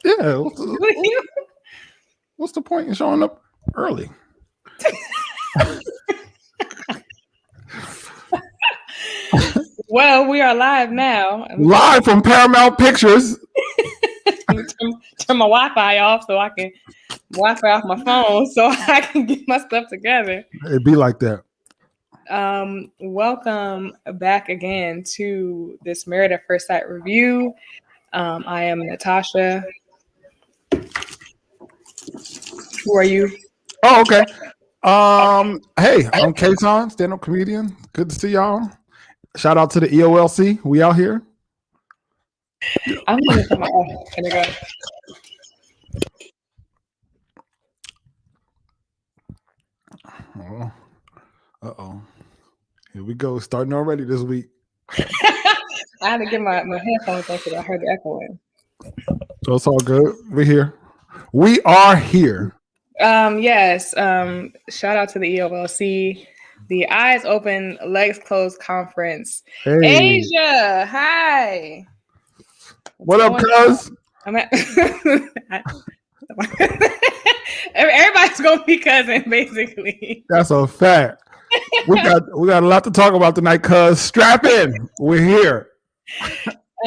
Yeah. What's the point in showing up early? Well, we are live now. Live from Paramount Pictures. Turn my Wi-Fi off so I can Wi-Fi off my phone so I can get my stuff together. It'd be like that. Welcome back again to this Married at First Sight review. I am Natasha. Who are you? Oh, okay. Hey, I'm Kasaun, stand-up comedian. Good to see y'all. Shout out to the EOLC. We out here. I'm gonna put my go. Uh-oh. Here we go. Starting already this week. I had to get my headphones on because I heard the echoing. So it's all good. We're here. We are here. Yes. Shout out to the EOLC, the Eyes Open, Legs Closed conference. Hey. Asia, hi. What up, cuz? Everybody's gonna be cousin, basically. That's a fact. We got a lot to talk about tonight, cuz. Strap in. We're here.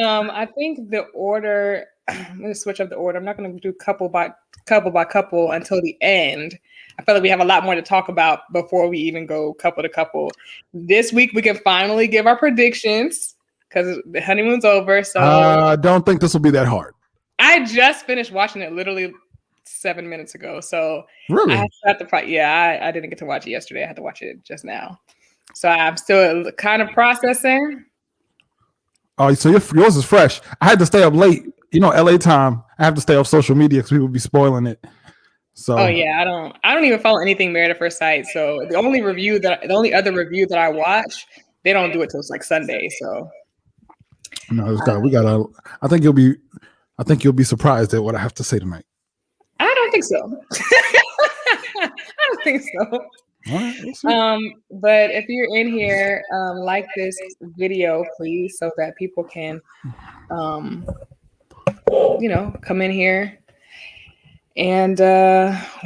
I think the order. I'm gonna switch up the order. I'm not gonna do couple by couple until the end. I feel like we have a lot more to talk about before we even go couple to couple. This week we can finally give our predictions because the honeymoon's over. So I don't think this will be that hard. I just finished watching it literally 7 minutes ago. So really, I didn't get to watch it yesterday. I had to watch it just now. So I'm still kind of processing. Oh, so yours is fresh. I had to stay up late. You know, LA time. I have to stay off social media because people be spoiling it. So. Oh yeah, I don't even follow anything Married at First Sight. So the only other review that I watch, they don't do it till it's like Sunday. So. No, I think you'll be surprised at what I have to say tonight. I don't think so. I don't think so. All right, we'll but if you're in here, like this video, please, so that people can, come in here. And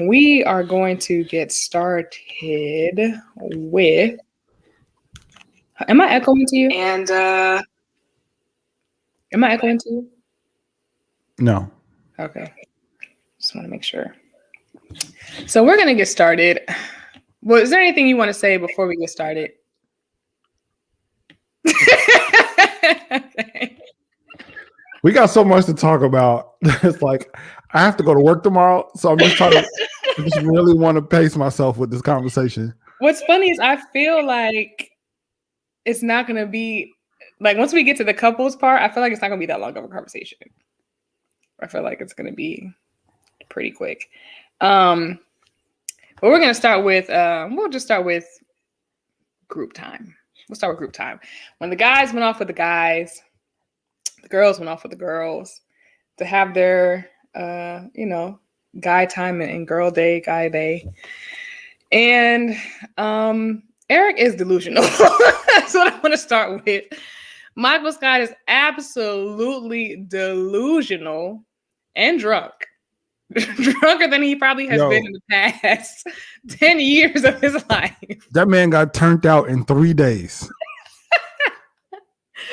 we are going to get started with. Am I echoing to you? And am I echoing to you? No. Okay. Just want to make sure. So we're going to get started. Well, is there anything you want to say before we get started? We got so much to talk about. It's like I have to go to work tomorrow, so I'm just I just really want to pace myself with this conversation. What's funny is I feel like it's not going to be like once we get to the couples part, I feel like it's not going to be that long of a conversation. I feel like it's going to be pretty quick. But we're going to start with, we'll just start with group time. We'll start with group time. When the guys went off with the guys, the girls went off with the girls to have their, guy time and girl day, guy day. And Eric is delusional. That's what I want to start with. Michael Scott is absolutely delusional and drunk. Drunker than he probably has been in the past 10 years of his life. That man got turned out in 3 days.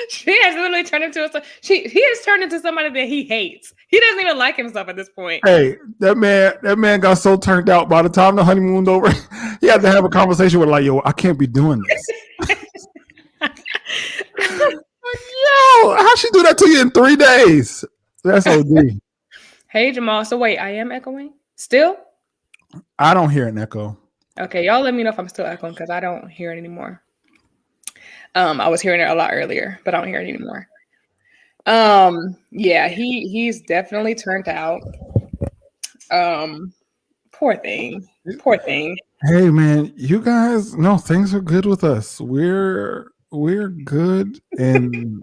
She has literally turned into he has turned into somebody that he hates. He doesn't even like himself at this point. Hey, that man got so turned out by the time the honeymoon's over, he had to have a conversation with like, yo, I can't be doing this. Yo, how'd she do that to you in 3 days? That's OD. Hey, Jamal. So wait, I am echoing still? I don't hear an echo. Okay, y'all let me know if I'm still echoing because I don't hear it anymore. I was hearing it a lot earlier, but I don't hear it anymore. Yeah, he's definitely turned out. Poor thing. Hey, man, you guys, no, things are good with us. We're good and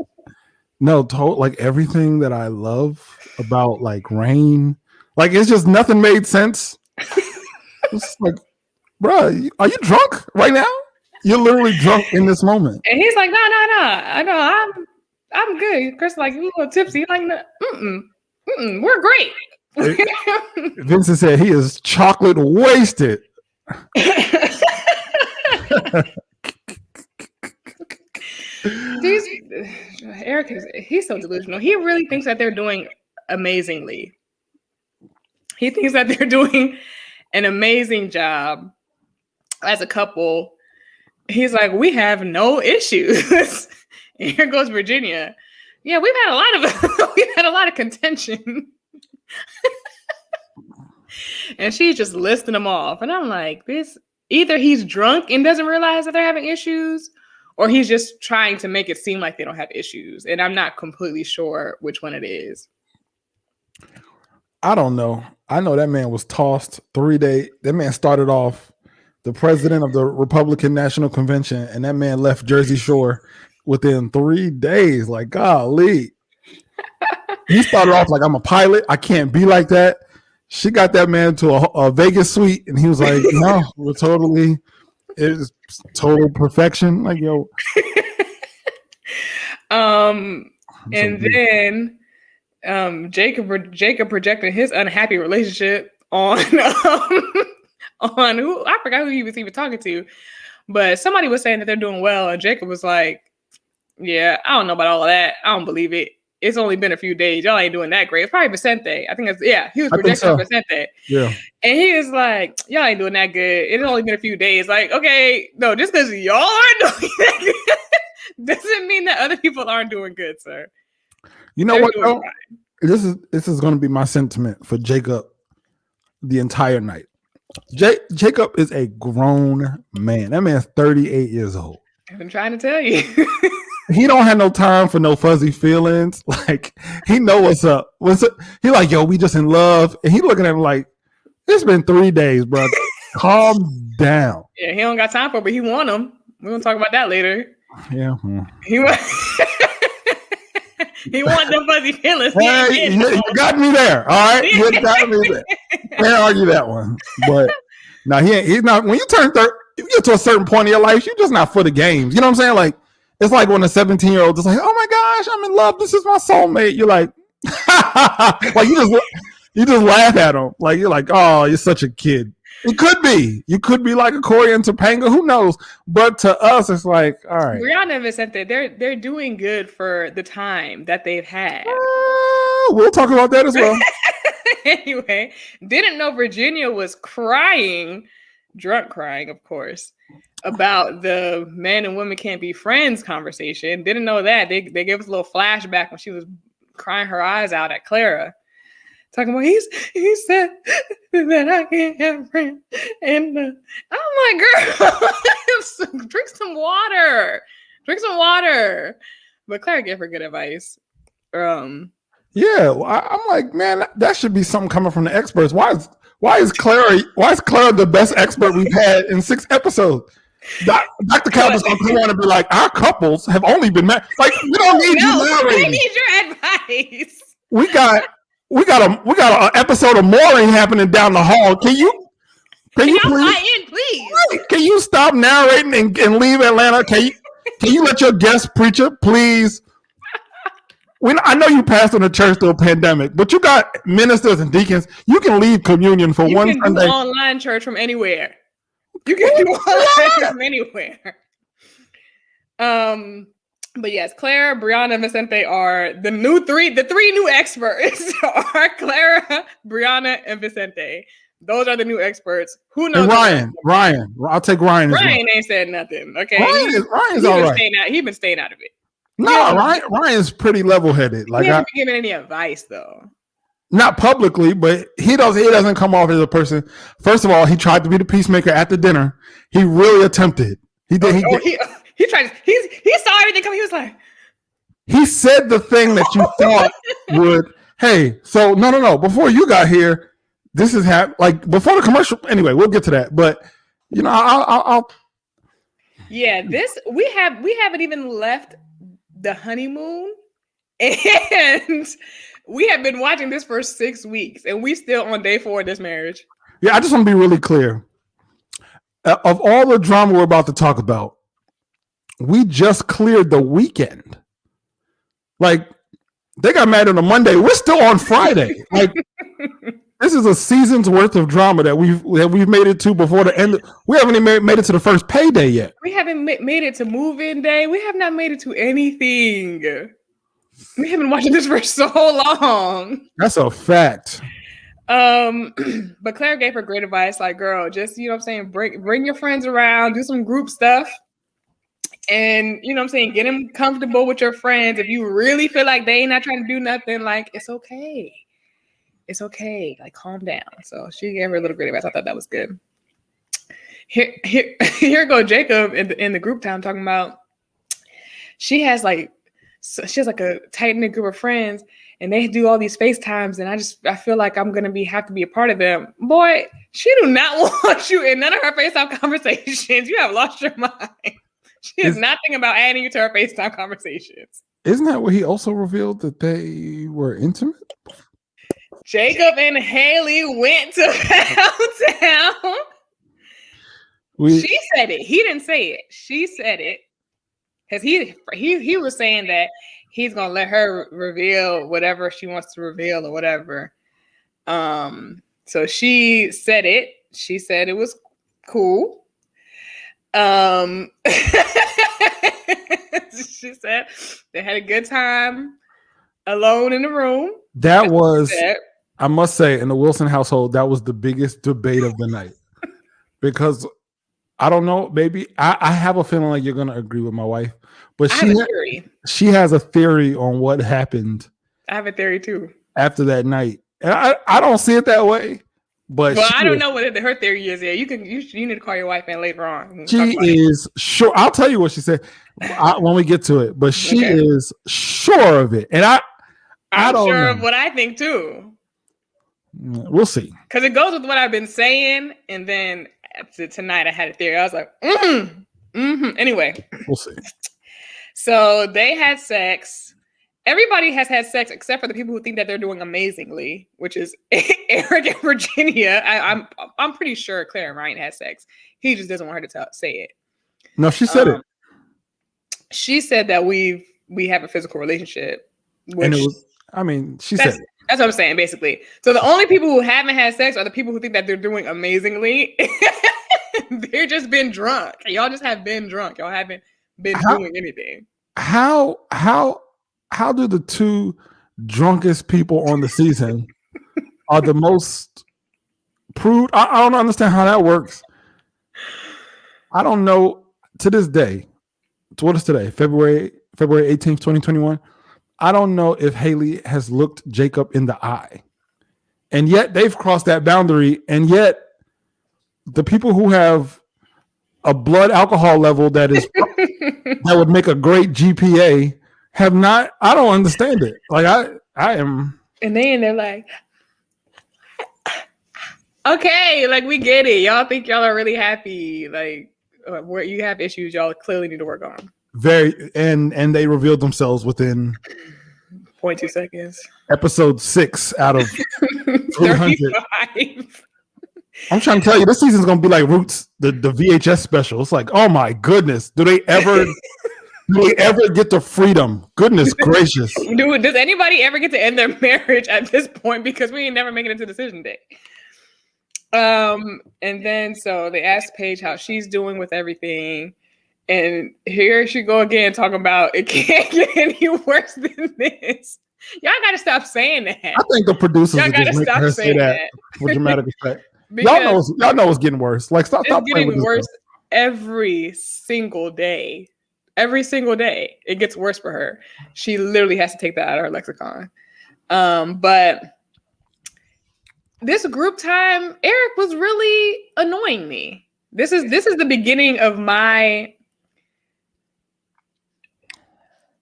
no, like everything that I love about like rain, like it's just nothing made sense. It's like, bro, are you drunk right now? You're literally drunk in this moment. And he's like, no, I know, I'm good. Chris like, you a little tipsy. Like, no, We're great. Vincent said he is chocolate wasted. Eric he's so delusional. He really thinks that they're doing amazingly. He thinks that they're doing an amazing job as a couple. He's like, we have no issues. And here goes Virginia. Yeah, we've had a lot of contention. And she's just listing them off. And I'm like, either he's drunk and doesn't realize that they're having issues, or he's just trying to make it seem like they don't have issues. And I'm not completely sure which one it is. I don't know. I know that man was tossed 3 days. That man started off the president of the Republican National Convention, and that man left Jersey Shore within 3 days. Like, golly. He started off like, I'm a pilot. I can't be like that. She got that man to a Vegas suite, and he was like, no, it's total perfection. Like, yo. And then Jacob projected his unhappy relationship on who, I forgot who he was even talking to, but somebody was saying that they're doing well, and Jacob was like, yeah, I don't know about all of that. I don't believe it. It's only been a few days. Y'all ain't doing that great. It's probably Vicente. I think he was projecting Vicente. Yeah. And he was like, y'all ain't doing that good. It's only been a few days. Like, okay, no, just because y'all aren't doing that good doesn't mean that other people aren't doing good, sir. You know what, though? This is going to be my sentiment for Jacob the entire night. Jacob is a grown man. That man's 38 years old. I've been trying to tell you. He don't have no time for no fuzzy feelings. Like, he know what's up. He like, yo, we just in love. And he looking at him like, it's been 3 days, bro. Calm down. Yeah, he don't got time for it, but he want them. We're going to talk about that later. Yeah. He want them fuzzy feelings. Hey, you got me there. All right. You got me there. Can't argue that one. But no, he's not. When you turn 30, you get to a certain point in your life, you're just not for the games. You know what I'm saying? Like, it's like when a 17-year-old is like, oh my gosh, I'm in love. This is my soulmate. You're like, like you just laugh at him. Like, you're like, oh, you're such a kid. It could be. You could be like a Corey and Topanga. Who knows? But to us, it's like, all right. Brianna and Vicente, they're doing good for the time that they've had. We'll talk about that as well. Anyway, didn't know Virginia was crying, drunk crying, of course, about the men and women can't be friends conversation. Didn't know that. They gave us a little flashback when she was crying her eyes out at Clara. Talking about he said that I can't have friends, and I'm like, girl, drink some water. But Clara gave her good advice. Yeah, I'm like, man, that should be something coming from the experts. Why is Clara the best expert we've had in 6 episodes? Dr. Calvin's gonna come on and be like, our couples have only been married. Like, we don't need you narrating. We need your advice. We got an episode of Maury happening down the hall. Can you please? Can you stop narrating and leave Atlanta? Can you let your guest preacher please? I know you pastored a church through a pandemic, but you got ministers and deacons. You can leave communion for one Sunday. You can do online church from anywhere. You can do online from anywhere. But yes, Clara, Brianna, and Vicente are the three new experts are Clara, Brianna, and Vicente. Those are the new experts. Who knows? And Ryan. I'll take Ryan. Ryan ain't said nothing. Okay. Ryan's all right. He's been staying out of it. No, Ryan's pretty level-headed. Like, he hasn't been giving any advice though. Not publicly, but he doesn't come off as a person. First of all, he tried to be the peacemaker at the dinner. He really attempted. He did. He tried. He saw everything coming. He was like, he said the thing that you thought would. Hey, so no. Before you got here, this is like before the commercial. Anyway, we'll get to that. But you know, I'll. Yeah, we haven't even left the honeymoon, and we have been watching this for 6 weeks, and we still on day 4 of this marriage. Yeah, I just want to be really clear. Of all the drama we're about to talk about, we just cleared the weekend. Like, They got married on a Monday. We're still on Friday. Like, this is a season's worth of drama that we've made it to before the end. We haven't even made it to the first payday yet. We haven't made it to move-in day. We have not made it to anything. We have been watching this for so long. That's a fact. But Claire gave her great advice. Like, girl, just, you know what I'm saying, bring your friends around, do some group stuff. And, you know what I'm saying, get them comfortable with your friends. If you really feel like they ain't not trying to do nothing, like, it's okay. It's okay. Like, calm down. So she gave her a little great advice. I thought that was good. Here go Jacob in the group time talking about she has like a tight-knit group of friends and they do all these FaceTimes and I feel like I'm gonna have to be a part of them. Boy, she do not want you in none of her FaceTime conversations. You have lost your mind. She is not thinking about adding you to her FaceTime conversations. Isn't that what he also revealed, that they were intimate? Jacob and Haley went to downtown. She said it. He didn't say it. She said it. Because he was saying that he's gonna let her reveal whatever she wants to reveal or whatever. So she said it. She said it was cool. She said they had a good time alone in the room. That was, I must say, in the Wilson household, that was the biggest debate of the night. Because I don't know, maybe I have a feeling like you're going to agree with my wife, but she has a theory on what happened. I have a theory too. After that night. And I don't see it that way. But I don't know what her theory is. Yeah, you need to call your wife in later on. She is sure. I'll tell you what she said when we get to it. But she is sure of it, and I'm don't sure know. Of what I think too. We'll see. Because it goes with what I've been saying, and then tonight I had a theory. I was like, Anyway, we'll see. So they had sex. Everybody has had sex except for the people who think that they're doing amazingly, which is Eric and Virginia. I'm pretty sure Claire and Ryan had sex. He just doesn't want her to say it. No, she said it. She said that we have a physical relationship. And it was, she said it. That's what I'm saying, basically. So the only people who haven't had sex are the people who think that they're doing amazingly. They've just been drunk. Y'all just have been drunk. Y'all haven't been doing anything. How do the two drunkest people on the season are the most prude? I don't understand how that works. I don't know to this day. What is today? February 18th, 2021. I don't know if Haley has looked Jacob in the eye. And yet they've crossed that boundary. And yet the people who have a blood alcohol level that would make a great GPA have not. I don't understand it. Like I am. And then they're like, okay, like we get it. Y'all think y'all are really happy. Like where you have issues, y'all clearly need to work on. And they revealed themselves within 0.2 seconds. Episode 6 out of 300. I'm trying to tell you, this season's gonna be like Roots, the VHS special. It's like, oh my goodness, do they ever get to freedom? Goodness gracious. Dude, does anybody ever get to end their marriage at this point? Because we ain't never making it to decision day. And then so they asked Paige how she's doing with everything. And here she go again talking about it can't get any worse than this. Y'all gotta stop saying that. I think the producers are just making her say that for dramatic effect. Y'all know it's getting worse. Like stop getting worse every single day. Every single day, it gets worse for her. She literally has to take that out of her lexicon. But this group time, Eric was really annoying me. This is the beginning of my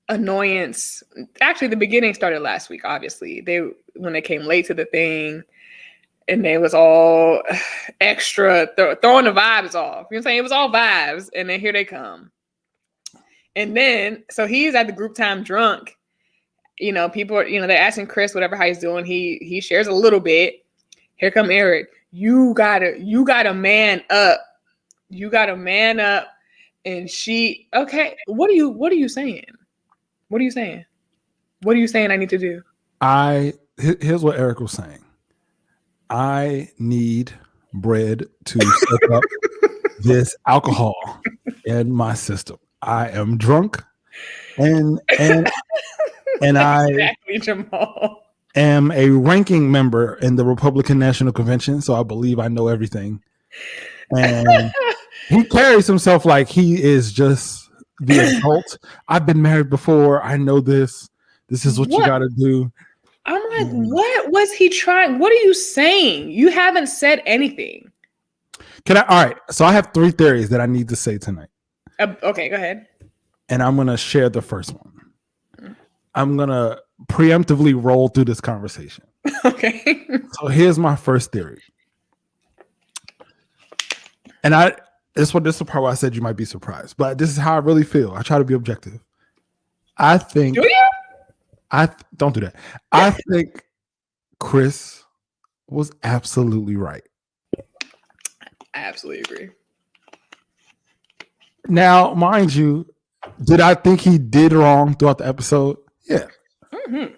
annoyance. Actually, the beginning started last week. Obviously, when they came late to the thing, and they was all extra throwing the vibes off. You know what I'm saying? It was all vibes, and then here they come. And then, so he's at the group time drunk. You know, people are, they're asking Chris whatever how he's doing. He shares a little bit. Here come Eric. You gotta man up. You gotta man up. And she, okay, what are you saying? What are you saying? What are you saying I need to do? Here's what Eric was saying. I need bread to soak up this alcohol in my system. I am drunk, and I Exactly, Jamal. am a ranking member in the Republican National Convention, so I believe I know everything. And he carries himself like he is just the adult. I've been married before. I know this. This is what you got to do. I'm like, what was he trying? What are you saying? You haven't said anything. All right. So I have 3 theories that I need to say tonight. Okay, go ahead. And I'm going to share the first one. I'm going to preemptively roll through this conversation. Okay. So here's my first theory. And this is the part where I said you might be surprised, but this is how I really feel. I try to be objective. I think. Do you? Don't do that. I think Chris was absolutely right. I absolutely agree. Now, mind you, did I think he did wrong throughout the episode? Yeah. Mm-hmm.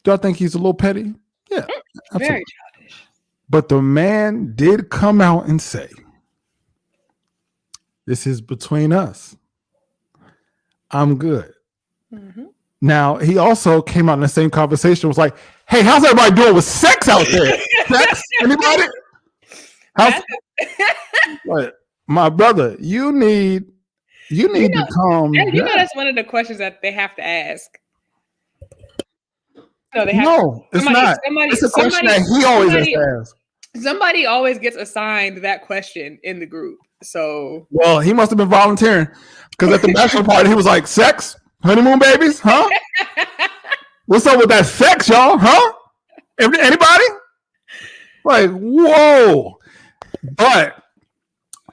Do I think he's a little petty? Yeah. Absolutely. Very childish. But the man did come out and say, this is between us. I'm good. Mm-hmm. Now, he also came out in the same conversation, was like, hey, how's everybody doing with sex out there? Sex? Anybody? What? My brother, you need to calm down. You know that's one of the questions that they have to ask. No, it's not. It's a question that he always has to ask. Somebody always gets assigned that question in the group. So, well, he must have been volunteering, because at the bachelor party, he was like, sex? Honeymoon babies? Huh? What's up with that sex, y'all? Huh? Anybody? Like, whoa. But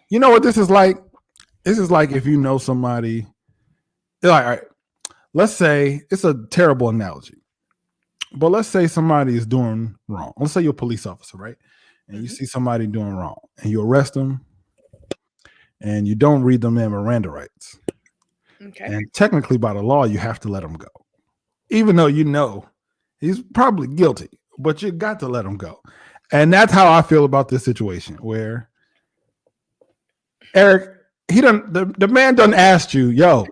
you know what this is like? This is like if you know somebody. Like, all right, let's say, it's a terrible analogy, but let's say somebody is doing wrong. Let's say you're a police officer, right? And you see somebody doing wrong, and you arrest them, and you don't read them their Miranda rights. Okay. And technically, by the law, you have to let him go, even though you know he's probably guilty, but you got to let him go. And that's how I feel about this situation, where Eric, the man done asked you, yo,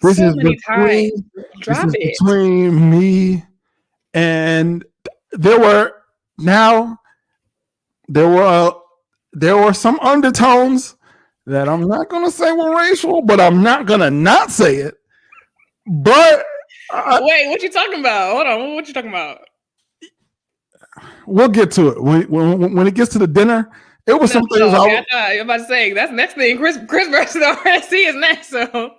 this is between me, and there were some undertones that I'm not going to say were racial, but I'm not going to not say it. But wait, what you talking about? Hold on, what you talking about? We'll get to it when it gets to the dinner. It was some things I'm about to say. That's next thing. Chris versus the RSC is next. So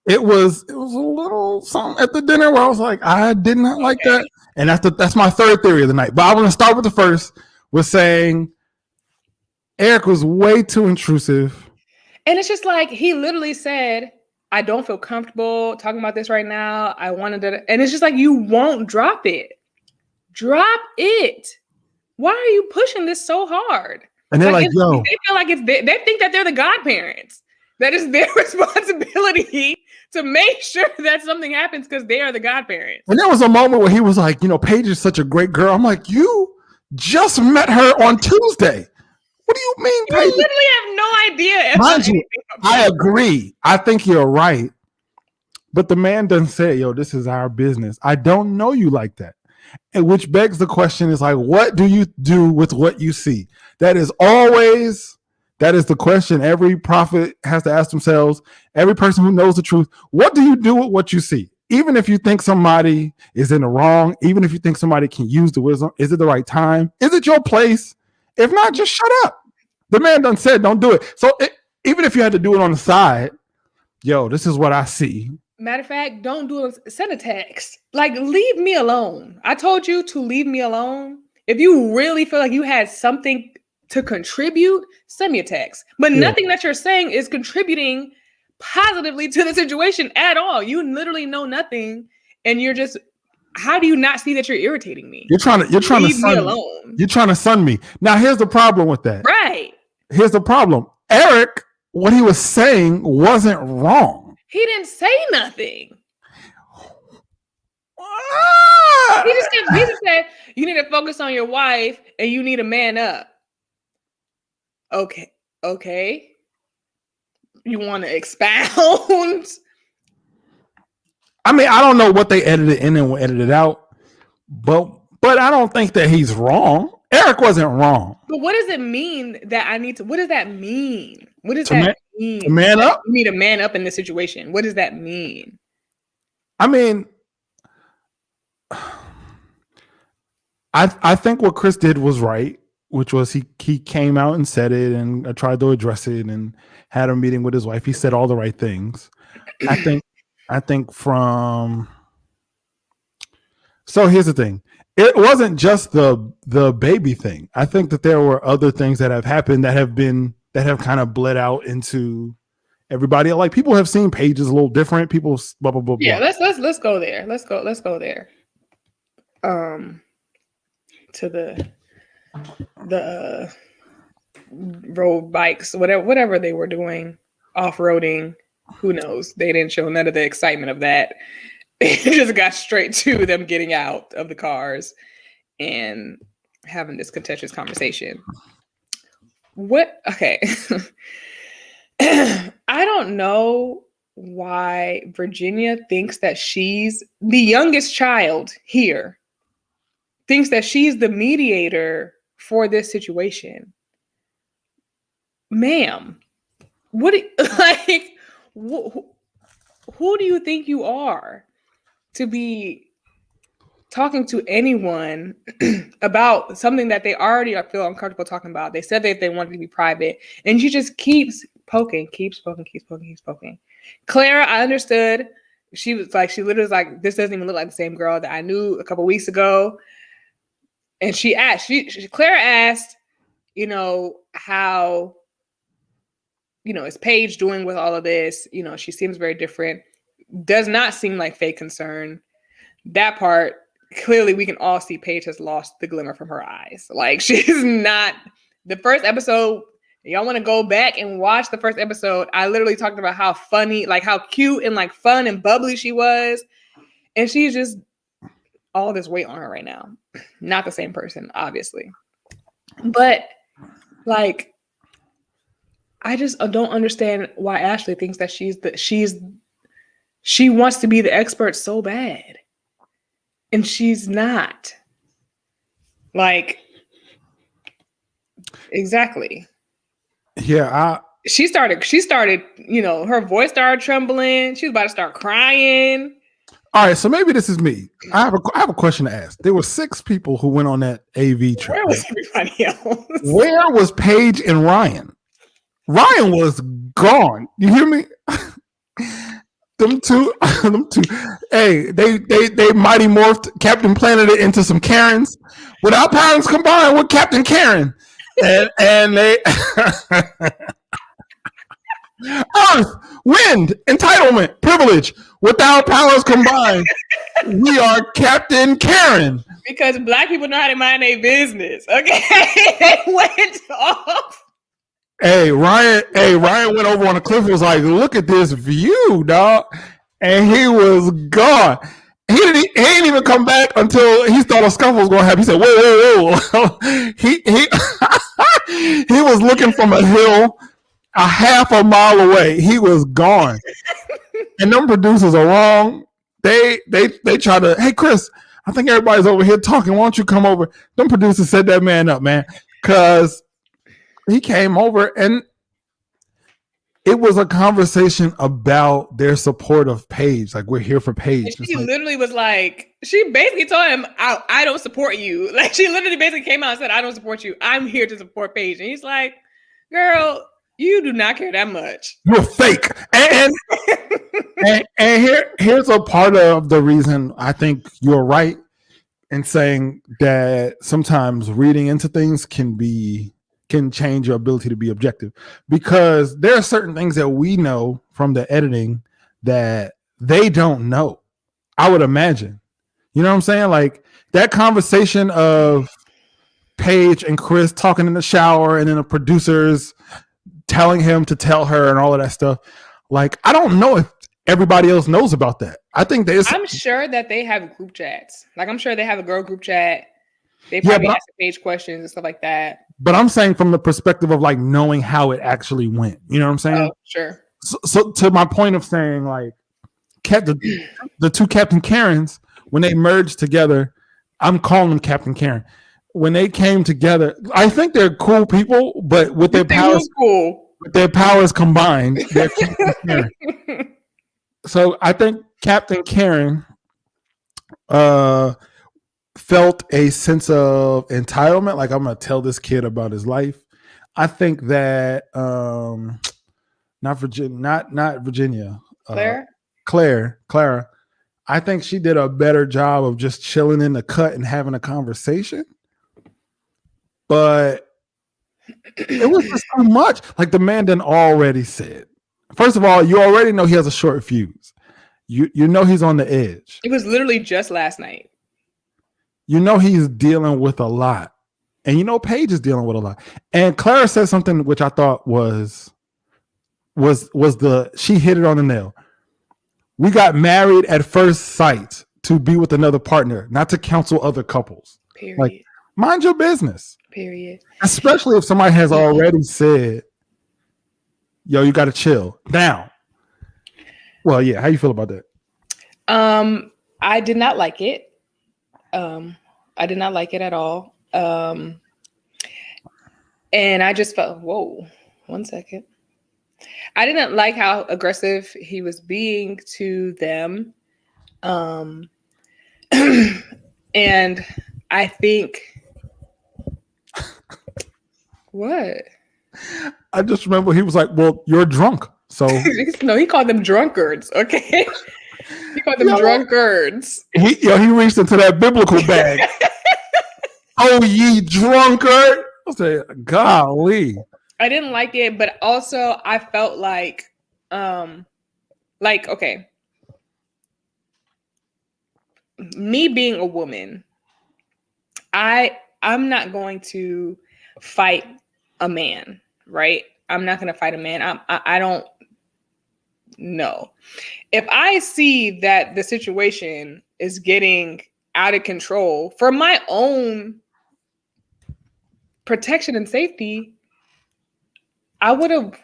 it was a little something at the dinner where I was like, I did not like that, and that's my third theory of the night. But I want to start with the first, with saying Eric was way too intrusive. And it's just like, he literally said, I don't feel comfortable talking about this right now. I wanted to, and it's just like, you won't drop it. Drop it. Why are you pushing this so hard? And they're like, yo. They feel like they think that they're the godparents. That is their responsibility to make sure that something happens because they are the godparents. And there was a moment where he was like, Paige is such a great girl. I'm like, you just met her on Tuesday. What do you mean, Paige? You literally have no idea. Mind you, I agree. I think you're right. But the man doesn't say, yo, this is our business. I don't know you like that. And which begs the question is like, what do you do with what you see? That is the question every prophet has to ask themselves. Every person who knows the truth. What do you do with what you see? Even if you think somebody is in the wrong, even if you think somebody can use the wisdom, is it the right time? Is it your place? If not, just shut up. The man done said, don't do it. So even if you had to do it on the side, yo, this is what I see. Matter of fact, don't do it. Send a text. Like, leave me alone. I told you to leave me alone. If you really feel like you had something to contribute, send me a text. But nothing that you're saying is contributing positively to the situation at all. You literally know nothing, and you're just. How do you not see that you're irritating me? You're trying to sun me alone. You're trying to sun me. Now, here's the problem with that. Right. Here's the problem. Eric, what he was saying wasn't wrong. He didn't say nothing. He just said, you need to focus on your wife and you need to man up. Okay. You want to expound? I mean, I don't know what they edited in and edited out, but I don't think that he's wrong. Eric wasn't wrong. But what does it mean that I need to? What does that mean? What does that mean? To man up? You need to man up in this situation. What does that mean? I mean, I think what Chris did was right, which was he came out and said it and tried to address it and had a meeting with his wife. He said all the right things. I think from. So here's the thing. It wasn't just the baby thing. I think that there were other things that have happened that have kind of bled out into everybody. Like people have seen Paige's a little different. People blah blah blah. Yeah, let's go there. Let's go there. To the road bikes, whatever they were doing, off-roading. Who knows? They didn't show none of the excitement of that. It just got straight to them getting out of the cars and having this contentious conversation. Okay. I don't know why Virginia thinks that she's the youngest child here, thinks that she's the mediator for this situation. Ma'am, who do you think you are to be talking to anyone about something that they already feel uncomfortable talking about? They said that they wanted to be private, and she just keeps poking. Clara, I understood. She literally was like, this doesn't even look like the same girl that I knew a couple weeks ago. And she asked, Clara asked, how, is Paige doing with all of this? She seems very different. Does not seem like fake concern. That part, clearly we can all see Paige has lost the glimmer from her eyes. Like she's not. The first episode, y'all want to go back and watch the first episode. I literally talked about how funny, like how cute and like fun and bubbly she was. And she's just all this weight on her right now. Not the same person, obviously. But like, I just don't understand why Ashley thinks that she wants to be the expert so bad. And she's not. Like, exactly. Yeah, she started, her voice started trembling. She was about to start crying. All right, so maybe this is me. I have a question to ask. There were 6 people who went on that AV trip. Where was everybody else? Where was Paige and Ryan? Ryan was gone. You hear me? them two. Hey, they mighty morphed Captain Planet into some Karens without powers combined with Captain Karen, and they Earth, wind, entitlement, privilege. Without powers combined, we are Captain Karen. Because black people know how to mind their business. Okay, they went off. Hey, Ryan went over on the cliff and was like, look at this view, dog. And he was gone. He didn't even come back until he thought a scuffle was going to happen. He said, whoa. he was looking from a hill a half a mile away. He was gone. And them producers are wrong. They try to, hey, Chris, I think everybody's over here talking. Why don't you come over? Them producers set that man up, man. Because he came over and it was a conversation about their support of Paige. Like, we're here for Paige. And she literally was like, she basically told him, I don't support you. Like, she literally basically came out and said, I don't support you. I'm here to support Paige. And he's like, girl, you do not care that much. You're fake. And here's a part of the reason I think you're right in saying that sometimes reading into things can change your ability to be objective, because there are certain things that we know from the editing that they don't know. I would imagine, you know what I'm saying? Like that conversation of Paige and Chris talking in the shower and then the producers telling him to tell her and all of that stuff. Like, I don't know everybody else knows about that. I think I'm sure that they have group chats. Like, I'm sure they have a girl group chat. They Yeah, probably but ask the page questions and stuff like that. but I'm saying from the perspective of like knowing how it actually went. You know what I'm saying? Oh, sure. So to my point of saying like the two Captain Karens, when they merged together, I'm calling them Captain Karen. When they came together, I think they're cool people, but with their powers, combined, they're Captain Karen. So I think Captain Karen felt a sense of entitlement, like I'm gonna tell this kid about his life. I think that not Virginia, Clara. I think she did a better job of just chilling in the cut and having a conversation. But it was just too much. Like the man done already said. First of all, you already know he has a short fuse. You know he's on the edge. It was literally just last night. You know he's dealing with a lot. And you know Paige is dealing with a lot. And Clara said something which I thought was she hit it on the nail. We got married at first sight to be with another partner, not to counsel other couples. Period. Like, mind your business. Period. Especially if somebody has already said, yo, you got to chill. Now. Well, yeah. How you feel about that? I did not like it. I did not like it at all. And I just felt, whoa, 1 second. I didn't like how aggressive he was being to them. And I think what? I just remember he was like, well, you're drunk. So no, he called them drunkards. Okay. He called them drunkards. He reached into that biblical bag. Oh, ye drunkard. I said, golly. I didn't like it, but also I felt like, okay, me being a woman, I'm not going to fight a man, right? I'm not going to fight a man. I don't know. If I see that the situation is getting out of control for my own protection and safety, I would have,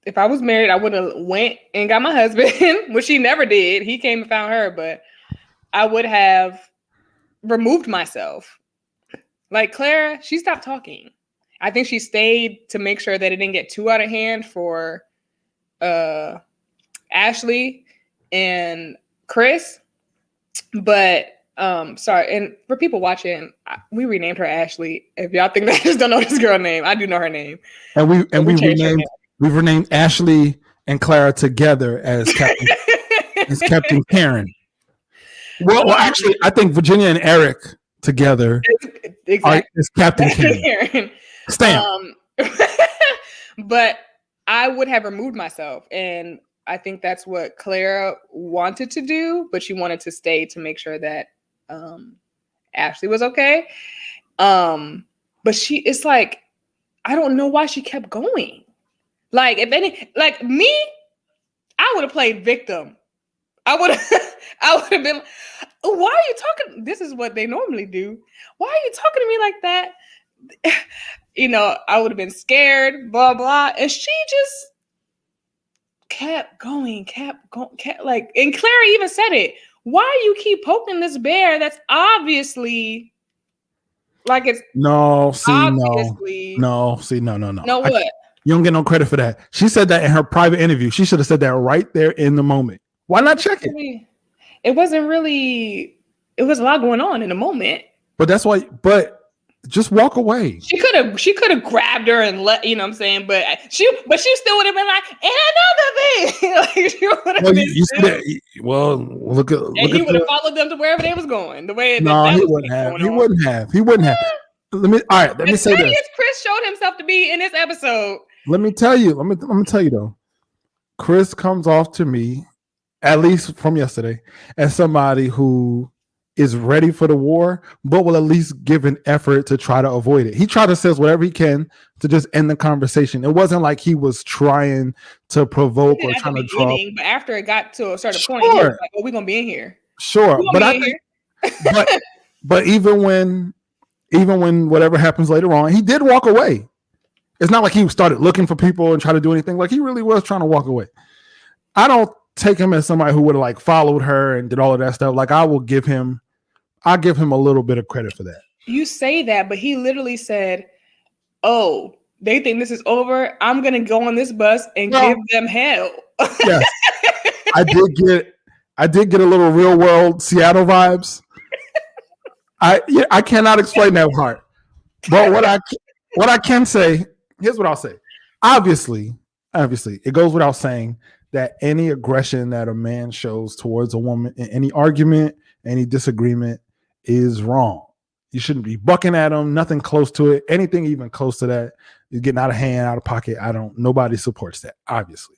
if I was married, I would have went and got my husband, which he never did. He came and found her, but I would have removed myself. Like Clara, she stopped talking. I think she stayed to make sure that it didn't get too out of hand for Ashley and Chris. But sorry, and for people watching, we renamed her Ashley. If y'all think that I just don't know this girl name, I do know her name. And we've renamed Ashley and Clara together as Captain Karen. Well, actually, I think Virginia and Eric together is Captain Karen. Stamp. But I would have removed myself, and I think that's what Clara wanted to do, but she wanted to stay to make sure that Ashley was okay. But it's like, I don't know why she kept going. Like, if any, like me, I would have played victim. I would have been, why are you talking? This is what they normally do. Why are you talking to me like that? You know, I would have been scared, blah, blah. And she just kept going, like, and Clara even said it. Why you keep poking this bear that's obviously like it's no. No, what? You don't get no credit for that. She said that in her private interview. She should have said that right there in the moment. Why not check it? It wasn't really. It was a lot going on in the moment. But that's why. But just walk away. She could have grabbed her and let, you know what I'm saying, but she still would have been like, and another thing. Like, she would have look at he would have followed them to wherever they was going. The way he wouldn't have. He wouldn't have. Let me say this. Chris showed himself to be in this episode. Let me tell you though. Chris comes off to me, at least from yesterday, as somebody who is ready for the war, but will at least give an effort to try to avoid it. He tried to say whatever he can to just end the conversation. It wasn't like he was trying to provoke or trying to draw. But after it got to a certain point, he was like, "Oh, we're gonna be in here." Sure, but I think, but even when whatever happens later on, he did walk away. It's not like he started looking for people and try to do anything. Like he really was trying to walk away. I don't take him as somebody who would have like followed her and did all of that stuff. Like I'll give him a little bit of credit for that. You say that, but he literally said, "Oh, they think this is over. I'm gonna go on this bus and give them hell." Yes, I did get a little Real World Seattle vibes. I cannot explain that part, but what I can say, here's what I'll say. Obviously, it goes without saying that any aggression that a man shows towards a woman in any argument, any disagreement is wrong. You shouldn't be bucking at him, nothing close to it. Anything even close to that is getting out of hand, out of pocket. Nobody supports that. Obviously,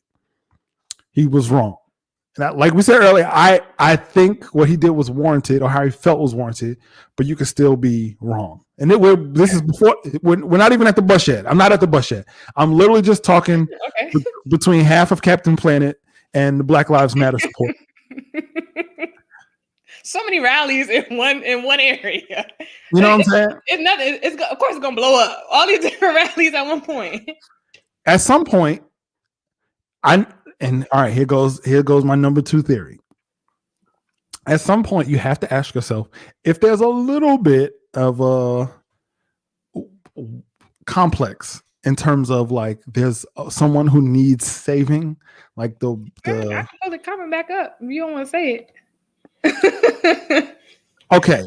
he was wrong. And like we said earlier, I think what he did was warranted, or how he felt was warranted, but you could still be wrong. And this is before, we're not even at the bus yet. I'm not at the bus yet. I'm literally just talking between half of Captain Planet and the Black Lives Matter support. So many rallies in one area. You know what I'm saying? It's nothing. Of course, it's gonna blow up. All these different rallies at one point. At some point, all right, here goes my number 2 theory. At some point, you have to ask yourself if there's a little bit of a complex in terms of like there's someone who needs saving, like I can pull the comment back up if you don't want to say it. Okay,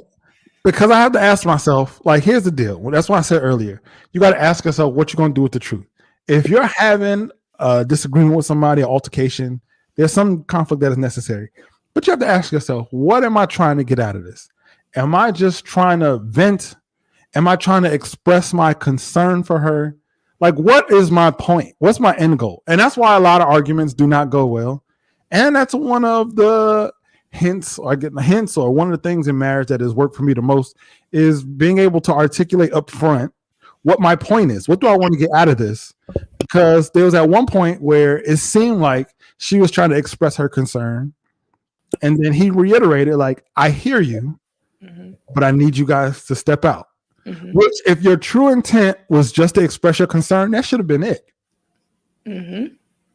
because I have to ask myself, like, here's the deal. Well, that's why I said earlier, you got to ask yourself what you're going to do with the truth. If you're having a disagreement with somebody, an altercation, there's some conflict that is necessary, but you have to ask yourself, what am I trying to get out of this? Am I just trying to vent? Am I trying to express my concern for her? Like, what is my point? What's my end goal? And that's why a lot of arguments do not go well. And that's one of the hints, or one of the things in marriage that has worked for me the most is being able to articulate up front what my point is. What do I want to get out of this? Because there was at one point where it seemed like she was trying to express her concern, and then he reiterated, like, I hear you, but I need you guys to step out. Which, if your true intent was just to express your concern, that should have been it.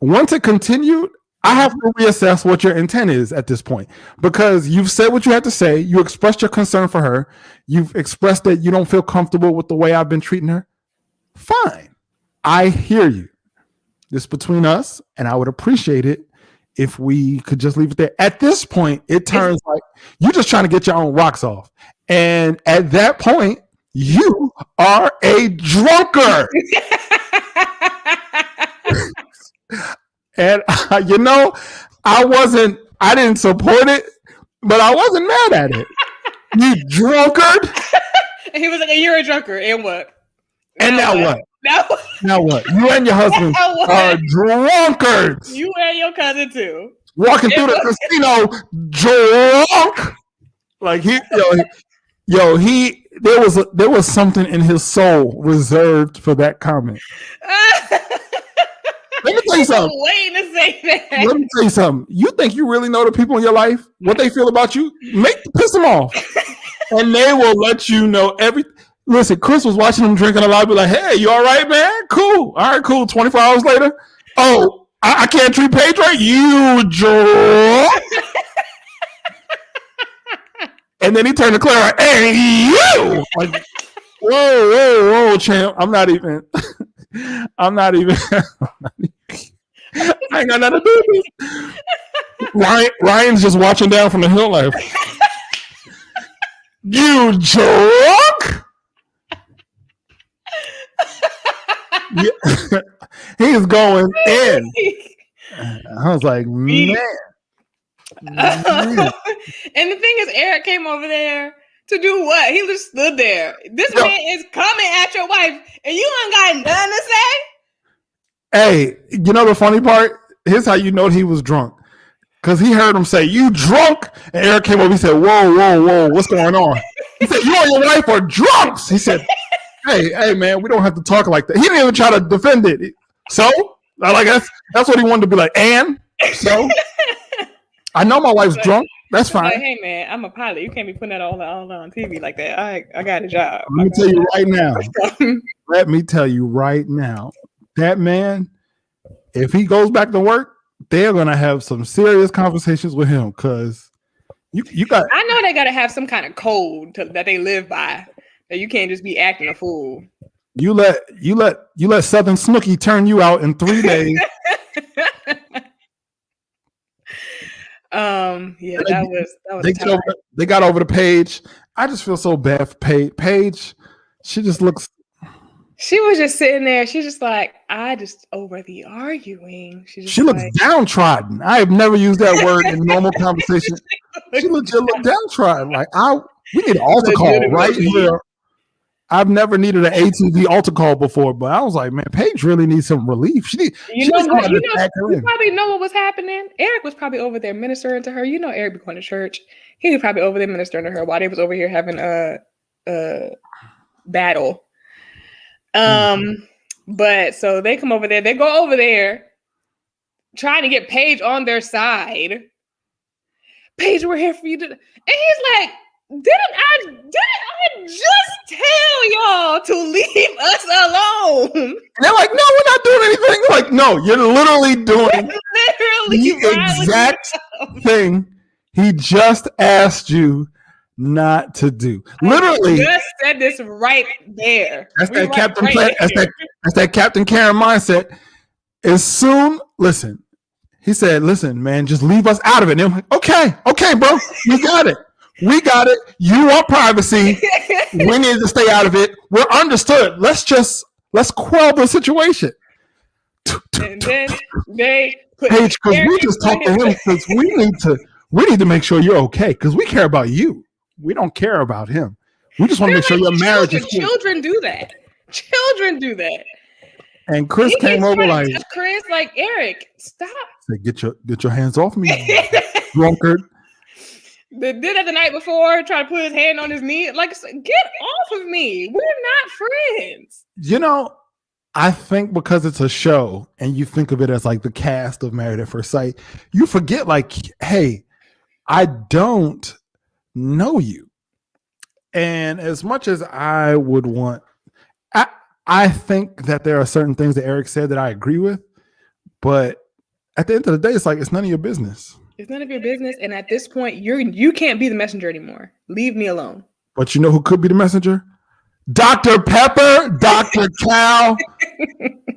Once it continued, I have to reassess what your intent is at this point, because you've said what you had to say. You expressed your concern for her. You've expressed that you don't feel comfortable with the way I've been treating her. Fine. I hear you. This is between us, and I would appreciate it if we could just leave it there. At this point, it turns like you're just trying to get your own rocks off. And at that point, you are a drunkard. And I didn't support it, but I wasn't mad at it. You drunkard. And he was like, "You're a drunkard." And what? And now what? Now what? You and your husband are drunkards. You and your cousin too. Walking through the casino drunk. Like there was something in his soul reserved for that comment. Let me tell you something. Waiting to say that. Let me tell you something. You think you really know the people in your life, what they feel about you? Piss them off, and they will let you know everything. Listen, Chris was watching them drinking a lot. Be like, "Hey, you all right, man? Cool. All right, cool." 24 hours later, oh, I can't treat Paige right. You drunk. And then he turned to Clara, "Hey, you!" Like, whoa, champ. I'm not even. I ain't got nothing to do with this. Ryan's just watching down from the hill like, you drunk? Yeah. He's going in. I was like, man. And the thing is, Eric came over there to do what? He just stood there. This man is coming at your wife, and you ain't got nothing to say? Hey, you know the funny part? Here's how you know he was drunk. because he heard him say, "You drunk?" And Eric came over. He said, "Whoa, whoa, whoa, what's going on?" He said, "You and your wife are drunks." He said, "Hey, man, we don't have to talk like that." He didn't even try to defend it. So, like that's what he wanted to be like. And so, I know my wife's drunk. That's fine. Like, hey, man, I'm a pilot. You can't be putting that all on TV like that. I got a job. Let me tell you right now. Let me tell you right now. That man, if he goes back to work, they're gonna have some serious conversations with him because you got. I know they gotta have some kind of code that they live by. That you can't just be acting a fool. You let Southern Snooky turn you out in 3 days. Yeah, that was. They got over the Paige. I just feel so bad for Paige. She just looks. She was just sitting there. She's just like, I just over the arguing. She looks downtrodden. I have never used that word in normal conversation. She legit looked downtrodden. Like we need an altar call right here. I've never needed an ATV altar call before, but I was like, man, Paige really needs some relief. You probably know what was happening. Eric was probably over there ministering to her. You know, Eric be going to church. He was probably over there ministering to her while they was over here having a battle. But so they come over there. They go over there trying to get Paige on their side. Paige, we're here for you. And he's like, Didn't I just tell y'all to leave us alone? And they're like, no, we're not doing anything. Like, no, you're literally doing the exact thing he just asked you not to do. Literally, I just said this right there. That's that Captain. That's that Captain Karen mindset. Listen, he said, "Listen, man, just leave us out of it." And I'm like, okay, bro, we got it. We got it. You want privacy. We need to stay out of it. We're understood. Let's quell the situation. And then they put Paige, because we just talked to him because we need to make sure you're okay because we care about you. We don't care about him. We just want to make sure your marriage is cool. Children do that. Children do that. And Chris came over like Chris, like, Eric, stop. Say, get your hands off me, drunkard. Did that the night before, try to put his hand on his knee. Like, get off of me. We're not friends. You know, I think because it's a show and you think of it as like the cast of Married at First Sight, you forget like, hey, I don't know you. And as much as I would want, I think that there are certain things that Eric said that I agree with, but at the end of the day, it's like, it's none of your business. It's none of your business. And at this point, you can't be the messenger anymore. Leave me alone. But you know who could be the messenger? Dr. Pepper, Dr. Cal.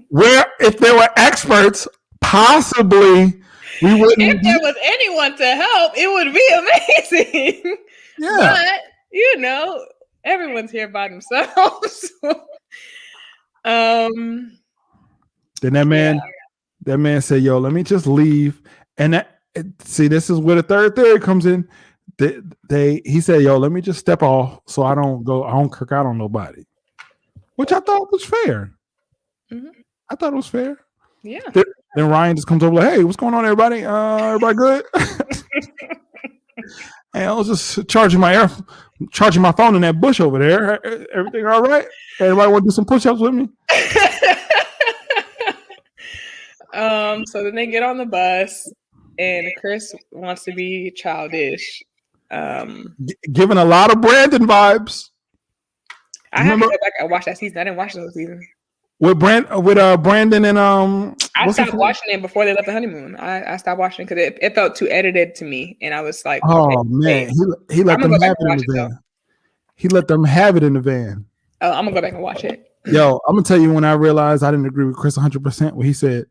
Where, if there were experts, possibly we wouldn't. If there was anyone to help, it would be amazing. Yeah. But, you know, everyone's here by themselves. Then that man said, yo, let me just leave. And see, this is where the third theory comes in. He said, yo, let me just step off so I don't kirk out on nobody. Which I thought was fair. Mm-hmm. I thought it was fair. Yeah. Then Ryan just comes over like, hey, what's going on, everybody? Everybody good? And I was just charging my phone in that bush over there. Everything all right? Everybody want to do some push-ups with me? So then they get on the bus and Chris wants to be childish. Giving a lot of Brandon vibes. I have to go back and watch that season. I didn't watch those seasons. With Brandon and I stopped watching it before they left the honeymoon. I stopped watching because it felt too edited to me, and I was like, "Oh man, he let them have it in the van." He let them have it in the van. Oh, I'm gonna go back and watch it. Yo, I'm gonna tell you when I realized I didn't agree with Chris 100% when he said,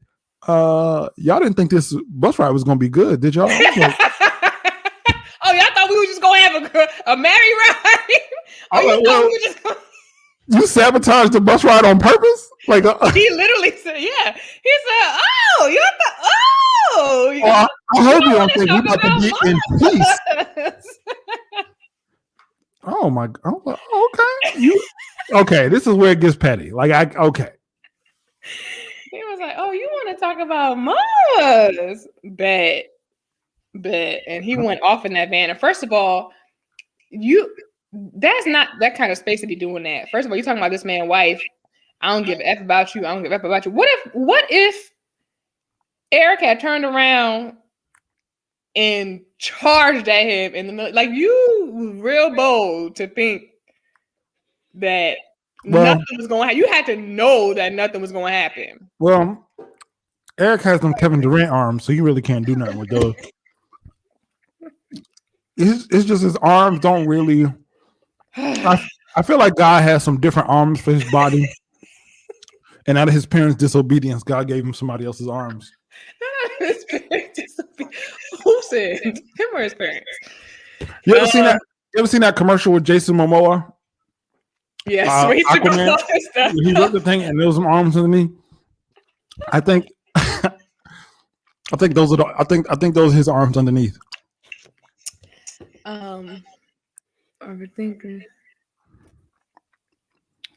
"Y'all didn't think this bus ride was gonna be good, did y'all?" Like, oh, y'all thought we were just gonna have a merry ride? You sabotaged the bus ride on purpose? Like he literally said, "Yeah." He said, "Oh, you thought? Oh, I hope you don't think we about to be in peace." Oh my! Okay, okay. This is where it gets petty. Like okay. He was like, "Oh, you want to talk about Mars? Bet." And he went off in that van. And first of all, that's not that kind of space to be doing that. First of all, you're talking about this man's wife. I don't give a F about you. I don't give a F about you. What if Eric had turned around and charged at him in the middle? Like, you real bold to think that nothing was going to happen. You had to know that nothing was going to happen. Well, Eric has them Kevin Durant arms, so he really can't do nothing with those. It's just his arms don't really. I feel like God has some different arms for his body. And out of his parents' disobedience, God gave him somebody else's arms. His parents' disobedience. Who said? Him or his parents? You ever seen that? You ever seen that commercial with Jason Momoa? Yes, Aquaman. He ripped the thing and there was some arms underneath. I think those are I think those are his arms underneath. Overthinking.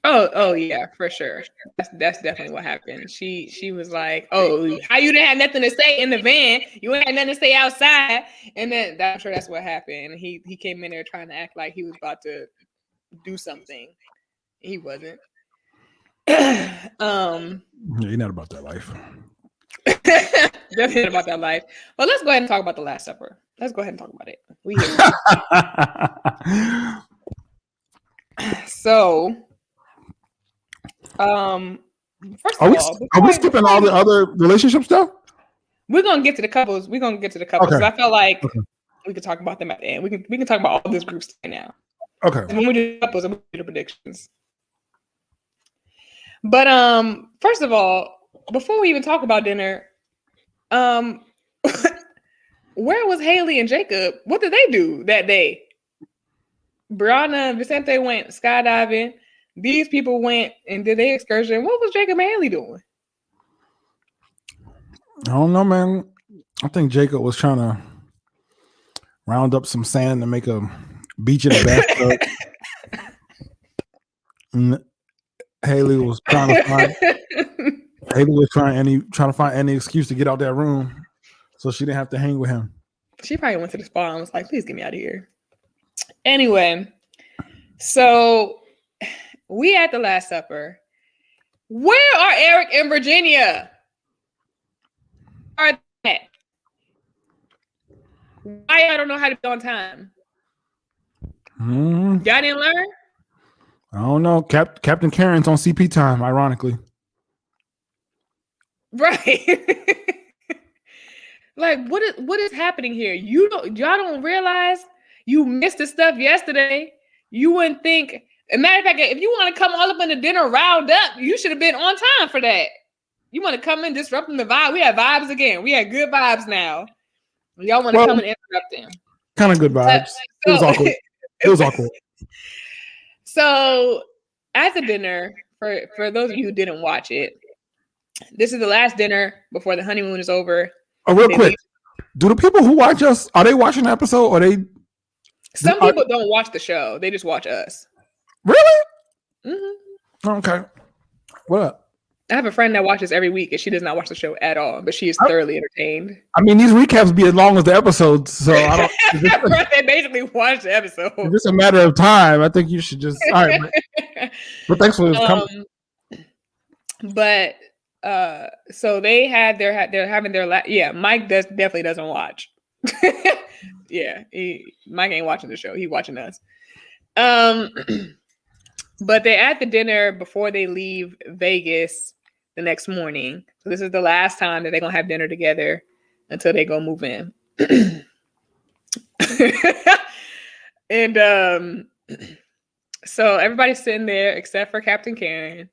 Oh yeah, for sure. That's definitely what happened. She was like, "Oh, how you didn't have nothing to say in the van? You ain't had nothing to say outside." And then I'm sure that's what happened. He came in there trying to act like he was about to do something. He wasn't. Yeah, you're not about that life. Definitely about that life. Well, let's go ahead and talk about the Last Supper. Let's go ahead and talk about it. So, first of all, are we skipping all the other relationship stuff? We're gonna get to the couples. Okay. So I felt like we could talk about them at the end. We can talk about all this group stuff now. Okay. And when we do couples, we do the predictions. But first of all, before we even talk about dinner, where was Haley and Jacob? What did they do that day? Brianna and Vicente went skydiving. These people went and did their excursion. What was Jacob and Haley doing? I don't know, man. I think Jacob was trying to round up some sand to make a beach in a bathtub. And Haley was trying to find any excuse to get out that room so she didn't have to hang with him. She probably went to the spa and was like, "Please get me out of here." Anyway, so we at the Last Supper. Where are Eric and Virginia? Are they? Why I don't know how to be on time? Y'all didn't learn? I don't know. Captain Karen's on CP time, ironically. Right. Like, what is happening here? Y'all don't realize you missed the stuff yesterday. You wouldn't think. As a matter of fact, if you want to come all up in the dinner round up, you should have been on time for that. You want to come in disrupting the vibe. We have vibes again. We had good vibes now. Y'all want to come and interrupt them. Kind of good vibes. It was awkward. It was awkward. So at the dinner, for those of you who didn't watch it, this is the last dinner before the honeymoon is over. Oh, real quick. Do the people who watch us, are they watching the episode or they? Some people don't watch the show. They just watch us. Really? Mm-hmm. Okay. What up? I have a friend that watches every week and she does not watch the show at all, but she is thoroughly entertained. I mean, these recaps be as long as the episodes, so I don't. They basically watch the episode. It's just a matter of time. I think you should just. All right, but thanks for coming. But so they're having their Mike definitely doesn't watch. Yeah, Mike ain't watching the show. He's watching us. But they're at the dinner before they leave Vegas the next morning. So this is the last time that they're gonna have dinner together until they go move in. And so everybody's sitting there except for Captain Karen,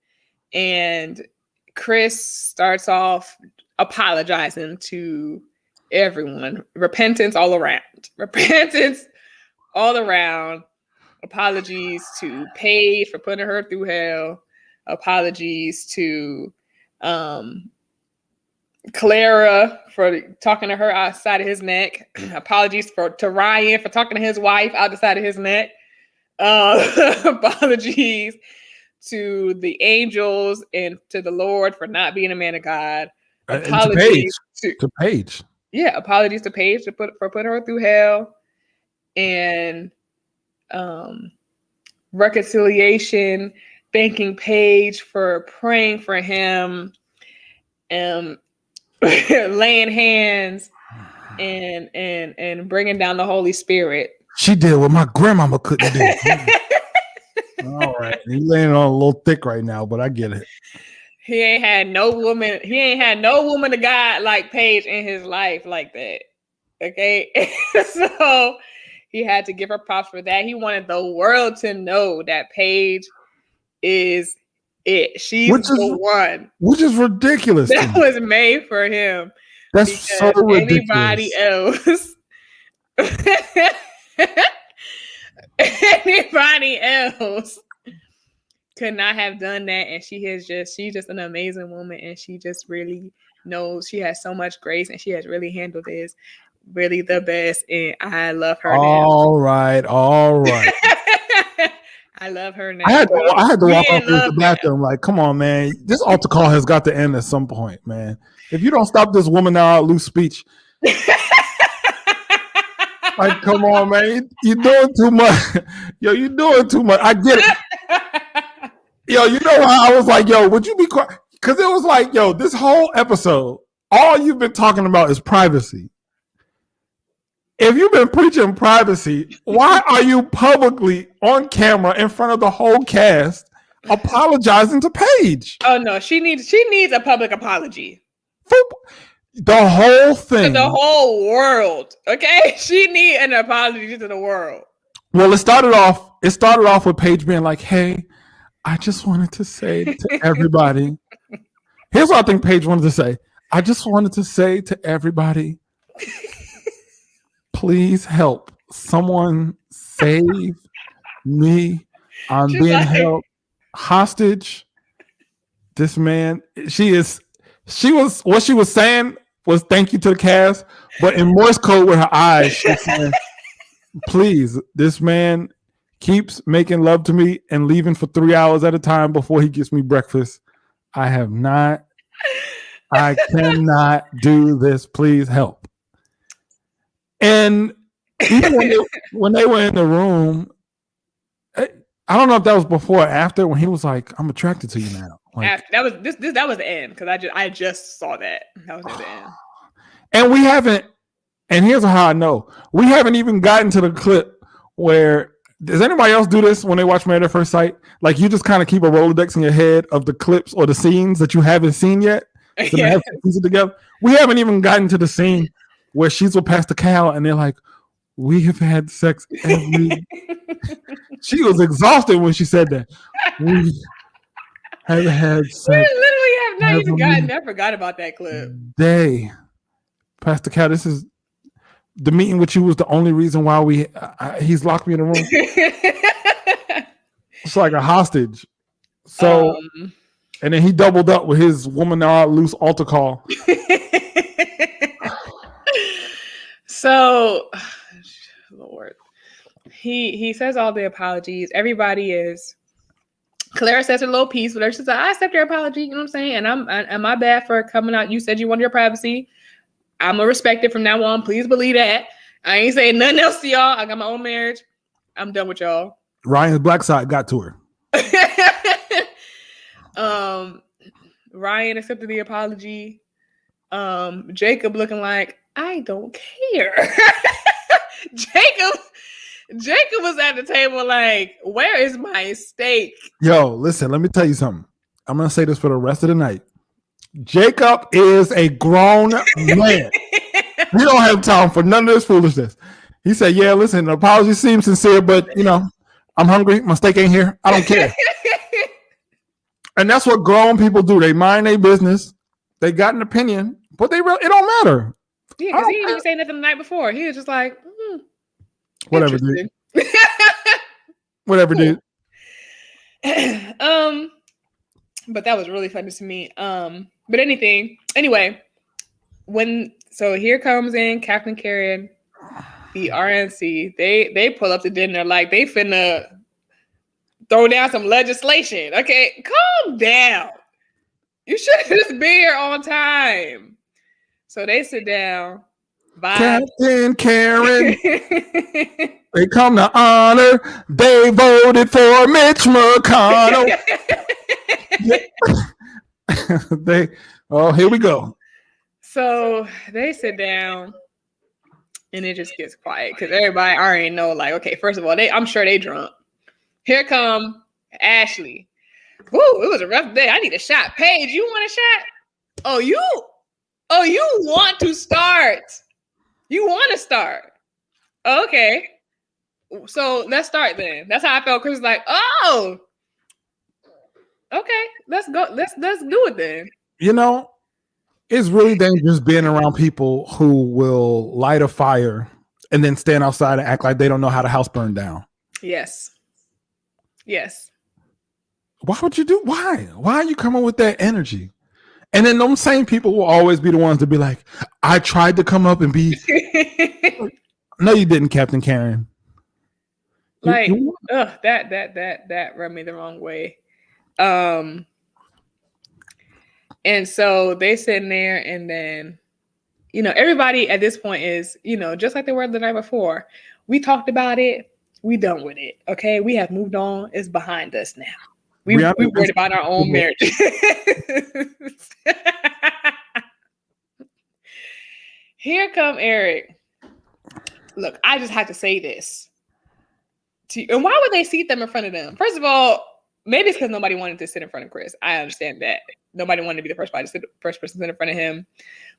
and Chris starts off apologizing to everyone. Repentance all around. Apologies to Paige for putting her through hell. Apologies to Clara for talking to her outside of his neck. Apologies to Ryan for talking to his wife outside of his neck. Apologies to the angels and to the Lord for not being a man of God. Apologies to Paige. apologies to Paige for putting her through hell, and reconciliation, thanking Paige for praying for him, laying hands, and bringing down the Holy Spirit. She did what my grandmama couldn't do. All right, he's laying on a little thick right now, but I get it. He ain't had no woman of God like Paige in his life like that. Okay, so he had to give her props for that. He wanted the world to know that Paige is it. She's the one. Which is ridiculous. That was made for him. That's so ridiculous. Anybody else. Anybody else could not have done that, and she's just an amazing woman, and she just really knows. She has so much grace, and she has really handled this really the best, and I love her. All right. I love her now. I had to walk off into the bathroom like, come on, man. This altar call has got to end at some point, man. If you don't stop this woman now, I'll lose speech. Like, come on, man. You're doing too much. Yo, you're doing too much. I get it. Yo, you know how I was like, yo, would you be quiet? Because it was like, yo, this whole episode, all you've been talking about is privacy. If you've been preaching privacy, why are you publicly on camera in front of the whole cast apologizing to Paige? Oh no, she needs a public apology. The whole thing. To the whole world. Okay? She needs an apology to the world. Well, it started off with Paige being like, hey, I just wanted to say to everybody. Here's what I think Paige wanted to say. I just wanted to say to everybody, please help. Someone save me. I'm being held hostage. This man, what she was saying was thank you to the cast, but in Morse code with her eyes, she's saying, please, this man keeps making love to me and leaving for 3 hours at a time before he gets me breakfast. I cannot do this. Please help. And even when they were in the room, I don't know if that was before or after when he was like, I'm attracted to you now. Like, that was the end, because I just saw that. That was the end. And we haven't, and here's how I know. We haven't even gotten to the clip where, does anybody else do this when they watch Married at First Sight? Like, you just kind of keep a Rolodex in your head of the clips or the scenes that you haven't seen yet. So they have to piece it together. We haven't even gotten to the scene where she's with Pastor Cal and they're like, we have had sex every... She was exhausted when she said that. We have had sex. We literally have not even gotten... I forgot about that clip. Pastor Cal, this is... The meeting with you was the only reason why he's locked me in a room. It's like a hostage. So, and then he doubled up with his woman now loose altar call. So, Lord, he says all the apologies. Everybody is. Clara says her little piece, whatever. She says, I accept your apology. You know what I'm saying? And am I bad for coming out? You said you wanted your privacy. I'm gonna respect it from now on. Please believe that. I ain't saying nothing else to y'all. I got my own marriage. I'm done with y'all. Ryan's black side got to her. Ryan accepted the apology. Jacob looking like, I don't care. Jacob was at the table like, where is my steak? Yo, listen, let me tell you something. I'm gonna say this for the rest of the night. Jacob is a grown man. He don't have time for none of this foolishness. He said, yeah, listen, the apology seems sincere, but, I'm hungry. My steak ain't here. I don't care. And that's what grown people do. They mind their business. They got an opinion, but it don't matter. Yeah, because he didn't even say nothing the night before. He was just like, whatever, dude. Whatever, dude. But that was really funny to me. But anyway, so here comes in Captain Karen, the RNC. They pull up to dinner like they finna throw down some legislation. Okay, calm down. You should have just been here on time. So they sit down Vibes. Captain Karen. They come to honor. They voted for Mitch McConnell. Here we go. So they sit down and it just gets quiet because everybody already know, like, okay, first of all, I'm sure they drunk. Here come Ashley. Woo, it was a rough day. I need a shot. Paige, you want a shot? Oh, you want to start. You want to start. Okay. So let's start then. That's how I felt. Chris was like, oh, okay, let's go. Let's do it then. You know, it's really dangerous being around people who will light a fire and then stand outside and act like they don't know how the house burned down. Yes. Why would you do? Why are you coming with that energy? And then those same people will always be the ones to be like, I tried to come up and be. No, you didn't, Captain Karen. Like, that rubbed me the wrong way. And so they sitting there, and then, everybody at this point is, just like they were the night before. We talked about it. We done with it. Okay. We have moved on. It's behind us now. We worried about our own marriage. Here come Eric. Look, I just had to say this. And why would they seat them in front of them? First of all, maybe it's because nobody wanted to sit in front of Chris. I understand that. Nobody wanted to be the first person to sit in front of him.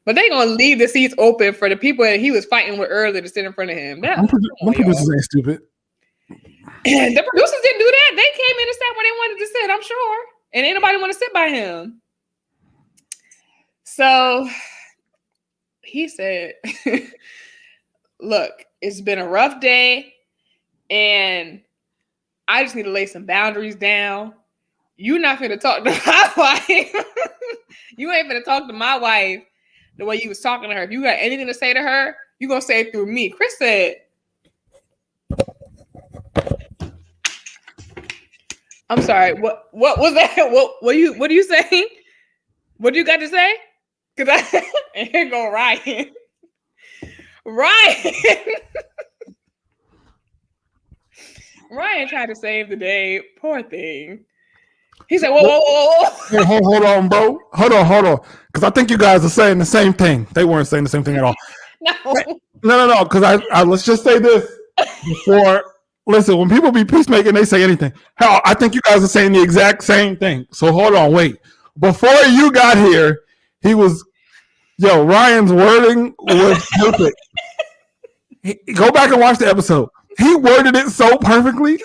But they're going to leave the seats open for the people that he was fighting with earlier to sit in front of him. One producers ain't stupid. And the producers didn't do that. They came in and sat where they wanted to sit, I'm sure. And ain't nobody want to sit by him. So he said, look, it's been a rough day. And I just need to lay some boundaries down. You're not going to talk to my wife. You ain't going to talk to my wife the way you was talking to her. If you got anything to say to her, you're going to say it through me. Chris said, I'm sorry. What was that? What are you saying? What do you got to say? And here go Ryan. Ryan tried to save the day. Poor thing. He said, whoa. Hey, hold on, bro. Hold on. Because I think you guys are saying the same thing. They weren't saying the same thing at all. No. Because I let's just say this before. Listen, when people be peacemaking, they say anything. Hell, I think you guys are saying the exact same thing. So hold on, wait. Before you got here, Ryan's wording was perfect. Go back and watch the episode. He worded it so perfectly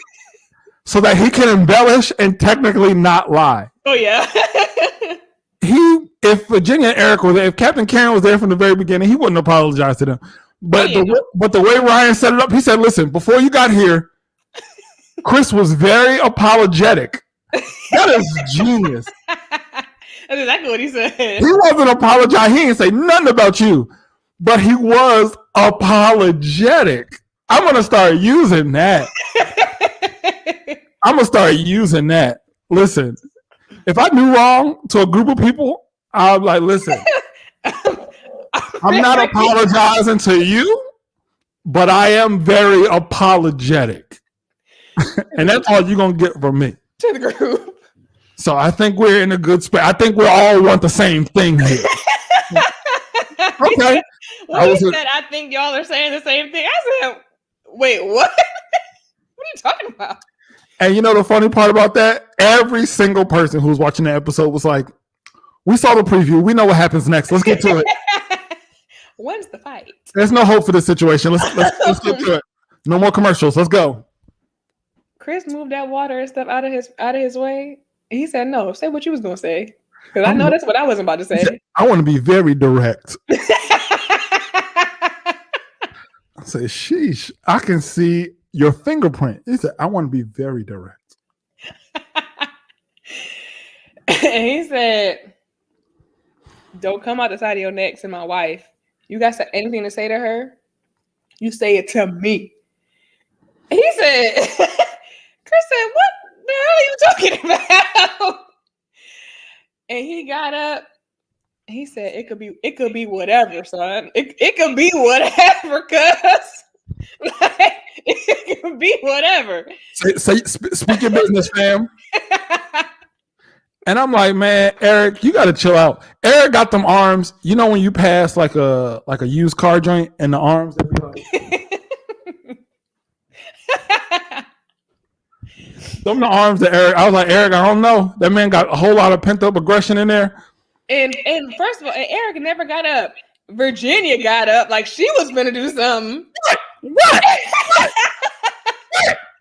so that he can embellish and technically not lie. Oh, yeah. If Virginia and Eric were there, if Captain Karen was there from the very beginning, he wouldn't apologize to them. But the way Ryan set it up, he said, listen, before you got here, Chris was very apologetic. That is genius. That's exactly what he said. He wasn't apologizing. He didn't say nothing about you, but he was apologetic. I'm going to start using that. Listen, if I do wrong to a group of people, I'm like, listen, I'm not apologizing to you, but I am very apologetic. And that's all you're going to get from me. To the group. So I think we're in a good spot. I think we all want the same thing here. Okay. I think y'all are saying the same thing. I said, wait, what? What are you talking about? And the funny part about that? Every single person who was watching the episode was like, we saw the preview. We know what happens next. Let's get to it. When's the fight? There's no hope for this situation. Let's get to it. No more commercials. Let's go. Chris moved that water and stuff out of his way. And he said, no, say what you was going to say. Because I know that's what I wasn't about to say. I want to be very direct. I say, sheesh, I can see your fingerprint. He said, I want to be very direct. And he said, don't come out the side of your neck to my wife. You got anything to say to her? You say it to me. He said, Chris said, what the hell are you talking about? And he got up He said it could be whatever, son. It could be whatever, cuz like, it could be whatever. Speak your business, fam. And I'm like, man, Eric, you got to chill out. Eric got them arms. You know when you pass like a used car joint and the arms that be like, them the arms that Eric. I was like, Eric, I don't know. That man got a whole lot of pent up aggression in there. And first of all, Eric never got up. Virginia got up like she was gonna do something. What?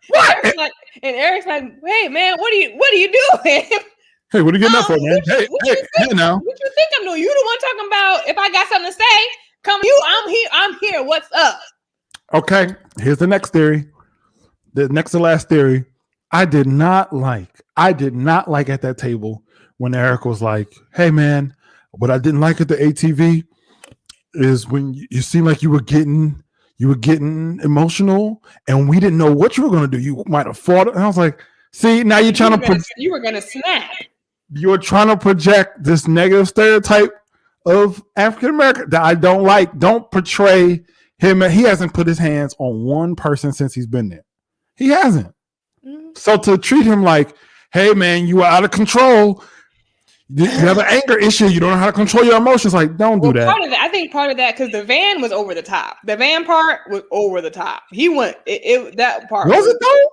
What? And Eric's like, hey man, what are you doing? Hey, what are you getting up for, man? Hey, now. What you think I'm doing? You the one talking about if I got something to say, come you, I'm here. What's up? Okay, here's the next theory. The next to last theory. I did not like at that table when Eric was like, hey man, what I didn't like at the ATV is when you seemed like you were getting emotional and we didn't know what you were going to do. You might have fought. And I was like, see, now you're trying you were going to snap. You're trying to project this negative stereotype of African American that I don't like. Don't portray him. He hasn't put his hands on one person since he's been there. He hasn't. Mm-hmm. So to treat him like, hey man, you are out of control. You have an anger issue. You don't know how to control your emotions. Like, don't do that. I think part of that, because the van was over the top. The van part was over the top. He went, that part. Was it though?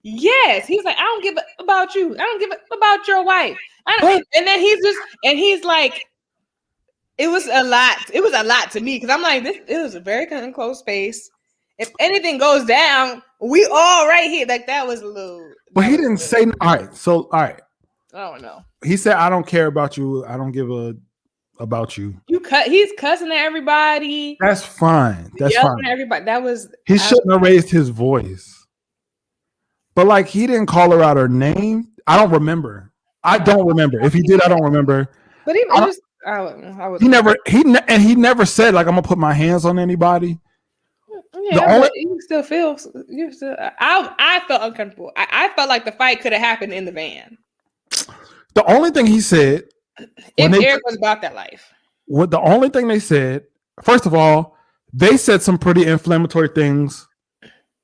Yes. He's like, I don't give a about you. I don't give a about your wife. And then he's like, it was a lot. It was a lot to me because I'm like, it was a very kind of close space. If anything goes down, we all right here. Like that was a little. But he didn't say. All right. I don't know. He said, "I don't care about you. I don't give a about you." He's cussing at everybody. That's fine. That's fine. At everybody. That was. He shouldn't have raised his voice. But like he didn't call her out her name. I don't remember. If he did, I don't remember. But he never said like I'm gonna put my hands on anybody. Yeah, you still feel. I felt uncomfortable. I felt like the fight could have happened in the van. The only thing he said, if Eric was about that life, the only thing they said, first of all, they said some pretty inflammatory things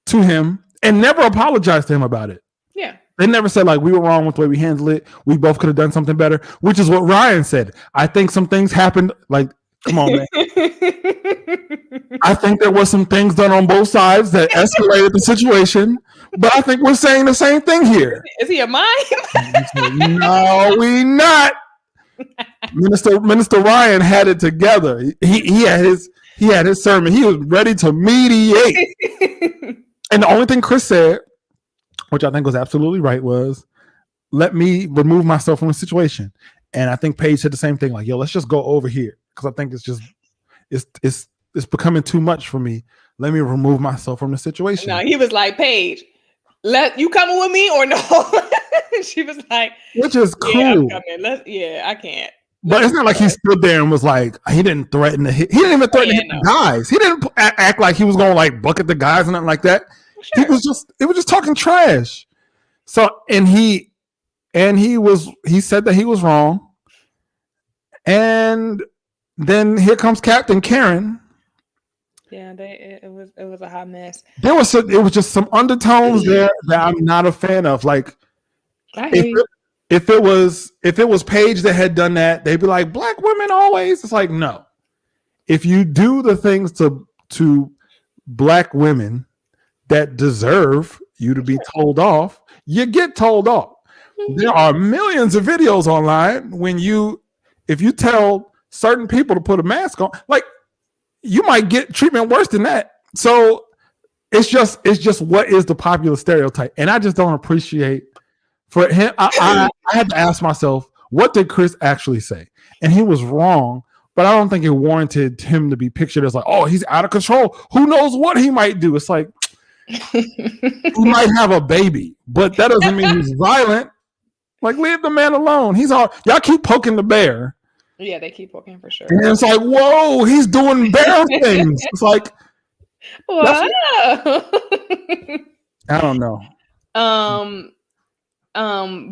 to him and never apologized to him about it. Yeah. They never said like we were wrong with the way we handled it. We both could have done something better, which is what Ryan said. I think some things happened. Like, come on, man. I think there were some things done on both sides that escalated the situation, but I think we're saying the same thing here. Is he a mime? No, we not. Minister Ryan had it together. He had his sermon. He was ready to mediate. And the only thing Chris said, which I think was absolutely right, was let me remove myself from the situation. And I think Paige said the same thing, like, yo, let's just go over here. Because I think it's becoming too much for me. Let me remove myself from the situation. No, he was like, Paige, you coming with me or no? She was like, which is cool. Yeah, I can't. But it's not like he stood there and was like, he didn't threaten to hit. He didn't even threaten to hit the guys. He didn't act like he was going to like bucket the guys and nothing like that. Sure. It was just talking trash. So, and he said that he was wrong. And then here comes Captain Karen. Yeah, it was a hot mess. It was just some undertones there that I'm not a fan of. Like, if it was Paige that had done that, they'd be like, black women always. It's like, no. If you do the things to black women that deserve you to be told off, you get told off. Mm-hmm. There are millions of videos online if you tell certain people to put a mask on, like you might get treatment worse than that. So it's just what is the popular stereotype, and I just don't appreciate for him. I had to ask myself, what did Chris actually say? And he was wrong, but I don't think it warranted him to be pictured as like, oh, he's out of control. Who knows what he might do? It's like he might have a baby, but that doesn't mean he's violent. Like, leave the man alone. Y'all keep poking the bear. Yeah, they keep poking for sure. And it's like, whoa, he's doing bear things. It's like, wow. I don't know.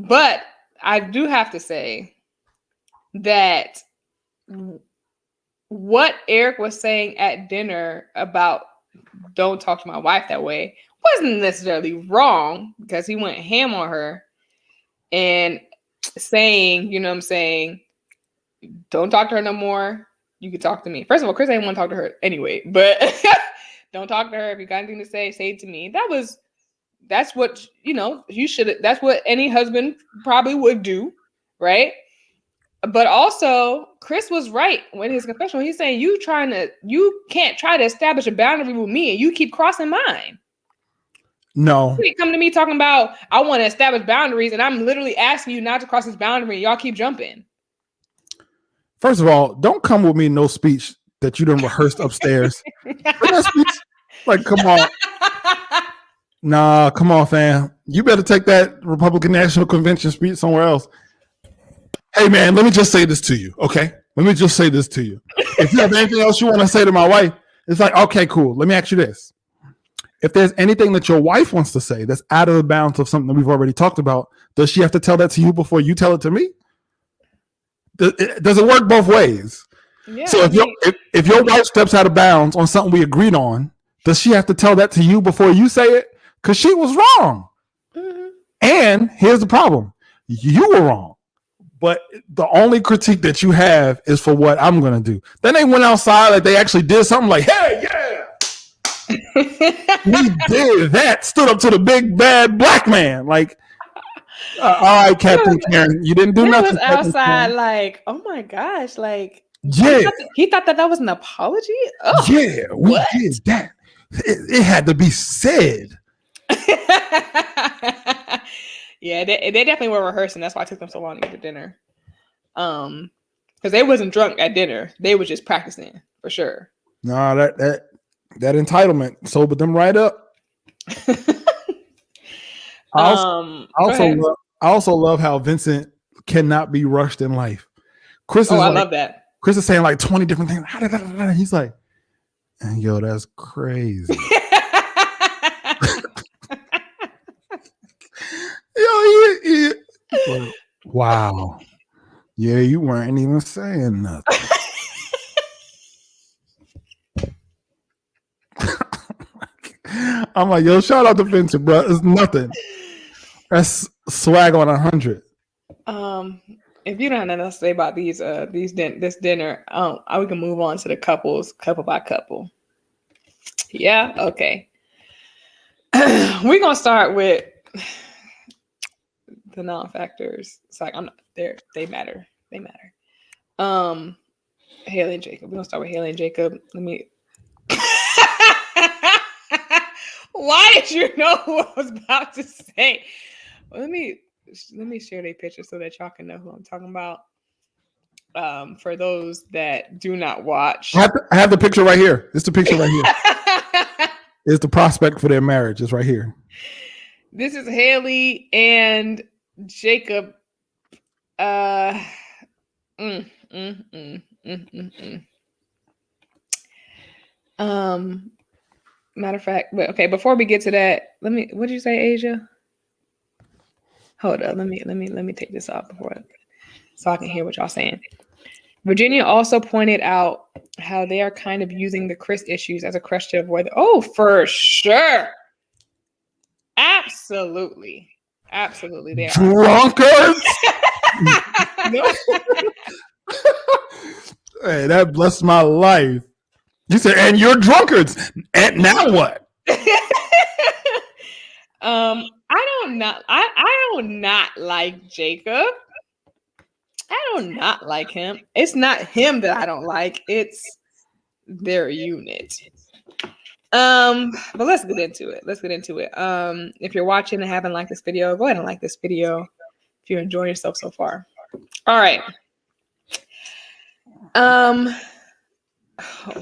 But I do have to say that what Eric was saying at dinner about don't talk to my wife that way wasn't necessarily wrong, because he went ham on her and saying, you know what I'm saying, don't talk to her no more. You can talk to me. First of all, Chris didn't want to talk to her anyway, but don't talk to her. If you got anything to say it to me. That's what, you know, you should, that's what any husband probably would do, right? But also, Chris was right when his confessional. He's saying you can't try to establish a boundary with me and you keep crossing mine. No. You come to me talking about I want to establish boundaries, and I'm literally asking you not to cross this boundary, and y'all keep jumping. First of all, don't come with me no speech that you done rehearsed upstairs. Like, come on. Nah, come on, fam. You better take that Republican National Convention speech somewhere else. Hey, man, let me just say this to you, okay? Let me just say this to you. If you have anything else you want to say to my wife, it's like, okay, cool. Let me ask you this. If there's anything that your wife wants to say that's out of the bounds of something that we've already talked about, does she have to tell that to you before you tell it to me? Does it work both ways? Yeah, so if your wife steps out of bounds on something we agreed on, does she have to tell that to you before you say it? Because she was wrong. Mm-hmm. And here's the problem. You were wrong. But the only critique that you have is for what I'm going to do. Then they went outside like they actually did something like, hey, yeah. We did that. Stood up to the big, bad black man. Like, all right, Captain Karen, you didn't do nothing. Was outside like, oh my gosh, like, yeah. He thought that was an apology? Oh, yeah, we did that. It had to be said. Yeah, they definitely were rehearsing. That's why it took them so long to get to dinner. Because they wasn't drunk at dinner. They were just practicing for sure. No, that entitlement sobered them right up. I also love how Vincent cannot be rushed in life. Chris is I love that. Chris is saying like 20 different things. He's like, yo, that's crazy. Wow. Yeah, you weren't even saying nothing. I'm like, yo, shout out to Vincent, bro. It's nothing. That's swag on 100. If you don't have nothing else to say about this dinner, we can move on to the couples, couple by couple. Yeah, okay. We're gonna start with the non-factors. It's like I'm not there. They matter. Haley and Jacob. We're gonna start with Haley and Jacob. Let me. Why did you know who I was about to say? Well, let me share their picture so that y'all can know who I'm talking about. For those that do not watch, I have the picture right here. It's the picture right here. It's the prospect for their marriage. It's right here. This is Haley and Jacob. Matter of fact, but okay, before we get to that, what did you say, Asia? Hold up, let me take this off so I can hear what y'all saying. Virginia also pointed out how they are kind of using the Chris issues as a crutch to avoid for sure. Absolutely they are. Drunkards. Hey, that blessed my life. You said, and you're drunkards. And now what? I don't not like Jacob. I do not like him. It's not him that I don't like. It's their unit. But let's get into it. If you're watching and haven't liked this video, go ahead and like this video if you're enjoying yourself so far. All right. Oh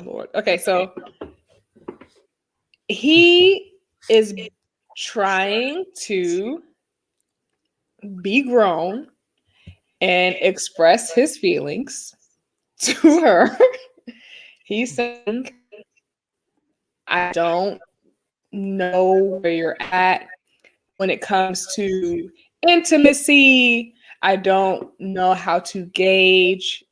Lord. Okay, so he is trying to be grown and express his feelings to her. He's saying, I don't know where you're at when it comes to intimacy. I don't know how to gauge,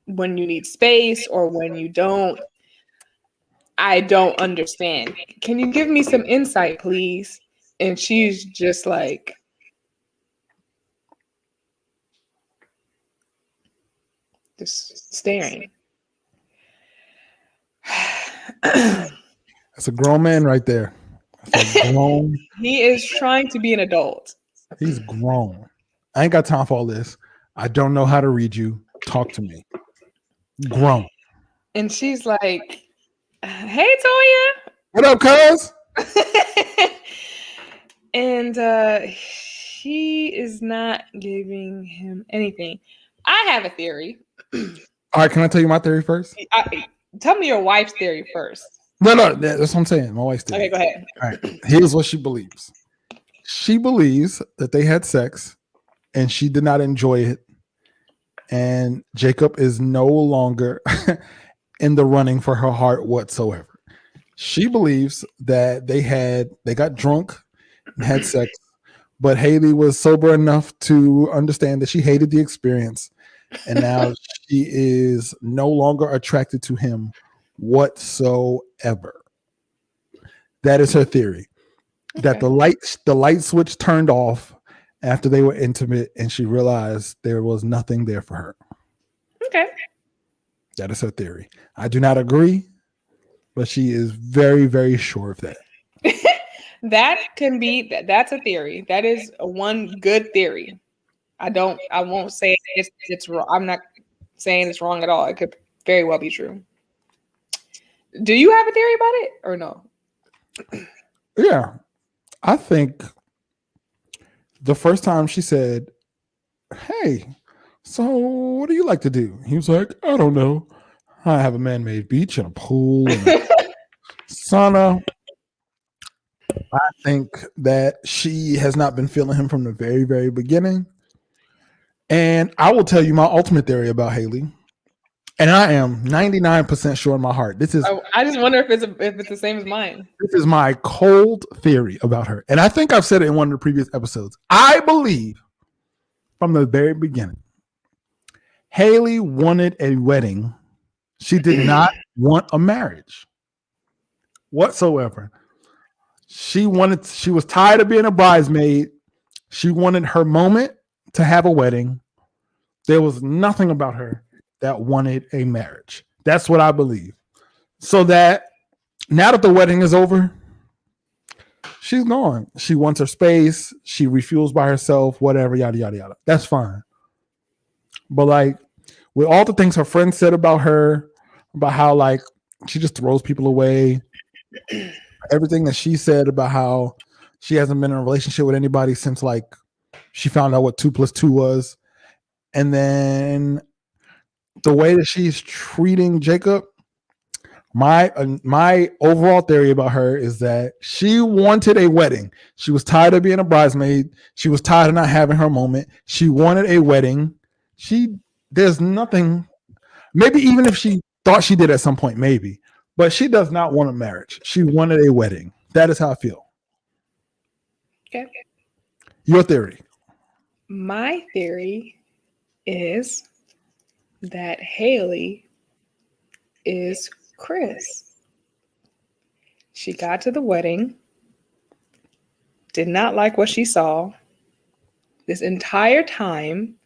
when you need space or when you don't. I don't understand. Can you give me some insight, please? And she's just like, just staring. That's a grown man right there. That's a grown. He is trying to be an adult. He's grown. I ain't got time for all this. I don't know how to read you. Talk to me. Grown. And she's like, hey, Toya. What up, cuz? And she is not giving him anything. I have a theory. All right, can I tell you my theory first? Tell me your wife's theory first. No, that's what I'm saying. My wife's theory. Okay, go ahead. All right, here's what she believes. She believes that they had sex and she did not enjoy it. And Jacob is no longer in the running for her heart whatsoever. She believes that they got drunk and had sex, but Haley was sober enough to understand that she hated the experience. And now she is no longer attracted to him whatsoever. That is her theory. Okay. That the light switch turned off after they were intimate and she realized there was nothing there for her. Okay. That is her theory. I do not agree, but she is very, very sure of that. That can be, that's a theory. That is one good theory. I won't say it's wrong. I'm not saying it's wrong at all. It could very well be true. Do you have a theory about it or no? Yeah. I think the first time she said, hey, so what do you like to do? He was like, I don't know. I have a man-made beach and a pool and a sauna. I think that she has not been feeling him from the very, very beginning. And I will tell you my ultimate theory about Haley. And I am 99% sure in my heart. This is. I just wonder if it's the same as mine. This is my cold theory about her. And I think I've said it in one of the previous episodes. I believe from the very beginning, Haley wanted a wedding. She did not want a marriage whatsoever. She was tired of being a bridesmaid. She wanted her moment to have a wedding. There was nothing about her that wanted a marriage. That's what I believe. So that now that the wedding is over, she's gone. She wants her space. She refuels by herself, whatever, yada, yada, yada. That's fine. But like with all the things her friends said about her, about how like she just throws people away, everything that she said about how she hasn't been in a relationship with anybody since like she found out what 2 + 2 was. And then the way that she's treating Jacob, my overall theory about her is that she wanted a wedding. She was tired of being a bridesmaid. She was tired of not having her moment. She wanted a wedding. There's nothing, maybe even if she thought she did at some point, maybe, but she does not want a marriage. She wanted a wedding. That is how I feel. Okay. Your theory. My theory is that Haley is Chris. She got to the wedding, did not like what she saw. This entire time,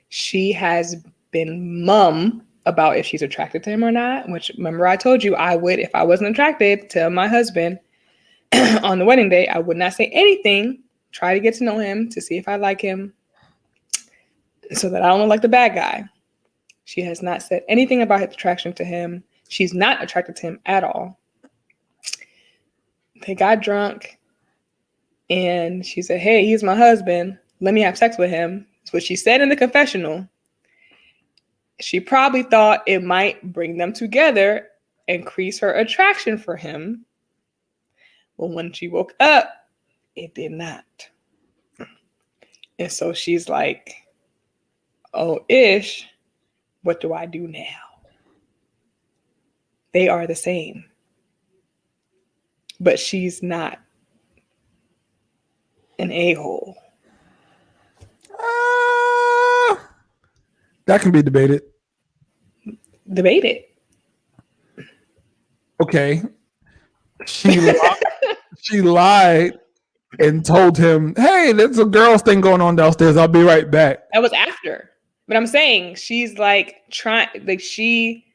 she has been mum about if she's attracted to him or not, which remember I told you I would, if I wasn't attracted to my husband on the wedding day, I would not say anything, try to get to know him to see if I like him so that I don't look like the bad guy. She has not said anything about her attraction to him. She's not attracted to him at all. They got drunk and she said, hey, he's my husband. Let me have sex with him. That's what she said in the confessional. She probably thought it might bring them together, increase her attraction for him. But when she woke up, it did not. And so she's like, oh, Ish, what do I do now? They are the same. But she's not an a-hole. That can be debated. Debate it. Okay. She lied and told him, "Hey, there's a girls thing going on downstairs. I'll be right back." That was after. But I'm saying she's like trying, like she.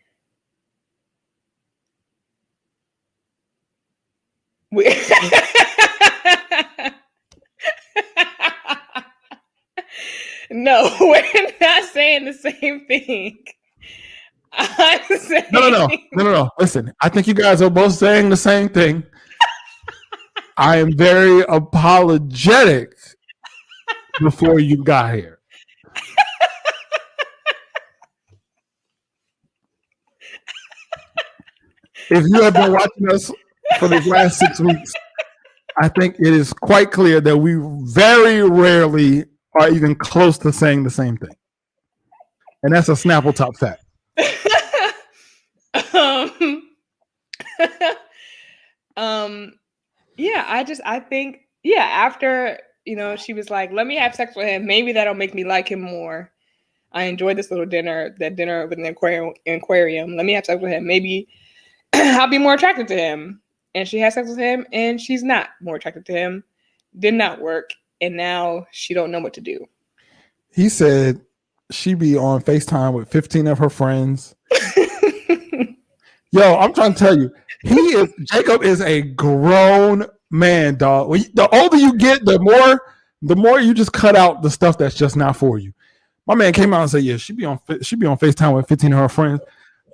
No, we're not saying the same thing. I'm saying... No. Listen, I think you guys are both saying the same thing. I am very apologetic before you got here. If you have been watching us for the last 6 weeks, I think it is quite clear that we very rarely are even close to saying the same thing. And that's a Snapple top fact. Yeah, I think, after, she was like, let me have sex with him. Maybe that'll make me like him more. I enjoyed this little dinner with an aquarium. Let me have sex with him. Maybe I'll be more attracted to him. And she has sex with him and she's not more attracted to him. Did not work. And now she don't know what to do. He said she be on FaceTime with 15 of her friends. Yo, I'm trying to tell you, Jacob is a grown man, dog. The older you get, the more you just cut out the stuff that's just not for you. My man came out and said, "Yeah, she be on FaceTime with 15 of her friends.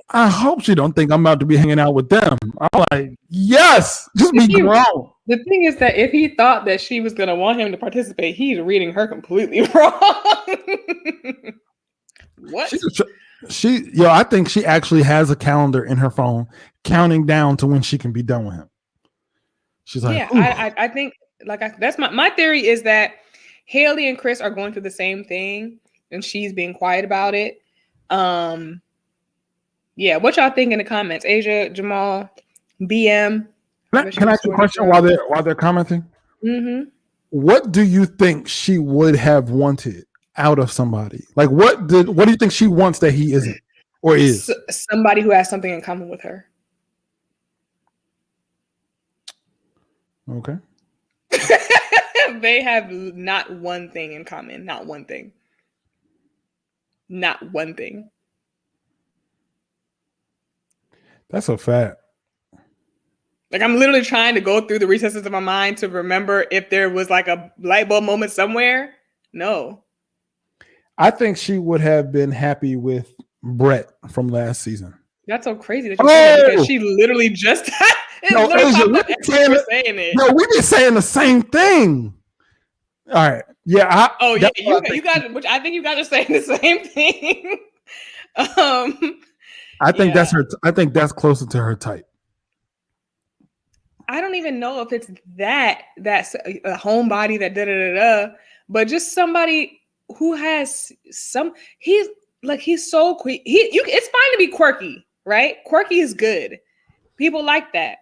I hope she don't think I'm about to be hanging out with them." I'm like, yes, just be grown. The thing is that if he thought that she was going to want him to participate, he's reading her completely wrong. What? I think she actually has a calendar in her phone counting down to when she can be done with him. She's like, yeah, I think that's my theory is that Haley and Chris are going through the same thing and she's being quiet about it. Yeah, what y'all think in the comments? Asia, Jamal, BM. Can I ask you a question while they're commenting? Mm-hmm. What do you think she would have wanted out of somebody? Like, what do you think she wants that he isn't or is? Somebody who has something in common with her. Okay. They have not one thing in common. Not one thing. Not one thing. That's a fact. Like, I'm literally trying to go through the recesses of my mind to remember if there was like a light bulb moment somewhere. No. I think she would have been happy with Brett from last season. That's so crazy that you say that because she literally just Asia, we be saying the same thing. All right. Yeah. You got, which I think you guys are saying the same thing. I think that's her. I think that's closer to her type. I don't even know if it's that's a homebody that but just somebody who has some. He's so quick. It's fine to be quirky, right? Quirky is good. People like that.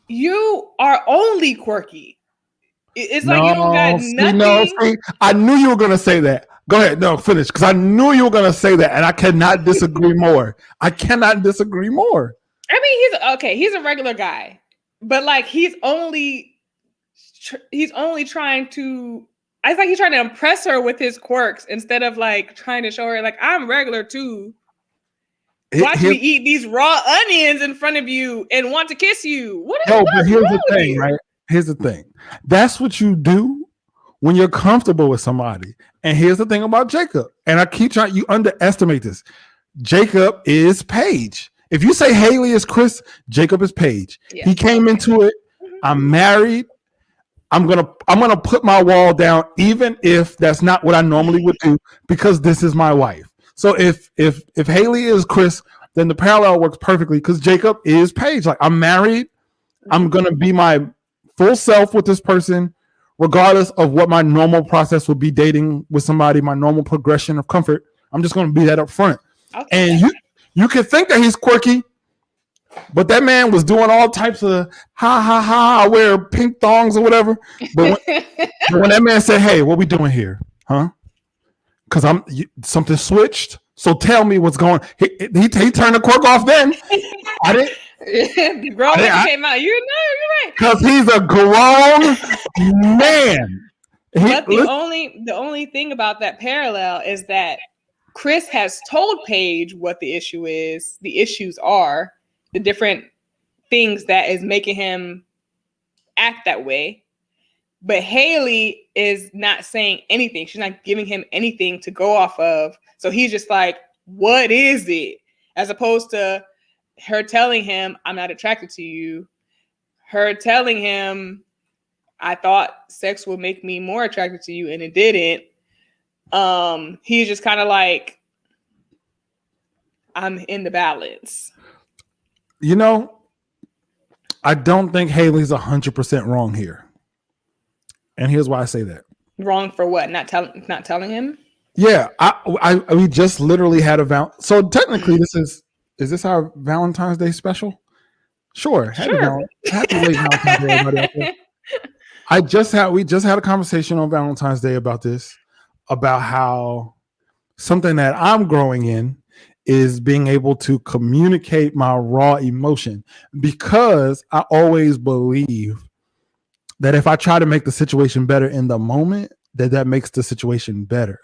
You are only quirky. It's like you don't got nothing. I knew you were gonna say that. Go ahead. No, finish. Because I knew you were going to say that. And I cannot disagree more. I mean, he's a regular guy. But like, he's only trying to, I think he's trying to impress her with his quirks instead of like trying to show her like, I'm regular too. Watch me eat these raw onions in front of you and want to kiss you. But here's the thing, right? Here's the thing. That's what you do when you're comfortable with somebody. And here's the thing about Jacob. And I keep trying, you underestimate this. Jacob is Paige. If you say Haley is Chris, Jacob is Paige. Yeah. He came into it. I'm married. I'm gonna put my wall down, even if that's not what I normally would do, because this is my wife. So if Haley is Chris, then the parallel works perfectly because Jacob is Paige. Like, I'm married. I'm gonna be my full self with this person, regardless of what my normal process would be dating with somebody, my normal progression of comfort. I'm just going to be that up front. And you can think that he's quirky, but that man was doing all types of I wear pink thongs or whatever. But when that man said, "Hey, what we doing here? Huh? Because something switched." So tell me what's going. He turned the cork off. Then I didn't. The grown man came out. You're right. Because he's a grown man. But the only thing about that parallel is that Chris has told Paige what the issue is. The issues are the different things that is making him act that way. But Haley is not saying anything. She's not giving him anything to go off of. So he's just like, what is it? As opposed to her telling him, I'm not attracted to you. Her telling him, I thought sex would make me more attracted to you, and it didn't. He's just kind of like, I'm in the balance. You know, I don't think Haley's 100% wrong here. And here's why I say that. Wrong for what? Not telling him? Yeah, we just literally had a so technically is this our Valentine's Day special? Sure. Happy late Valentine's Day, everybody out there. We just had a conversation on Valentine's Day about this, about how something that I'm growing in is being able to communicate my raw emotion, because I always believe that if I try to make the situation better in the moment, that makes the situation better.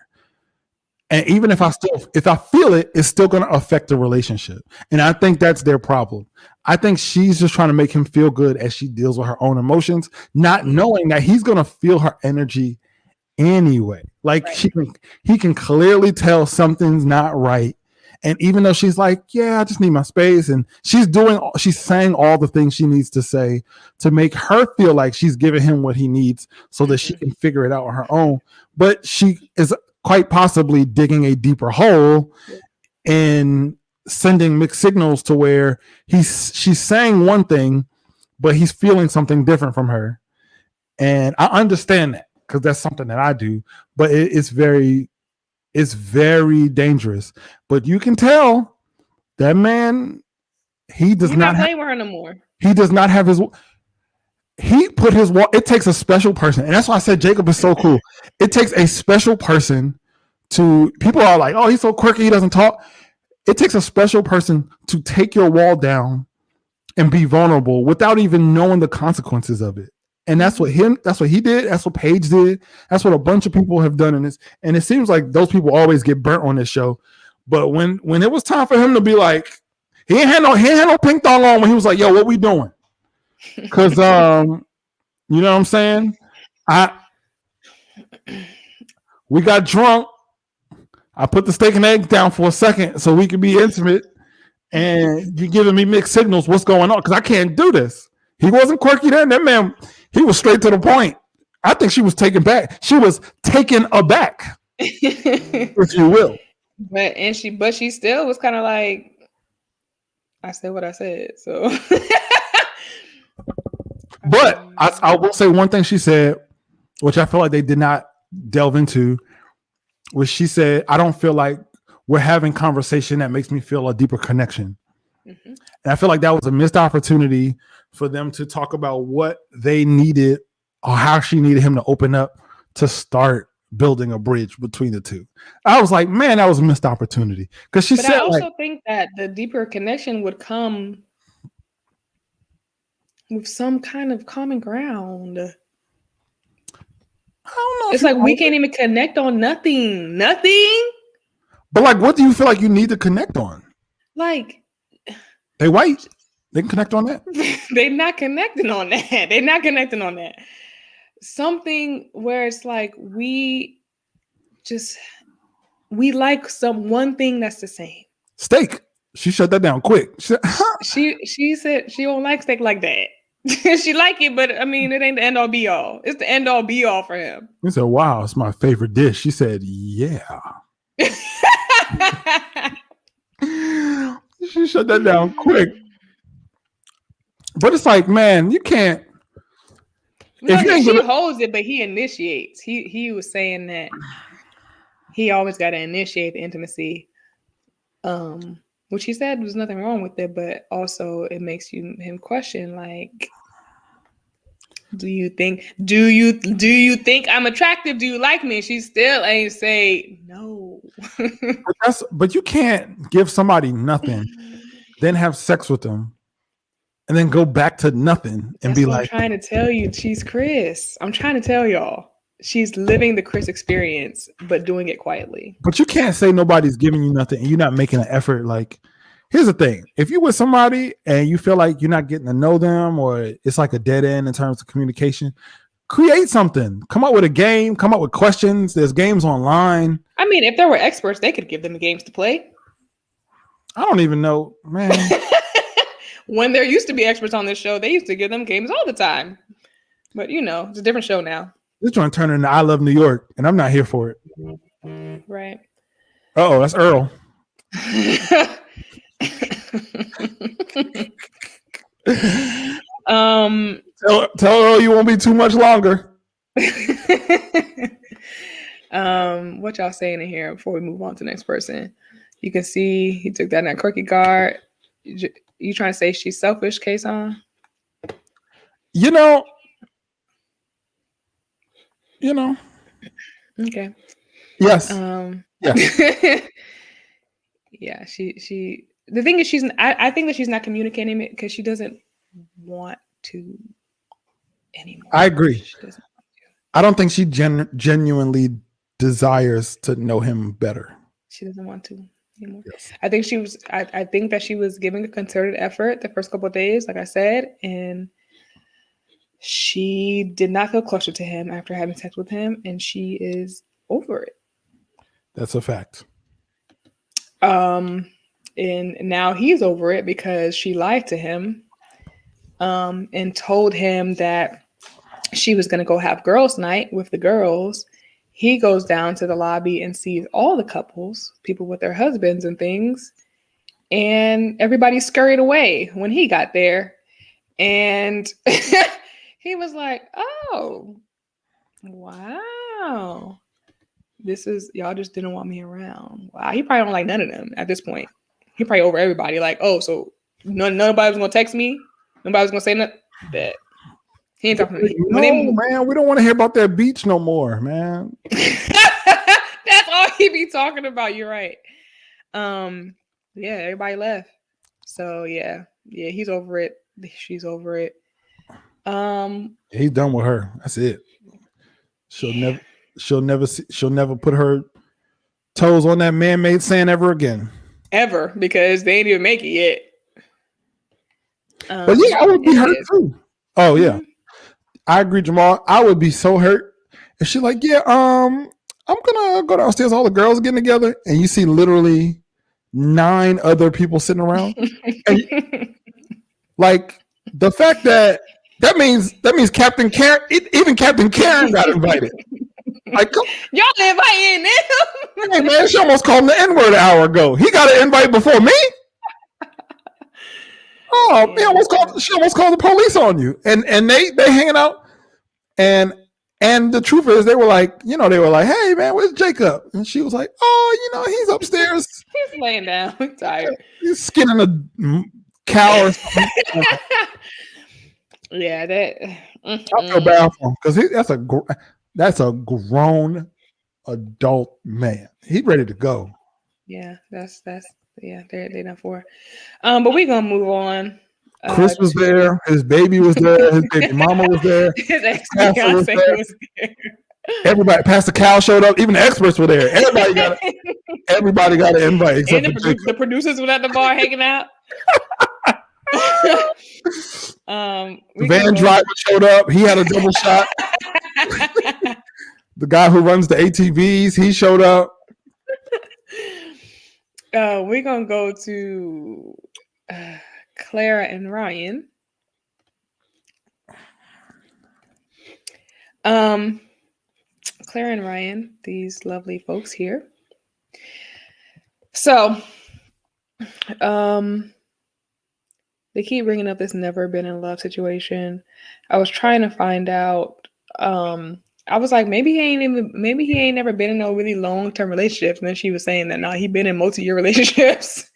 And even if I feel it, it's still going to affect the relationship. And I think that's their problem. I think she's just trying to make him feel good as she deals with her own emotions, not knowing that he's going to feel her energy anyway. Like he can clearly tell something's not right. And even though she's like, yeah, I just need my space. And she's saying all the things she needs to say to make her feel like she's giving him what he needs so that she can figure it out on her own. But she is quite possibly digging a deeper hole and sending mixed signals to where she's saying one thing, but he's feeling something different from her. And I understand that, because that's something that I do, but it's very dangerous. But you can tell that man, he does not play with her no more. He does not have he put his wall. It takes a special person. And that's why I said Jacob is so cool. It takes a special person people are like, oh, he's so quirky, he doesn't talk. It takes a special person to take your wall down and be vulnerable without even knowing the consequences of it. And that's what he did. That's what Paige did. That's what a bunch of people have done in this. And it seems like those people always get burnt on this show. But when it was time for him to be like, he ain't had no pink thong on when he was like, yo, what we doing? Because you know what I'm saying? We got drunk. I put the steak and egg down for a second so we could be intimate. And you're giving me mixed signals. What's going on? Because I can't do this. He wasn't quirky then. That man, he was straight to the point. I think she was taken back. She was taken aback, if you will. But she still was kind of like, I said what I said. So, but I will say one thing she said, which I feel like they did not delve into, was she said, I don't feel like we're having conversation that makes me feel a deeper connection. Mm-hmm. And I feel like that was a missed opportunity for them to talk about what they needed or how she needed him to open up to start building a bridge between the two. I was like, man, that was a missed opportunity. Because she said, I also think that the deeper connection would come with some kind of common ground. I don't know. It's like we can't even connect on nothing. But like, what do you feel like you need to connect on? Like, they white. They can connect on that. They're not connecting on that. Something where it's like we like one thing that's the same. Steak. She shut that down quick. She said she don't like steak like that. She like it, but I mean, it ain't the end all be all. It's the end all be all for him. He said, wow, it's my favorite dish. She said, yeah. She shut that down quick. But it's like, man, you can't. She holds it, but he initiates. He was saying that he always got to initiate the intimacy. Which he said was nothing wrong with it, but also it makes him question, like, Do you think I'm attractive? Do you like me? She still ain't say no. But you can't give somebody nothing, then have sex with them, and then go back to nothing and That's be what I'm like, trying to tell you. She's Chris. I'm trying to tell y'all. She's living the Chris experience, but doing it quietly. but you can't say nobody's giving you nothing and you're not making an effort. Like, here's the thing. If you're with somebody and you feel like you're not getting to know them, or it's like a dead end in terms of communication, create something. Come up with a game, come up with questions. There's games online. I mean, if there were experts, they could give them the games to play. I don't even know, man. When there used to be experts on this show, they used to give them games all the time. But it's a different show now. This trying to turn into I Love New York, and I'm not here for it. Right. Oh, that's Earl. Tell Earl you won't be too much longer. What y'all saying in here before we move on to the next person? You can see he took that in that quirky guard. You trying to say she's selfish, Kasaun? Okay. Yes. Yes. Yeah. She. The thing is, I think that she's not communicating it because she doesn't want to anymore. I agree. I don't think she genuinely desires to know him better. She doesn't want to anymore. Yes. I think that she was giving a concerted effort the first couple of days, like I said, and she did not feel closer to him after having sex with him, and she is over it. That's a fact. And now he's over it because she lied to him, and told him that she was going to go have girls' night with the girls. He goes down to the lobby and sees all the couples, people with their husbands and things, and everybody scurried away when he got there. And he was like, oh, wow. Y'all just didn't want me around. Wow. He probably don't like none of them at this point. He probably over everybody. Like, oh, so nobody was going to text me? Nobody was going to say nothing? That he ain't talking to me. Man, we don't want to hear about that beach no more, man. That's all he be talking about. You're right. Yeah, everybody left. So yeah, he's over it. She's over it. He's done with her. That's it. She'll never put her toes on that man-made sand ever again. Ever, because they ain't even make it yet. But yeah, I would be hurt too. Oh yeah. Mm-hmm. I agree, Jamal. I would be so hurt if she's like, yeah, I'm gonna go downstairs, all the girls getting together, and you see literally 9 other people sitting around. And, like, the fact that means Captain Karen, even Captain Karen got invited. Like, y'all inviting them? Hey man, she almost called him the N-word an hour ago. He got an invite before me. Oh, yeah. She almost called the police on you. And they hanging out. And the truth is, they were like, hey man, where's Jacob? And she was like, oh, he's upstairs. He's laying down. I'm tired. He's skinning a cow or something. Yeah, that. I feel bad for him because that's a grown adult man. He's ready to go. Yeah, that's they're not for. But we're gonna move on. Chris was there. His baby was there. His baby mama was there. His ex-fiance was there. Everybody, Pastor Cal showed up. Even the experts were there. Everybody got an invite. Except and the producers were at the bar hanging out. The van driver showed up. He had a double shot. The guy who runs the ATVs, he showed up. We're gonna go to Clara and Ryan. Clara and Ryan, these lovely folks here. So, they keep bringing up this never been in love situation. I was trying to find out. I was like, maybe he ain't never been in no really long-term relationships. And then she was saying that no, he been in multi-year relationships,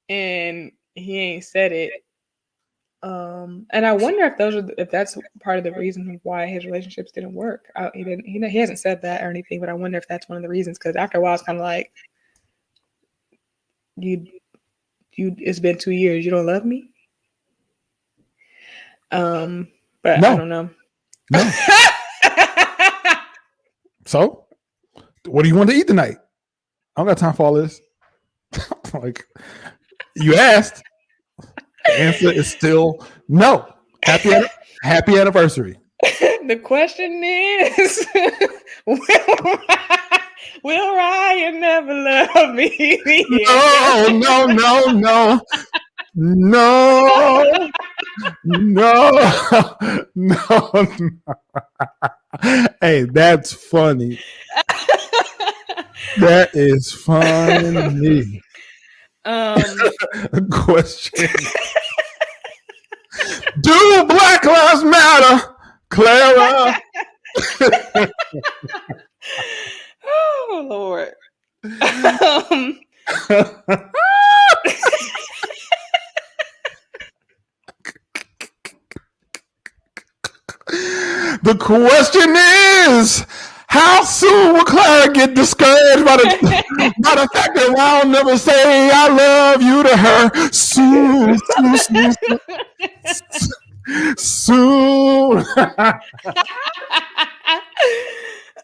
and he ain't said it. And I wonder if that's part of the reason why his relationships didn't work. He hasn't said that or anything, but I wonder if that's one of the reasons. Because after a while, it's kind of like it's been 2 years. You don't love me. But No. I don't know. No. So, what do you want to eat tonight? I don't got time for all this. Like, you asked. The answer is still no. Happy anniversary. The question is, will Ryan never love me? No. Hey, that's funny. That is funny. Question. Do Black Lives Matter, Clara? Oh, Lord. The question is, how soon will Clara get discouraged by the fact that Ron never say I love you to her? Soon.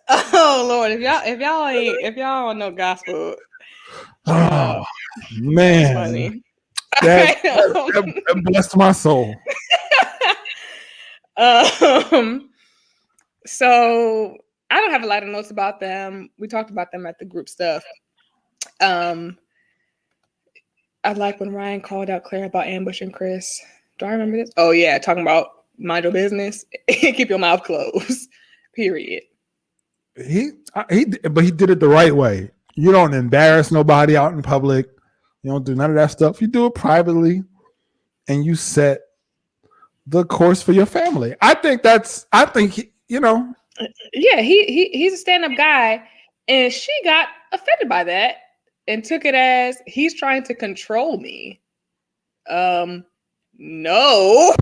Oh Lord, if y'all don't know gospel, oh man, that blessed my soul. So I don't have a lot of notes about them. We talked about them at the group stuff. I like when Ryan called out Claire about ambushing Chris. Do I remember this? Oh yeah, talking about mind your business, keep your mouth closed. Period. But he did it the right way. You don't embarrass nobody out in public. You don't do none of that stuff. You do it privately, and you set the course for your family. I think Yeah, he's a stand-up guy, and she got offended by that and took it as he's trying to control me. No,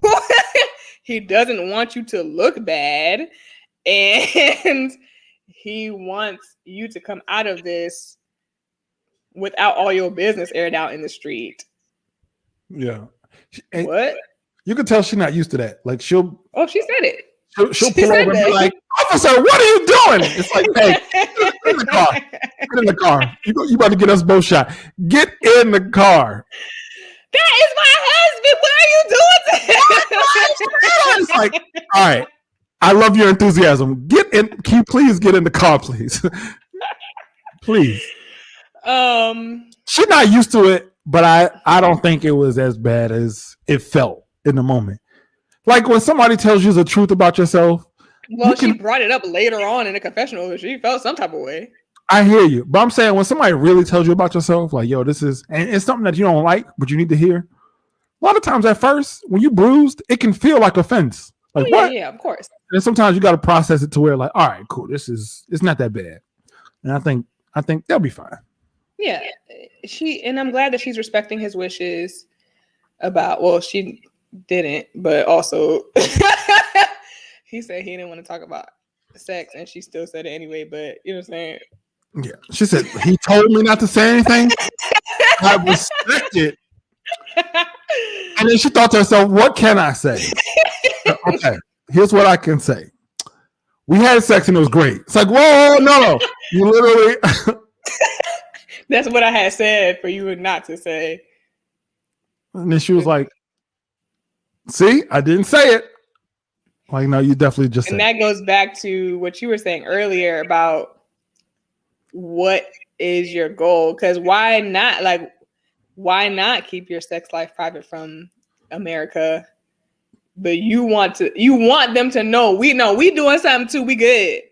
he doesn't want you to look bad, and he wants you to come out of this without all your business aired out in the street. Yeah. What? You can tell she's not used to that. Like she said it. She'll pull over and be like, "Officer, what are you doing?" It's like, "Hey, get in the car. Get in the car. You about to get us both shot. Get in the car." That is my husband. What are you doing to him? It's like, all right. I love your enthusiasm. Get in. Can you please get in the car, please? Please. She's not used to it, but I don't think it was as bad as it felt in the moment. Like when somebody tells you the truth about yourself. Well, she brought it up later on in the confessional. She felt some type of way. I hear you, but I'm saying when somebody really tells you about yourself, like, yo, this is, and it's something that you don't like, but you need to hear. A lot of times at first, when you bruised, it can feel like offense. Like, what? Yeah, of course. And sometimes you got to process it to where, like, all right, cool, it's not that bad. And I think they'll be fine. Yeah, and I'm glad that she's respecting his wishes about, she didn't, but also he said he didn't want to talk about sex, and she still said it anyway, but you know what I'm saying? Yeah. She said, he told me not to say anything. I respect it. And then she thought to herself, what can I say? Okay, here's what I can say. We had sex and it was great. It's like, whoa, no. You literally. That's what I had said for you not to say. And then she was like, see, I didn't say it. Like, no, you definitely just said it. And that goes back to what you were saying earlier about what is your goal? Because why not keep your sex life private from America? But you want them to know we doing something too. We good.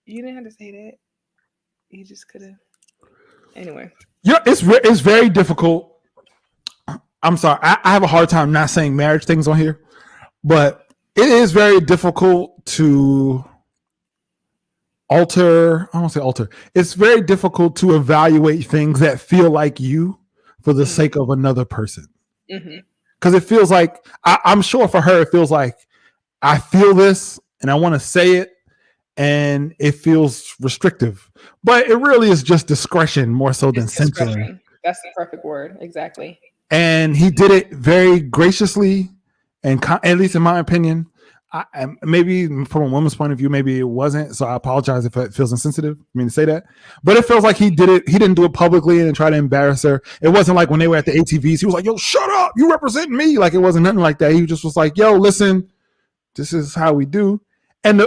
You didn't have to say that. You just could have. Anyway. Yeah, it's very difficult. I'm sorry. I have a hard time not saying marriage things on here, but it is very difficult to alter. I won't say alter. It's very difficult to evaluate things that feel like you for the sake of another person. Mm-hmm. because it feels like I'm sure for her it feels like I feel this and I want to say it, and it feels restrictive, but it really is just discretion more so than censoring. That's the perfect word, exactly. And he did it very graciously, and at least in my opinion. Maybe from a woman's point of view, maybe it wasn't. So I apologize if it feels insensitive for me to say that. But it feels like he did it. He didn't do it publicly and try to embarrass her. It wasn't like when they were at the ATVs. He was like, "Yo, shut up! You represent me." Like it wasn't nothing like that. He just was like, "Yo, listen, this is how we do." And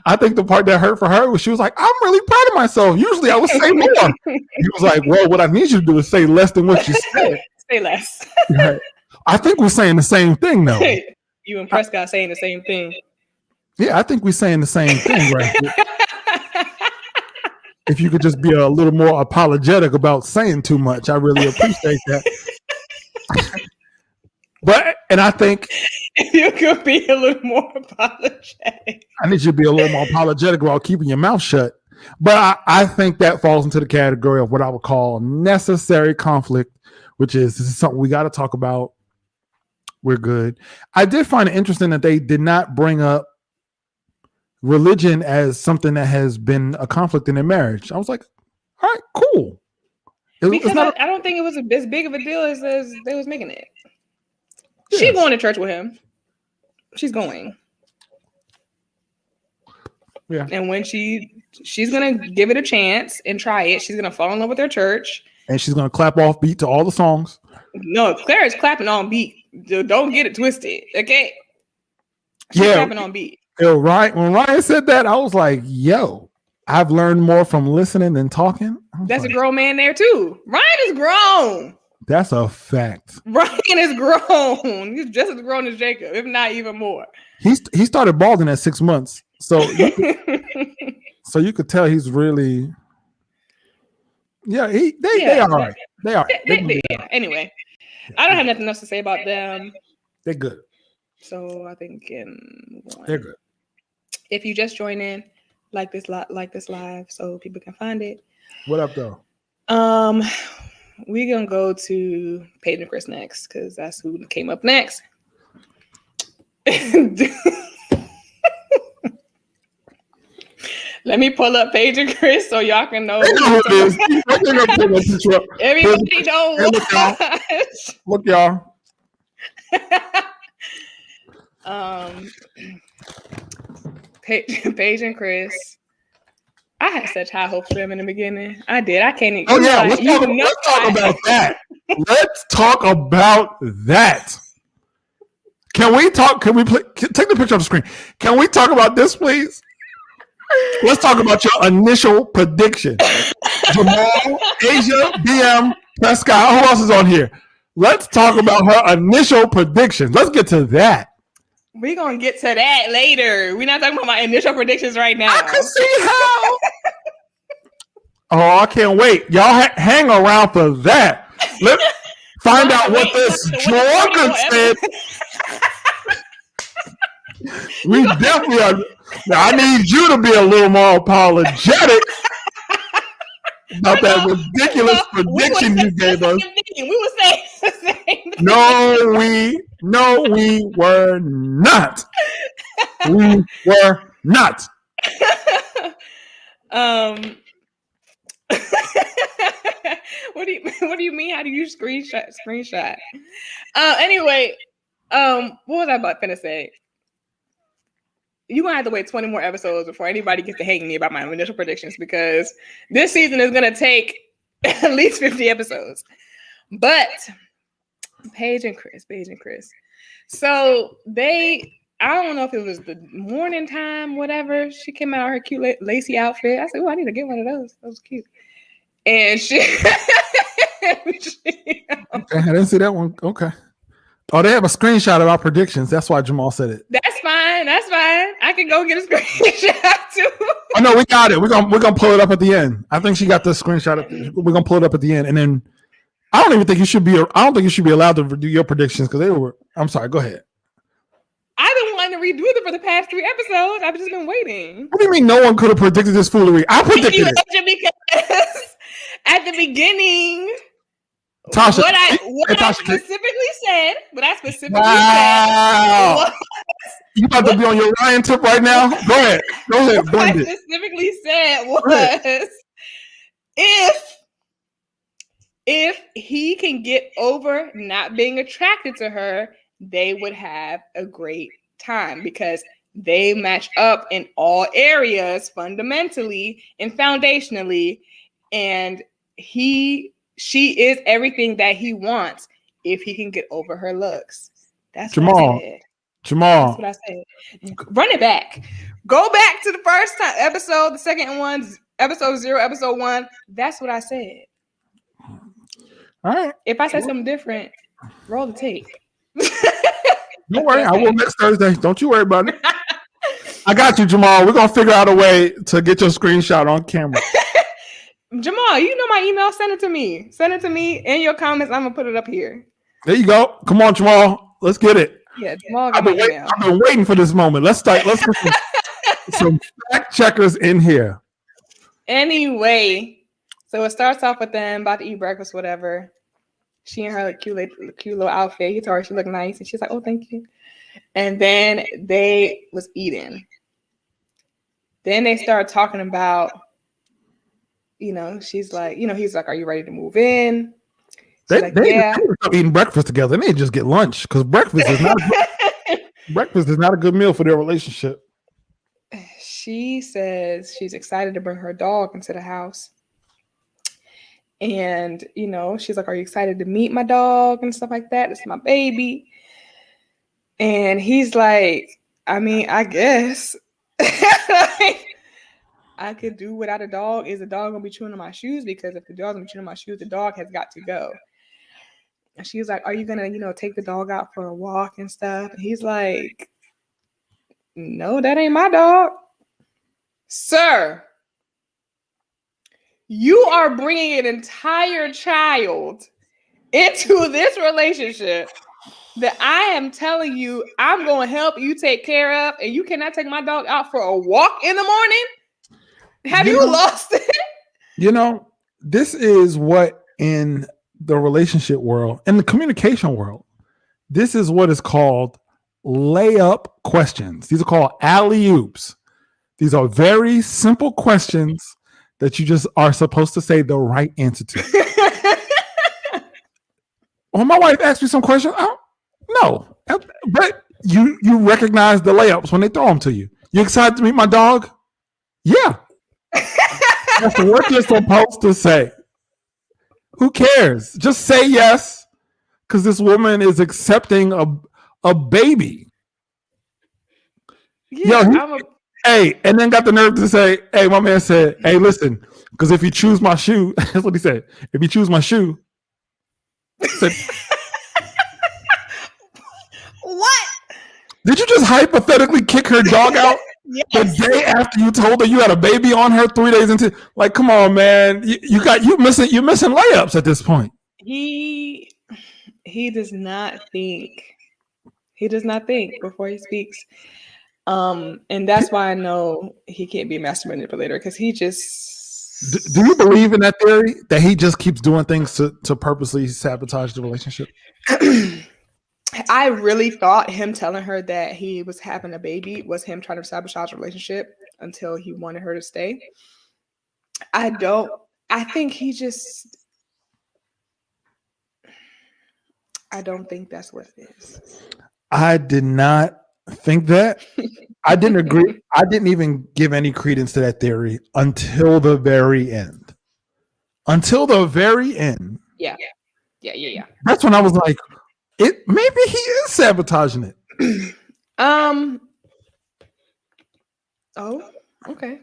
I think the part that hurt for her was she was like, "I'm really proud of myself. Usually I would say more." He was like, "Well, what I need you to do is say less than what you said." Say less. Right. I think we're saying the same thing though. You and Prescott saying the same thing. Yeah, I think we're saying the same thing, right? If you could just be a little more apologetic about saying too much, I really appreciate that. And I think if you could be a little more apologetic. I need you to be a little more apologetic while keeping your mouth shut. But I think that falls into the category of what I would call necessary conflict, which is this is something we got to talk about. We're good. I did find it interesting that they did not bring up religion as something that has been a conflict in their marriage. I was like, all right, cool. Because I don't think it was as big of a deal as they was making it. Yes. She's going to church with him. She's going. Yeah. And when she's going to give it a chance and try it, she's going to fall in love with their church. And she's going to clap off beat to all the songs. No, Claire is clapping on beat. Don't get it twisted, okay? She's clapping on beat. Yo, when Ryan said that, I was like, yo, I've learned more from listening than talking. That's like, a grown man there too. Ryan is grown. That's a fact. Ryan is grown. He's just as grown as Jacob, if not even more. He started balding at 6 months. So you could tell he's really... Yeah, they are all right. They are. Yeah. Anyway, I don't have nothing else to say about them. They're good. So I think they're good. If you just join in, like this live, so people can find it. What up, though? We're gonna go to Paige and Chris next because that's who came up next. Let me pull up Paige and Chris so y'all can know. Everybody knows. Look, y'all. Paige andRis. I had such high hopes for them in the beginning. I did. I can't even. Oh yeah, let's talk about that. Let's talk about that. Can we take the picture on the screen? Can we talk about this, please? Let's talk about your initial prediction. Jamal, Asia, BM, Prescott. Who else is on here? Let's talk about her initial predictions. Let's get to that. We're going to get to that later. We're not talking about my initial predictions right now. I can see how. Oh, I can't wait. Y'all hang around for that. Let's find out what this Jordan said. We definitely are. Now, I need you to be a little more apologetic about that ridiculous prediction you gave us. We were saying the same thing. No, we were not. We were not. What do you mean? How do you screenshot? Anyway, what was I about to say? You're going to have to wait 20 more episodes before anybody gets to hang me about my initial predictions because this season is going to take at least 50 episodes. But Paige and Chris. So I don't know if it was the morning time, whatever. She came out in her cute lacy outfit. I said, oh, I need to get one of those. That was cute. And she... Okay, I didn't see that one. Okay. Oh, they have a screenshot of our predictions. That's why Jamal said it. That's fine. I can go get a screenshot too. Oh no, we got it. We're gonna pull it up at the end. I think she got the screenshot. We're gonna pull it up at the end, and then I don't even think you should be. I don't think you should be allowed to do your predictions because they were. I'm sorry. Go ahead. I've been wanting to redo them for the past 3 episodes. I've just been waiting. What do you mean no one could have predicted this foolery? I predicted it. Because at the beginning. Tasha. What I Tasha, specifically said, wow. was, You about to be on your Ryan tip right now? Go ahead. what I Blend it. specifically said was, if he can get over not being attracted to her, they would have a great time because they match up in all areas fundamentally and foundationally, and she is everything that he wants if he can get over her looks. That's Jamal. what I said. Jamal. That's what I said. Run it back. Go back to the first episode, the second one, episode 0, episode 1. That's what I said. All right. If I said something different, roll the tape. Don't worry, I will next Thursday. Don't you worry about it. I got you, Jamal. We're gonna figure out a way to get your screenshot on camera. Jamal, you know my email. Send it to me. Send it to me in your comments. I'm gonna put it up here. There you go. Come on, Jamal. Let's get it. Yeah, Jamal got my email. I've been waiting for this moment. Let's start. Let's get some fact checkers in here. Anyway, so it starts off with them about to eat breakfast, whatever. She in her cute little outfit. He told her she looked nice, and she's like, "Oh, thank you." And then they was eating. Then they started talking about, she's like, he's like, "Are you ready to move in?" She's like, yeah. They start eating breakfast together. They just get lunch because breakfast is not a good meal for their relationship. She says she's excited to bring her dog into the house. And, she's like, "Are you excited to meet my dog?" and stuff like that. "It's my baby." And he's like, "I mean, I guess I could do without a dog. Is the dog going to be chewing on my shoes? Because if the dog's going to be chewing on my shoes, the dog has got to go." And she's like, "Are you going to, take the dog out for a walk and stuff?" And he's like, "No, that ain't my dog." Sir, you are bringing an entire child into this relationship that I am telling you I'm going to help you take care of, and you cannot take my dog out for a walk in the morning? Have you lost it? This is what in the relationship world, in the communication world, this is what is called layup questions. These are called alley-oops. These are very simple questions that you just are supposed to say the right answer to. When my wife asks me some questions, no. But you recognize the layups when they throw them to you. You excited to meet my dog? Yeah. That's what you're supposed to say. Who cares? Just say yes, because this woman is accepting a baby. Yeah, hey, and then got the nerve to say, "Hey, my man said, hey, listen, because if you choose my shoe," that's what he said. "If you choose my shoe," said, what? Did you just hypothetically kick her dog out? Yes. The day after you told her you had a baby on her 3 days into, like, come on, man, you're missing layups at this point. He does not think. He does not think before he speaks. And that's why I know he can't be a master manipulator, because he just. Do you believe in that theory that he just keeps doing things to purposely sabotage the relationship? I really thought him telling her that he was having a baby was him trying to sabotage the relationship until he wanted her to stay. I think he just. I don't think that's what it is. I did not think that. I didn't agree. I didn't even give any credence to that theory until the very end. Yeah. That's when I was like, maybe he is sabotaging it. Oh, okay.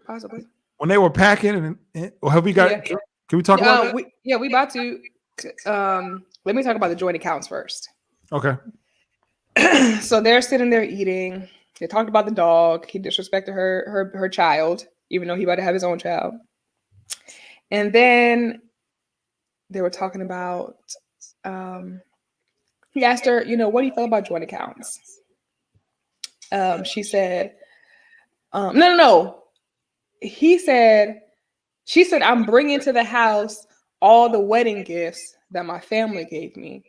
Possibly. When they were packing and have we got? Yeah. Can we talk about that? We about to. Let me talk about the joint accounts first. Okay. So they're sitting there eating. They talked about the dog. He disrespected her child, even though he about to have his own child. And then they were talking about. He asked her, what do you feel about joint accounts? She said, no. She said, "I'm bringing to the house all the wedding gifts that my family gave me.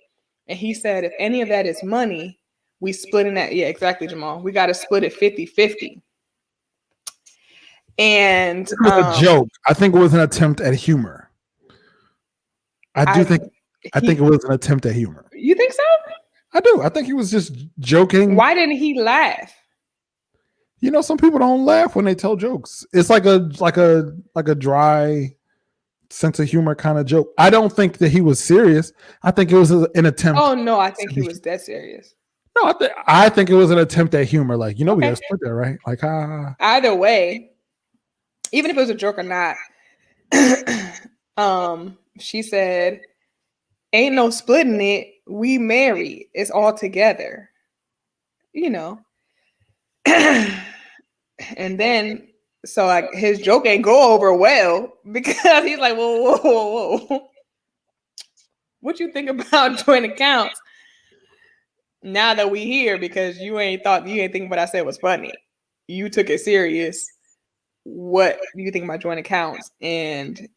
And he said, if any of that is money, we split in that. Yeah, exactly, Jamal. We got to split it 50-50. And it was a joke. I think it was an attempt at humor. I think it was an attempt at humor. You think so? I do. I think he was just joking. Why didn't he laugh? You know, some people don't laugh when they tell jokes. It's like a dry sense of humor kind of joke. I don't think that he was serious. I think it was an attempt. Oh no, I think he was dead serious. No, I think it was an attempt at humor. Like, we gotta split that, right? Like, Either way, even if it was a joke or not, she said, "Ain't no splitting it. We married. It's all together." And then, so like his joke ain't go over well because he's like, whoa. What you think about joint accounts now that we here? Because you ain't think what I said was funny. You took it serious. What do you think about joint accounts? And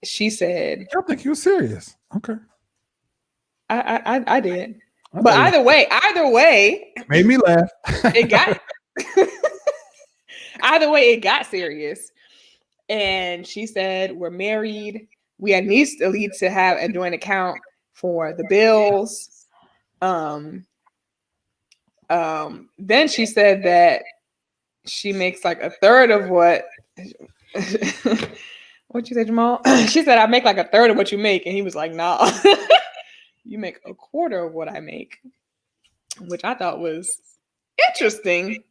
she said, I don't think he was serious. Okay. I did. But either way, made me laugh. It got either way, it got serious. And she said, we're married. We at least need to have a joint account for the bills. Then she said that she makes like a third of what what'd you say, Jamal? She said, I make like a third of what you make. And he was like, nah, you make a quarter of what I make, which I thought was interesting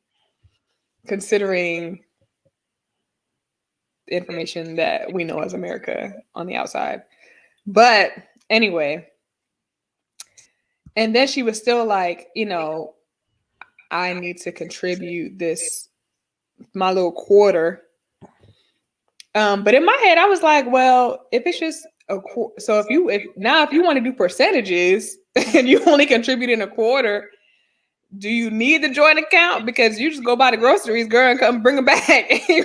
considering the information that we know as America on the outside. But anyway, and then she was still like, I need to contribute my little quarter. But in my head, I was like, well, if it's just so if you want to do percentages and you only contributing a quarter, do you need the joint account? Because you just go buy the groceries, girl, and come bring them back, and he's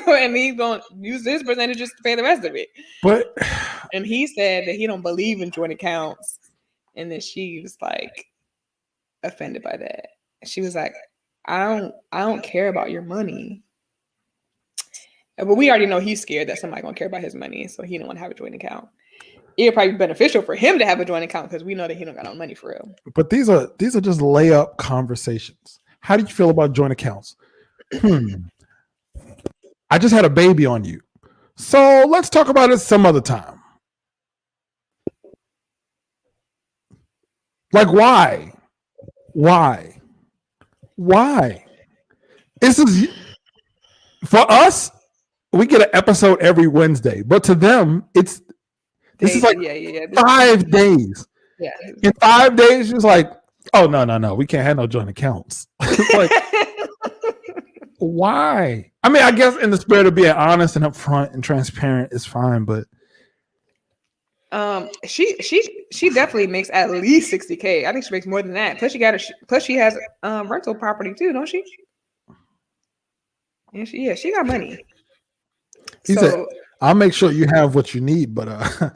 gonna use his percentages to pay the rest of it. And he said that he don't believe in joint accounts, and then she was like offended by that. She was like, I don't care about your money. But we already know he's scared that somebody gonna care about his money, so he don't want to have a joint account. It'd probably be beneficial for him to have a joint account because we know that he don't got no money for real. But these are just layup conversations. How do you feel about joint accounts? I just had a baby on you, so let's talk about it some other time. Like, why? This is for us. We get an episode every Wednesday, but to them, this is like 5 days. Yeah. In 5 days, it's like, oh no, we can't have no joint accounts. Like, why? I mean, I guess in the spirit of being honest and upfront and transparent is fine, but she definitely makes at least $60K. I think she makes more than that. Plus she has rental property too, don't she? And she got money. He said, I'll make sure you have what you need, but that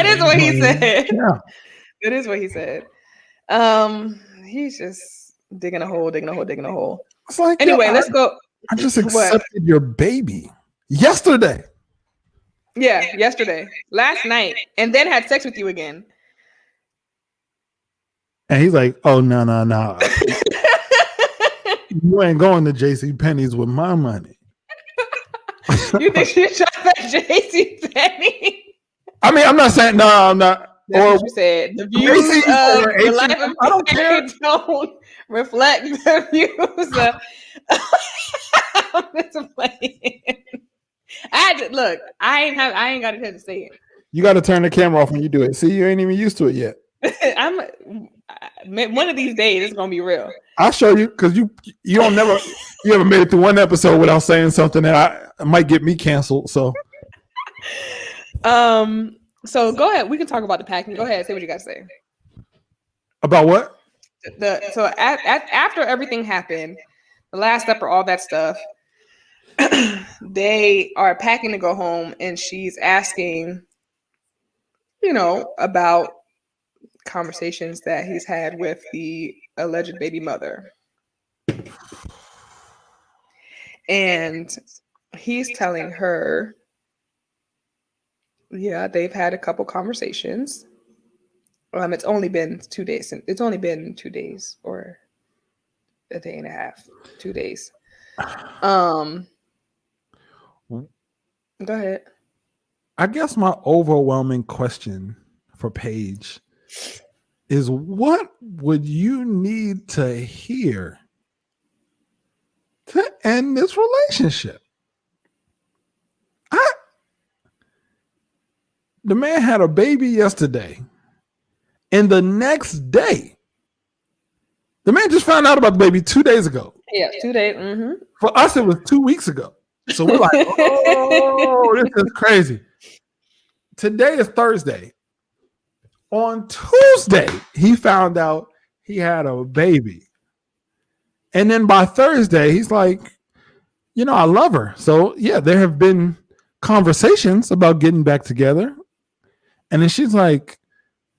is what he said. Yeah. That is what he said. He's just digging a hole. It's like, anyway, let's go. I just accepted your baby yesterday. Yeah, yesterday. Last night. And then had sex with you again. And he's like, oh, no. You ain't going to JCPenney's with my money. You think she shot at JCPenney? I mean, I'm not saying, no, I'm not. That's what you said. The views of the life of I don't care. Don't reflect the views of I ain't got a chance to say it. You got to turn the camera off when you do it. See, you ain't even used to it yet. One of these days it's gonna be real. I'll show you because you haven't made it through one episode without saying something that might get me canceled. So so go ahead. We can talk about the packing. Go ahead, say what you got to say. About what? After everything happened, the Last Supper, all that stuff, they are packing to go home, and she's asking about conversations that he's had with the alleged baby mother. And he's telling her, yeah, they've had a couple conversations. It's only been 2 days. It's only been 2 days or a day and a half, 2 days. Go ahead. I guess my overwhelming question for Paige is, what would you need to hear to end this relationship? The man had a baby yesterday, and the next day, the man just found out about the baby 2 days ago. Yeah, 2 days. Mm-hmm. For us, it was 2 weeks ago. So we're like, oh, this is crazy. Today is Thursday. On Tuesday, he found out he had a baby. And then by Thursday, he's like, I love her. So yeah, there have been conversations about getting back together. And then she's like,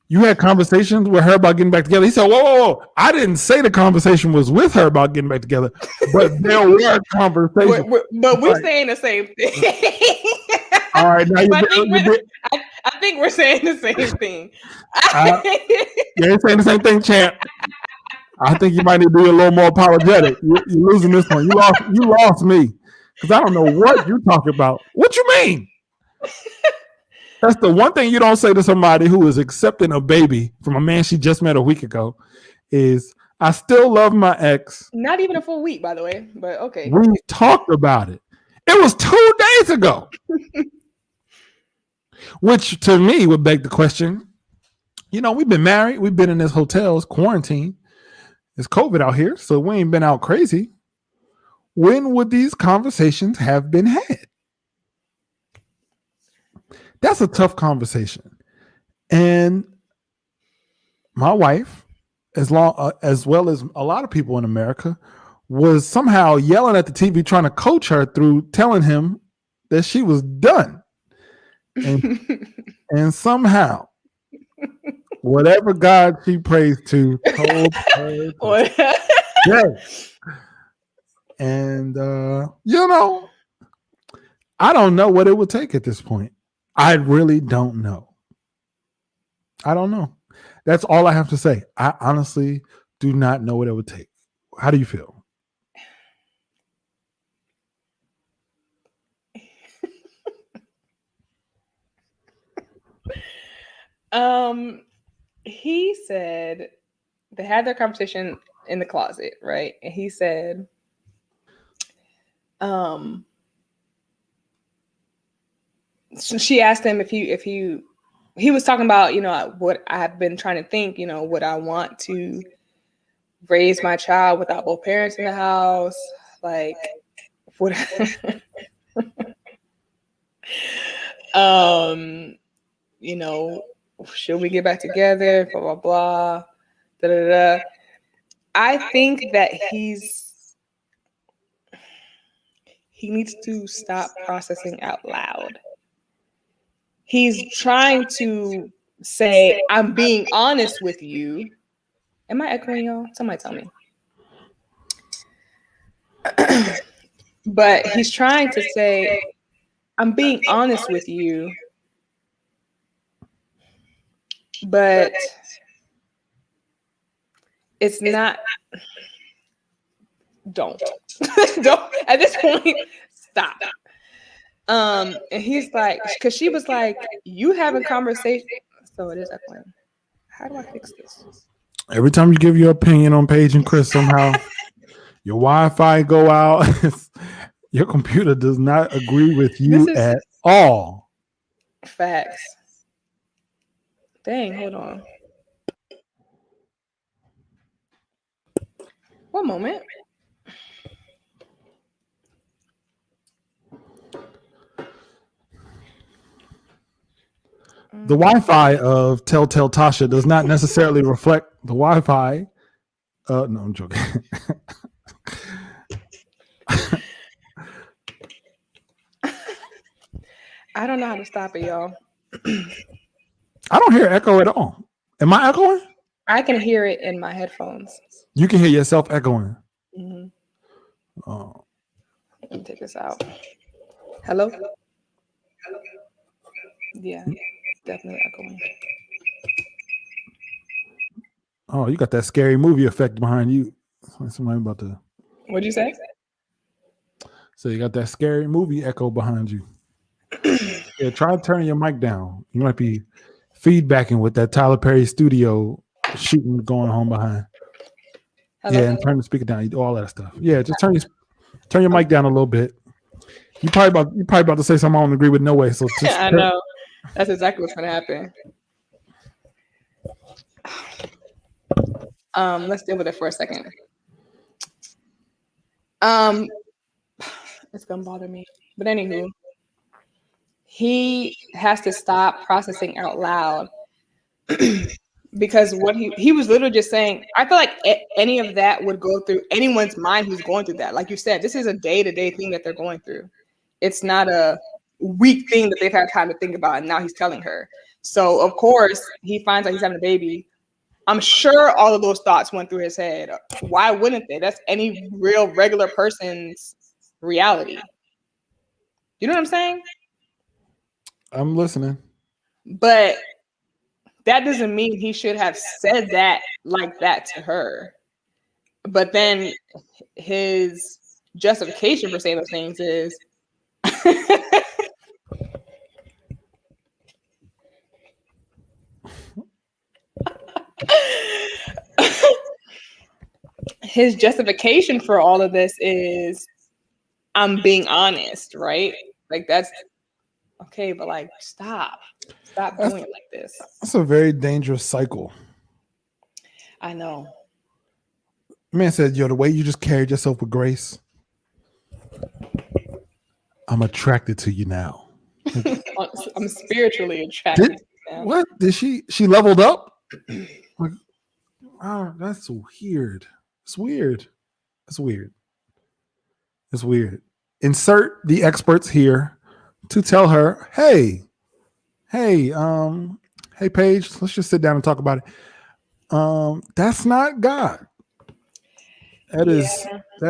you had conversations with her about getting back together? He said, whoa. I didn't say the conversation was with her about getting back together, but there were conversations. But we're saying the same thing. All right, now I think we're saying the same thing. You're saying the same thing, champ. I think you might need to be a little more apologetic. You're losing this one. You lost me, because I don't know what you're talking about. What you mean? That's the one thing you don't say to somebody who is accepting a baby from a man she just met a week ago is, I still love my ex. Not even a full week, by the way, but okay. We talked about it. It was 2 days ago. Which to me would beg the question, we've been married. We've been in this hotel. It's quarantine. It's COVID out here, so we ain't been out crazy. When would these conversations have been had? That's a tough conversation. And my wife, as well as a lot of people in America, was somehow yelling at the TV, trying to coach her through telling him that she was done. And somehow, whatever God she prays to told her to yes. And I don't know what it would take at this point. I really don't know. I don't know. That's all I have to say. I honestly do not know what it would take. How do you feel? He said they had their conversation in the closet, right? And he said, so she asked him if he was talking about, what I've been trying to think, would I want to raise my child without both parents in the house? Like, would should we get back together? Blah, blah, blah. Da, da, da. I think that he needs to stop processing out loud. He's trying to say, I'm being honest with you. Am I echoing, y'all? Somebody tell me. But he's trying to say, I'm being honest with you. But it's not. Don't at this point, stop. And he's like, because she was like, you having conversation. So it is echoing. How do I fix this? Every time you give your opinion on Paige and Chris, somehow your Wi-Fi go out. Your computer does not agree with you at all. Facts. Dang, hold on. One moment. The Wi-Fi of Telltale Tasha does not necessarily reflect the Wi-Fi. No, I'm joking. I don't know how to stop it, y'all. I don't hear echo at all. Am I echoing? I can hear it in my headphones. You can hear yourself echoing. Mm-hmm. Oh. Let me take this out. Hello? Yeah, definitely echoing. Oh, you got that scary movie effect behind you. Somebody about to. What'd you say? So you got that scary movie echo behind you. Yeah, try turning your mic down. You might be feedbacking with that Tyler Perry studio shooting going on behind. Hello? Yeah, and turn the speaker down. You do all that stuff. Yeah, just turn your mic down a little bit. You probably about to say something I don't agree with. No way. So just I know. That's exactly what's gonna happen. Let's deal with it for a second. It's gonna bother me. But anywho, he has to stop processing out loud because what he was literally just saying, I feel like any of that would go through anyone's mind who's going through that. Like you said, this is a day-to-day thing that they're going through. It's not a week thing that they've had time to think about, and now he's telling her. So of course he finds out he's having a baby. I'm sure all of those thoughts went through his head. Why wouldn't they? That's any real regular person's reality. You know what I'm saying? I'm listening. But that doesn't mean he should have said that like that to her. But then his justification for saying those things is his justification for all of this is I'm being honest, right? Like that's okay, but like stop doing it like this. That's a very dangerous cycle. I know. Man said, yo, the way you just carried yourself with grace, I'm attracted to you now. I'm spiritually attracted to them. What? Did she leveled up? Like, oh, that's weird. It's weird. It's weird. It's weird. Insert the experts here to tell her, hey, hey, Paige, let's just sit down and talk about it. That's not God. That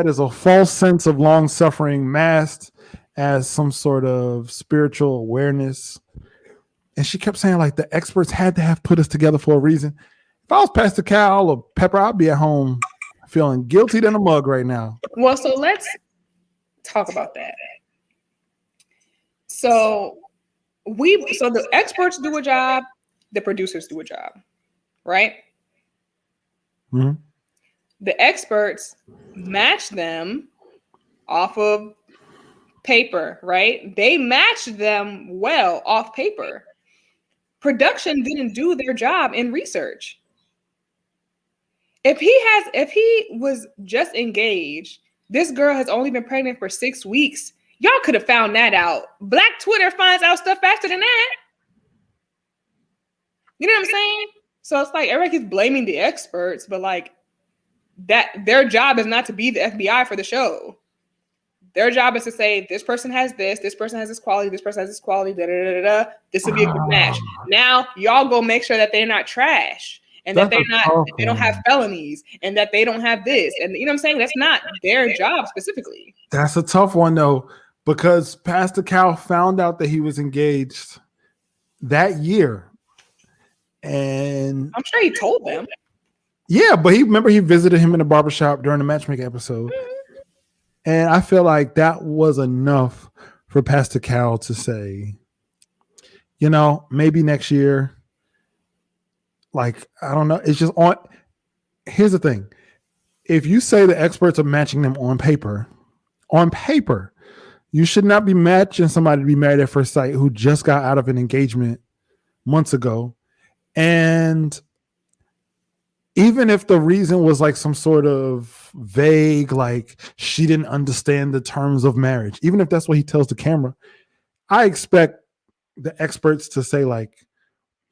is a false sense of long suffering masked as some sort of spiritual awareness. And she kept saying, like, the experts had to have put us together for a reason. If I was Pastor Cal or Pepper, I'd be at home feeling guilty than a mug right now. Well, so let's talk about that. So the experts do a job, the producers do a job, right? Mm-hmm. The experts match them off of paper, right? They matched them well off paper. Production didn't do their job in research. If he was just engaged, this girl has only been pregnant for 6 weeks. Y'all could have found that out. Black Twitter finds out stuff faster than that. You know what I'm saying? So it's like everybody keeps blaming the experts, but like that their job is not to be the FBI for the show. Their job is to say this person has this person has this quality, this person has this quality, this would be a good match. Now y'all go make sure that they're not trash and that they don't have felonies and that they don't have this. And you know what I'm saying? That's not their job specifically. That's a tough one though, because Pastor Cal found out that he was engaged that year. And I'm sure he told them. Yeah, but he visited him in the barbershop during the matchmaking episode. Mm-hmm. And I feel like that was enough for Pastor Cal to say, you know, maybe next year. Like, I don't know. It's just on. Here's the thing. If you say the experts are matching them on paper, you should not be matching somebody to be married at first sight who just got out of an engagement months ago. And even if the reason was like some sort of vague, like she didn't understand the terms of marriage, even if that's what he tells the camera, I expect the experts to say like,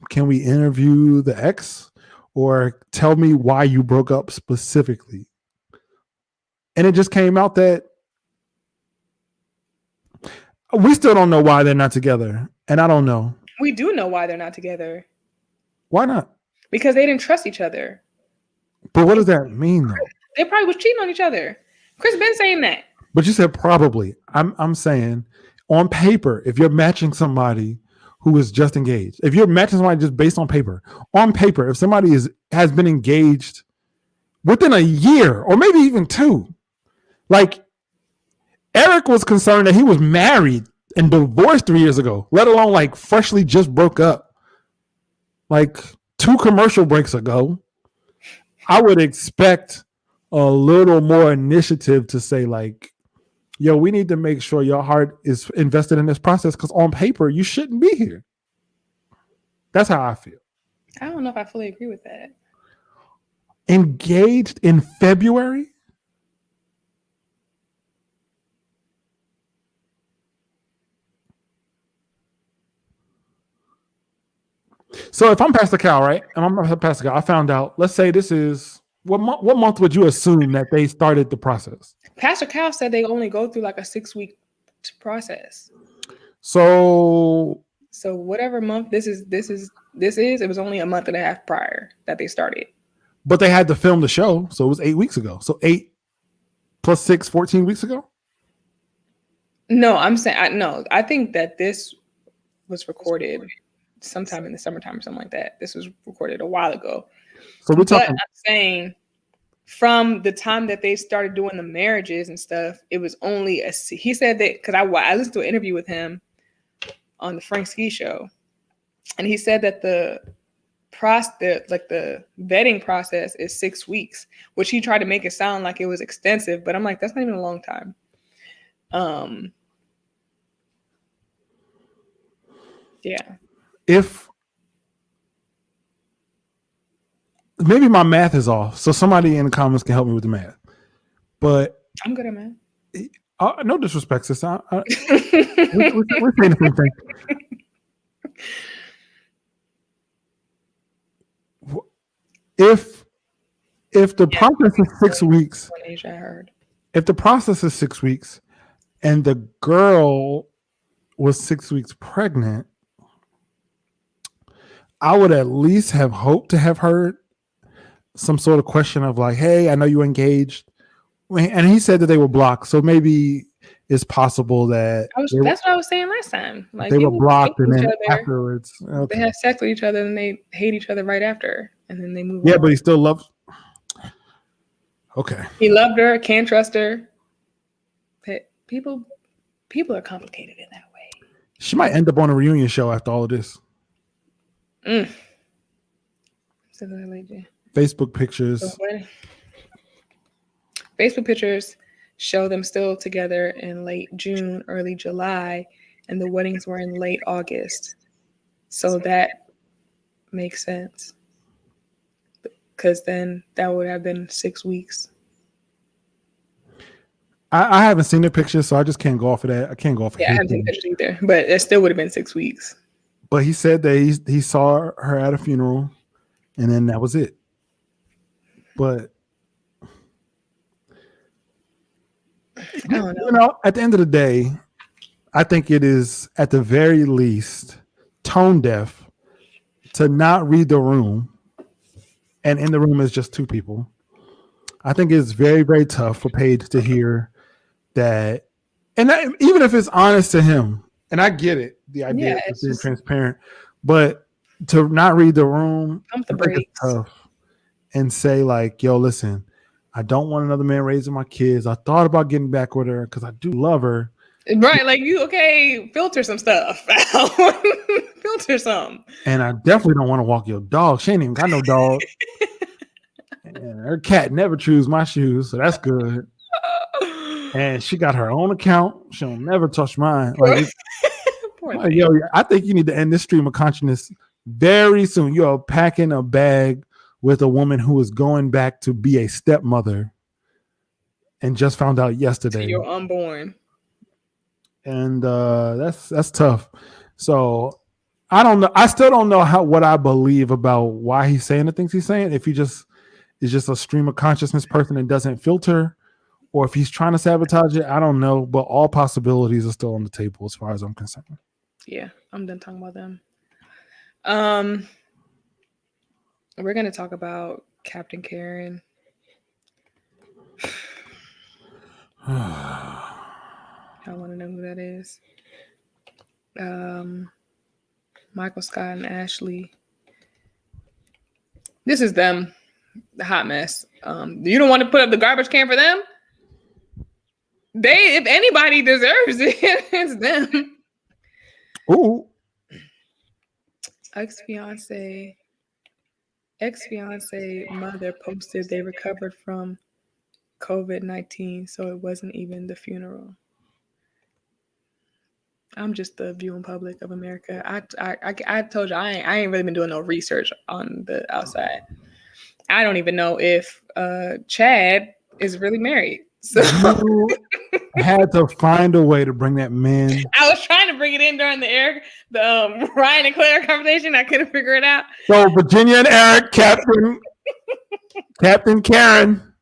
can we interview the ex or tell me why you broke up specifically? And it just came out that we still don't know why they're not together. And I don't know. We do know why they're not together. Why not? Because they didn't trust each other. But what does that mean, though? They probably was cheating on each other. Chris been saying that. But you said probably. I'm saying on paper, if you're matching somebody who is just engaged, if you're matching somebody just based on paper, if somebody has been engaged within a year or maybe even 2, like Eric was concerned that he was married and divorced 3 years ago, let alone like freshly just broke up, like 2 commercial breaks ago. I would expect a little more initiative to say like, yo, we need to make sure your heart is invested in this process because on paper, you shouldn't be here. That's how I feel. I don't know if I fully agree with that. Engaged in February? So if I'm Pastor Cal, right? And I'm Pastor Cal, I found out, let's say this is, what month would you assume that they started the process? Pastor Cal said they only go through like a 6-week process. So whatever month this is, it was only a month and a half prior that they started. But they had to film the show, so it was 8 weeks ago. So 8 plus 6, 14 weeks ago? No, I'm saying, I think that this was recorded sometime in the summertime or something like that. This was recorded a while ago. So we're talking. But I'm saying from the time that they started doing the marriages and stuff, it was only he said that, because I listened to an interview with him on the Frank Ski show, and he said that the vetting process is 6 weeks, which he tried to make it sound like it was extensive, but I'm like, that's not even a long time. Yeah. If maybe my math is off, so somebody in the comments can help me with the math. But I'm good at math. No disrespect, sister. We're saying the same thing. If the process is 6 weeks, I heard. If the process is 6 weeks, and the girl was 6 weeks pregnant, I would at least have hoped to have heard some sort of question of like, hey, I know you engaged. And he said that they were blocked. So maybe it's possible that that's what I was saying last time. Like, they were blocked and then afterwards. Okay. They have sex with each other and they hate each other right after. And then they move on. Yeah, but he still loves. Okay. He loved her, can't trust her. But people are complicated in that way. She might end up on a reunion show after all of this. Facebook pictures. Facebook pictures show them still together in late June, early July, and the weddings were in late August. So that makes sense. Because then that would have been 6 weeks. I haven't seen the pictures, so I just can't go off of that. I can't go off of I haven't seen pictures either, but it still would have been 6 weeks. But he said that he saw her at a funeral, and then that was it. But I don't know. You know, at the end of the day, I think it is at the very least tone deaf to not read the room, and in the room is just 2 people. I think it's very, very tough for Paige to hear that, and that, even if it's honest to him, and I get it, the idea of being transparent, but to not read the room, I think it's tough, and say like, yo, listen, I don't want another man raising my kids. I thought about getting back with her because I do love her. Right, like filter some stuff. Filter some. And I definitely don't want to walk your dog. She ain't even got no dog. And her cat never chews my shoes, so that's good. And she got her own account. She'll never touch mine. Like, yo, I think you need to end this stream of consciousness very soon. You're packing a bag with a woman who is going back to be a stepmother and just found out yesterday. You're unborn. And that's tough. So I don't know. I still don't know what I believe about why he's saying the things he's saying. If he just is just a stream of consciousness person and doesn't filter, or if he's trying to sabotage it, I don't know. But all possibilities are still on the table as far as I'm concerned. Yeah, I'm done talking about them. we're gonna talk about Captain Karen. I want to know who that is. Michael Scott and Ashley. This is them, the hot mess. You don't want to put up the garbage can for them? If anybody deserves it, it's them. Ooh. Ex-fiance mother posted they recovered from COVID-19, so it wasn't even the funeral. I'm just the viewing public of America. I told you I ain't really been doing no research on the outside. I don't even know if Chad is really married. So you had to find a way to bring that man. I was trying to bring it in during the Ryan and Claire conversation. I couldn't figure it out. So Virginia and Eric, Captain Karen.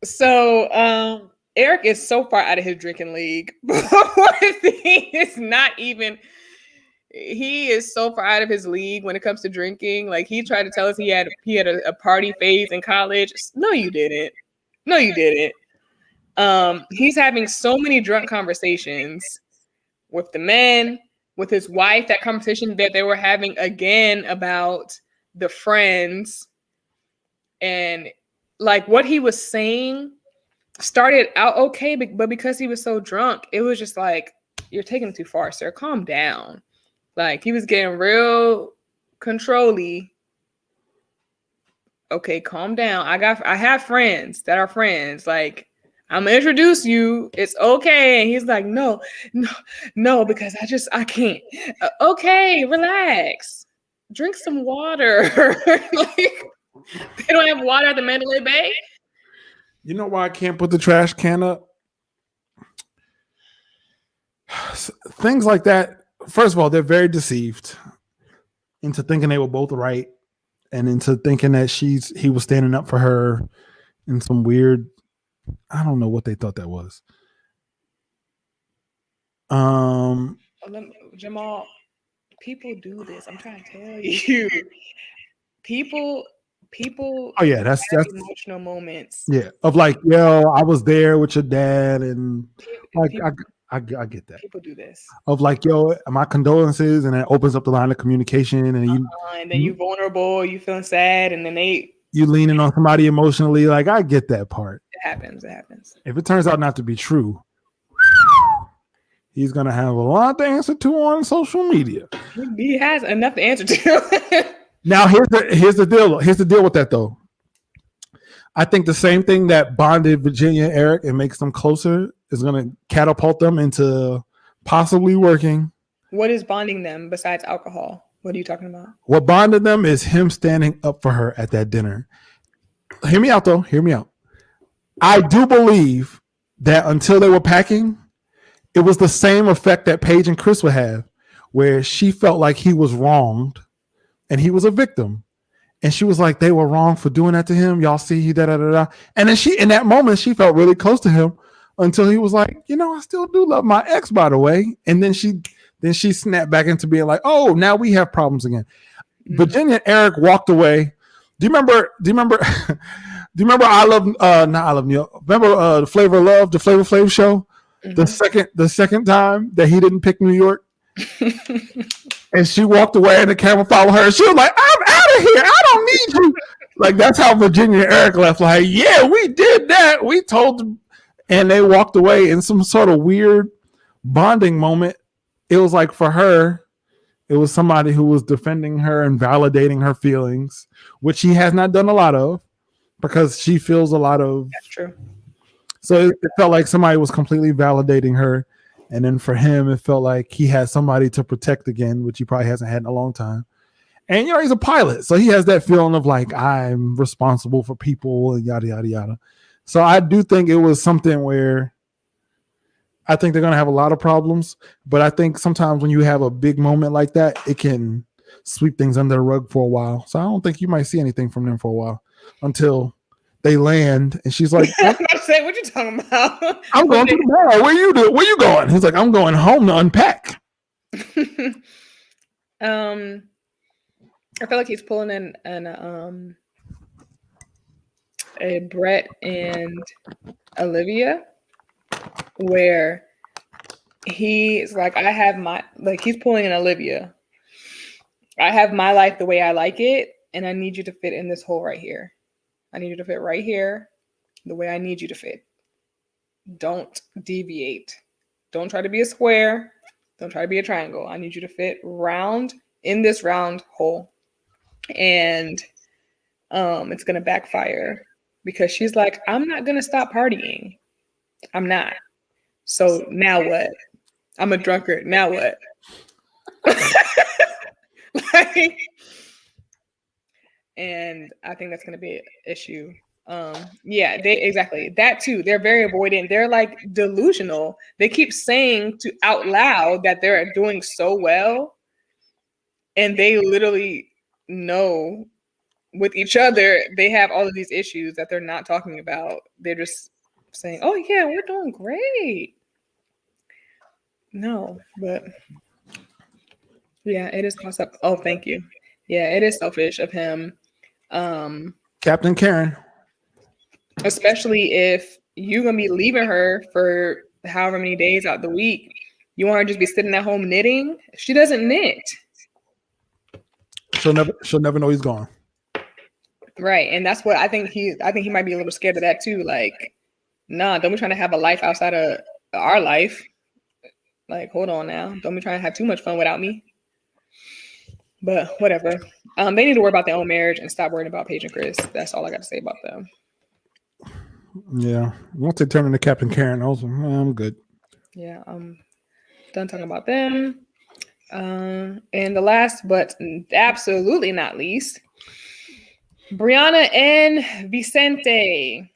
So Eric is so far out of his drinking league. He is so far out of his league when it comes to drinking. Like, he tried to tell us he had a party phase in college. No, you didn't. He's having so many drunk conversations with the men, with his wife, that conversation that they were having again about the friends. And like, what he was saying started out okay, but because he was so drunk, it was just like, you're taking it too far, sir. Calm down. Like, he was getting real control-y. Okay, calm down. I have friends that are friends. Like, I'm gonna introduce you. It's okay. And he's like, no, because I can't. Okay, relax. Drink some water. Like, they don't have water at the Mandalay Bay. You know why I can't put the trash can up? Things like that. First of all, they're very deceived into thinking they were both right, and into thinking that he was standing up for her in some weird, I don't know what they thought that was. Jamal, people do this. I'm trying to tell you. People. Oh yeah, that's emotional moments. Yeah, of like, yo, I was there with your dad, and like, I get that. People do this. Of like, yo, my condolences, and it opens up the line of communication, and then you vulnerable, you feeling sad, and then you leaning on somebody emotionally. Like, I get that part. It happens. If it turns out not to be true, he's gonna have a lot to answer to on social media. He has enough to answer to. Now, here's the deal. Here's the deal with that, though. I think the same thing that bonded Virginia and Eric and makes them closer is going to catapult them into possibly working. What is bonding them besides alcohol? What are you talking about? What bonded them is him standing up for her at that dinner. Hear me out, though. Hear me out. I do believe that until they were packing, it was the same effect that Paige and Chris would have, where she felt like he was wronged and he was a victim. And she was like, they were wrong for doing that to him. Y'all see, he da. And then in that moment, she felt really close to him until he was like, I still do love my ex, by the way. And then she snapped back into being like, oh, now we have problems again. Mm-hmm. Virginia and Eric walked away. Do you remember I Love not I Love New York? Remember the Flavor of Love, the Flavor Flav show? Mm-hmm. The second time that he didn't pick New York. And she walked away and the camera followed her. She was like, I'm out of here. I don't need you. Like, that's how Virginia and Eric left. Like, yeah, we did that. We told them. And they walked away in some sort of weird bonding moment. It was like, for her, it was somebody who was defending her and validating her feelings, which she has not done a lot of because she feels a lot of. That's true. So it felt like somebody was completely validating her. And then for him, it felt like he had somebody to protect again, which he probably hasn't had in a long time. And, he's a pilot. So he has that feeling of like, I'm responsible for people and yada, yada, yada. So I do think it was something where I think they're going to have a lot of problems. But I think sometimes when you have a big moment like that, it can sweep things under the rug for a while. So I don't think you might see anything from them for a while until they land. And she's like, I was about to say, what you talking about? I'm going to the bar. Where you going? He's like, I'm going home to unpack. I feel like he's pulling in a Brett and Olivia, where he's like, I have my, like, he's pulling in Olivia. I have my life the way I like it, and I need you to fit in this hole right here. I need you to fit right here the way I need you to fit. Don't deviate. Don't try to be a square. Don't try to be a triangle. I need you to fit round in this round hole. And it's going to backfire because she's like, I'm not going to stop partying. I'm not. So now what? I'm a drunkard. Now what? Like, and I think that's going to be an issue. Yeah, they exactly that too. They're very avoidant. They're like delusional. They keep saying to out loud that they're doing so well, and they literally know with each other they have all of these issues that they're not talking about. They're just saying, "Oh yeah, we're doing great." No, but yeah, it is cost up. Oh, thank you. Yeah, it is selfish of him. Captain Karen. Especially if you're gonna be leaving her for however many days out the week. You want her to just be sitting at home knitting? She doesn't knit. She'll never know he's gone. Right. And that's what I think he might be a little scared of that too. Like, nah, don't be trying to have a life outside of our life. Like, hold on now. Don't be trying to have too much fun without me. But whatever. They need to worry about their own marriage and stop worrying about Paige and Chris. That's all I got to say about them. Yeah. Once they turn into Captain Karen, I'm good. Yeah, I'm done talking about them. And the last, but absolutely not least, Brianna and Vicente.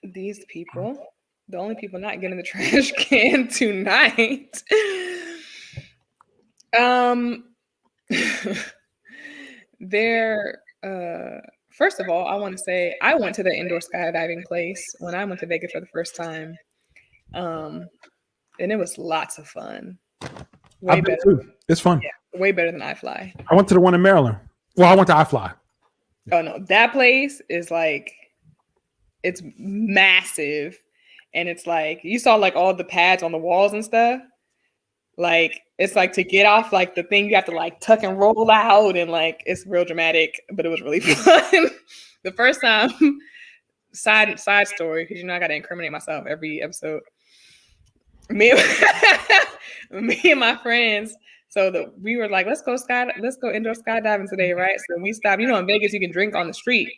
These people, the only people not getting the trash can tonight. They're first of all, I want to say I went to the indoor skydiving place when I went to Vegas for the first time. And it was lots of fun. Way better. Too. It's fun. Yeah, way better than iFly. I went to the one in Maryland. Well, I went to iFly. Oh no, that place is like, it's massive, and it's like you saw like all the pads on the walls and stuff. Like, it's like to get off like the thing, you have to like tuck and roll out, and like it's real dramatic, but it was really fun. The first time, side story, because you know I got to incriminate myself every episode. Me and my friends. So we were like, let's go indoor skydiving today, right? So we stopped. You know, in Vegas, you can drink on the street.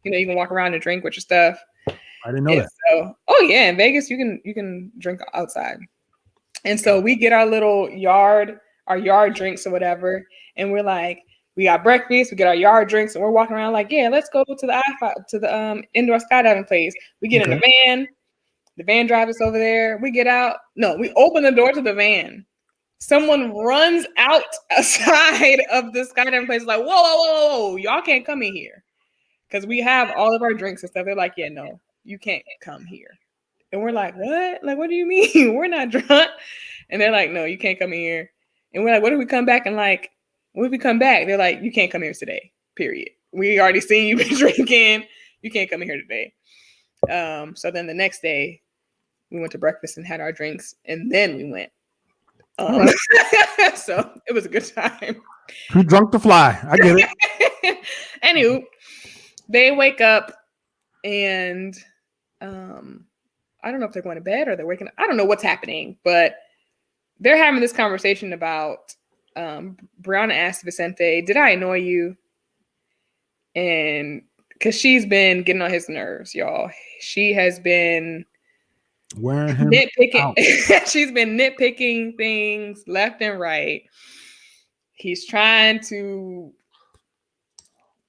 You know, you can walk around and drink with your stuff. I didn't know that. So, oh yeah, in Vegas, you can drink outside. And so we get our little yard drinks or whatever, and we're like, we got breakfast, we get our yard drinks, and we're walking around like, yeah, let's go to the indoor skydiving place. We get in the van. The van drives us over there. We get out. No, we open the door to the van. Someone runs outside of the skydiving place like, whoa, y'all can't come in here. Because we have all of our drinks and stuff. They're like, yeah, no, you can't come here. And we're like, what? Like, what do you mean? We're not drunk. And they're like, no, you can't come in here. And we're like, what if we come back and like, what if we come back? They're like, you can't come here today, period. We already seen you been drinking. You can't come in here today. So then the next day, we went to breakfast and had our drinks, and then we went. So it was a good time. Too drunk to fly. I get it. Anywho, they wake up and I don't know if they're going to bed or they're waking up. I don't know what's happening, but they're having this conversation about Brianna asked Vicente, did I annoy you? And because she's been getting on his nerves, y'all. She has been wearing him nitpicking. She's been nitpicking things left and right. He's trying to,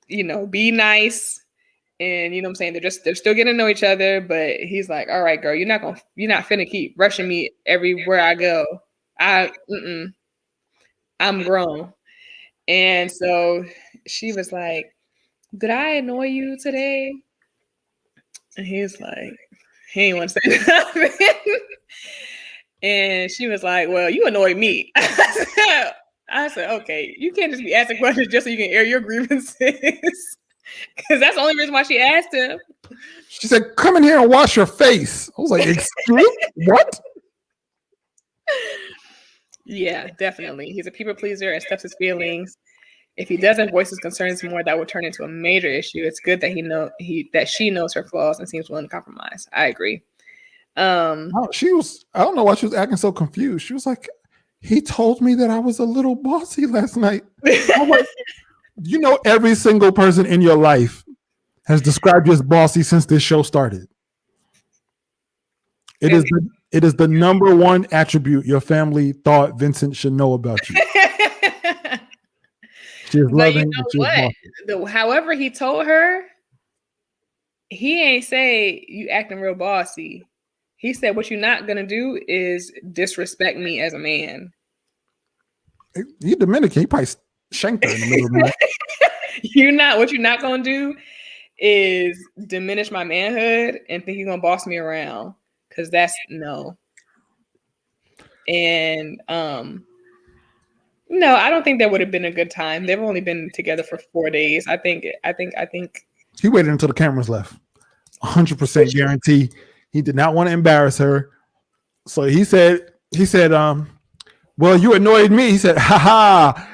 you know, be nice. And you know what I'm saying? They're still getting to know each other, but he's like, all right, girl, you're not finna keep rushing me everywhere I go. I'm grown. And so she was like, did I annoy you today? And he's like, he ain't want to say nothing. And she was like, well, you annoy me. I said, okay, you can't just be asking questions just so you can air your grievances. Because that's the only reason why she asked him. She said, come in here and wash your face. I was like, excuse what? Yeah, definitely. He's a people pleaser and stuffs his feelings. If he doesn't voice his concerns more, that would turn into a major issue. It's good that that she knows her flaws and seems willing to compromise. I agree. I don't know why she was acting so confused. She was like, he told me that I was a little bossy last night. You know, every single person in your life has described you as bossy since this show started. It is the number one attribute your family thought Vincent should know about you. She is loving. You know what? However he told her, he ain't say you acting real bossy. He said what you're not gonna do is disrespect me as a man. He Dominican. He probably shanked her in the middle of the night. What you're not gonna do is diminish my manhood and think you're gonna boss me around, because that's no. And no, I don't think that would have been a good time. They've only been together for 4 days. I think he waited until the cameras left. 100% guarantee. He did not want to embarrass her. So he said, well, you annoyed me. He said, ha ha.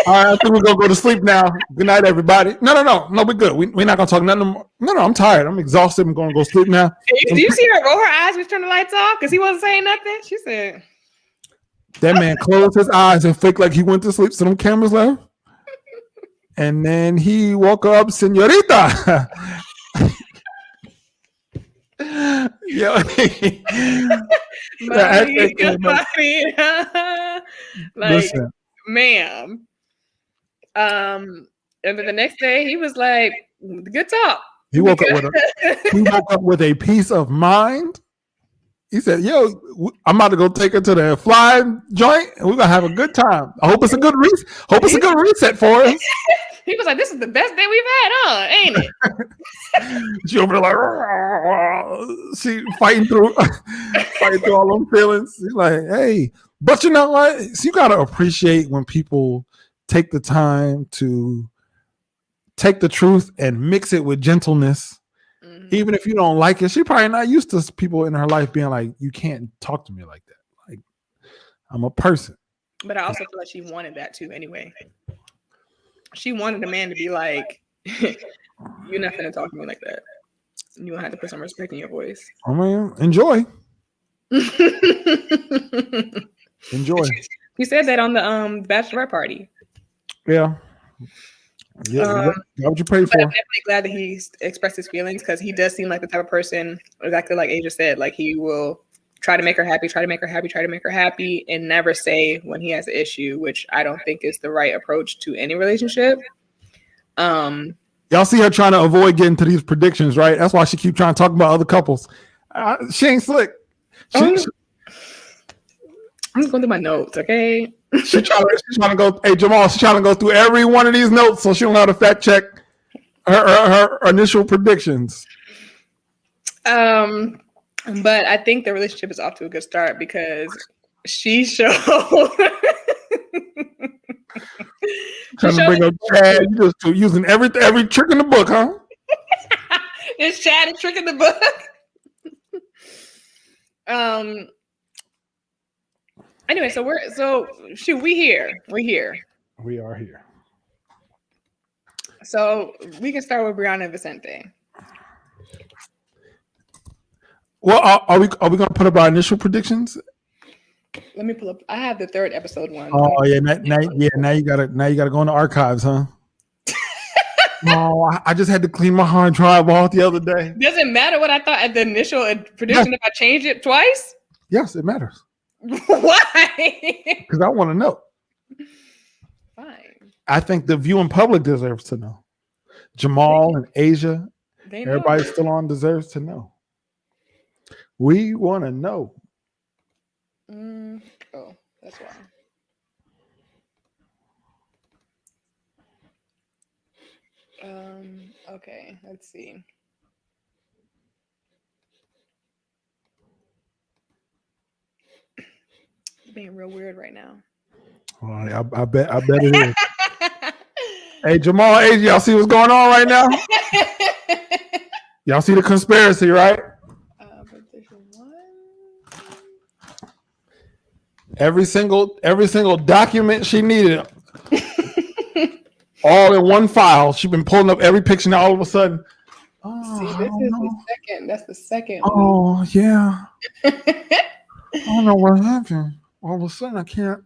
All right, I think we're gonna go to sleep now. Good night, everybody. No, we're good. We're not gonna talk nothing more. No, I'm tired. I'm exhausted. I'm gonna go sleep now. Do you see her roll her eyes when she turned the lights off? Because he wasn't saying nothing. She said, that man closed his eyes and faked like he went to sleep. So them cameras left. And then he woke up, señorita. Yo, listen, ma'am. And then the next day he was like, good talk. He woke up with a peace of mind. He said, yo, I'm about to go take her to the flying joint and we're gonna have a good time. I hope it's a good reset for us. He was like, this is the best day we've had, huh? Ain't it? She over there like, she fighting through all them feelings. She's like, hey, but you know what? So you gotta appreciate when people take the time to take the truth and mix it with gentleness. Mm-hmm. Even if you don't like it, she probably not used to people in her life being like, you can't talk to me like that. Like, I'm a person. But I also feel like she wanted that too anyway. She wanted a man to be like, you're not gonna talk to me like that. You don't have to put some respect in your voice. I mean, enjoy. Enjoy. He said that on the bachelorette party. Yeah. Yeah, what you pray for? I'm definitely glad that he expressed his feelings, because he does seem like the type of person, exactly like Asia said, like he will try to make her happy, and never say when he has an issue, which I don't think is the right approach to any relationship. Y'all see her trying to avoid getting to these predictions, right? That's why she keep trying to talk about other couples. She ain't slick. I'm just going through my notes, okay? She's trying to go. Hey Jamal, she's trying to go through every one of these notes so she don't have to fact check her initial predictions. But I think the relationship is off to a good start, because she showed. Trying to bring up Chad, you just using every trick in the book, huh? Is Chad a trick in the book? Anyway, we here. We are here. So we can start with Brianna and Vicente. Well, are we gonna put up our initial predictions? Let me pull up. I have the 3rd episode one. Oh yeah, now you gotta go in the archives, huh? Oh, I just had to clean my hard drive off the other day. Does it matter what I thought at the initial prediction if I changed it twice? Yes, it matters. Why? Because I want to know. Fine. I think the viewing public deserves to know. Jamal and Asia, everybody still on deserves to know. We want to know. Oh, that's why. Okay, let's see. being real weird right now. All right, I bet it is. Hey, Jamal, hey, y'all see what's going on right now? Y'all see the conspiracy, right? But there's one. Every single document she needed, all in one file. She's been pulling up every picture now. All of a sudden, See, this is the second. That's the second. Oh yeah. I don't know what happened. All of a sudden, I can't.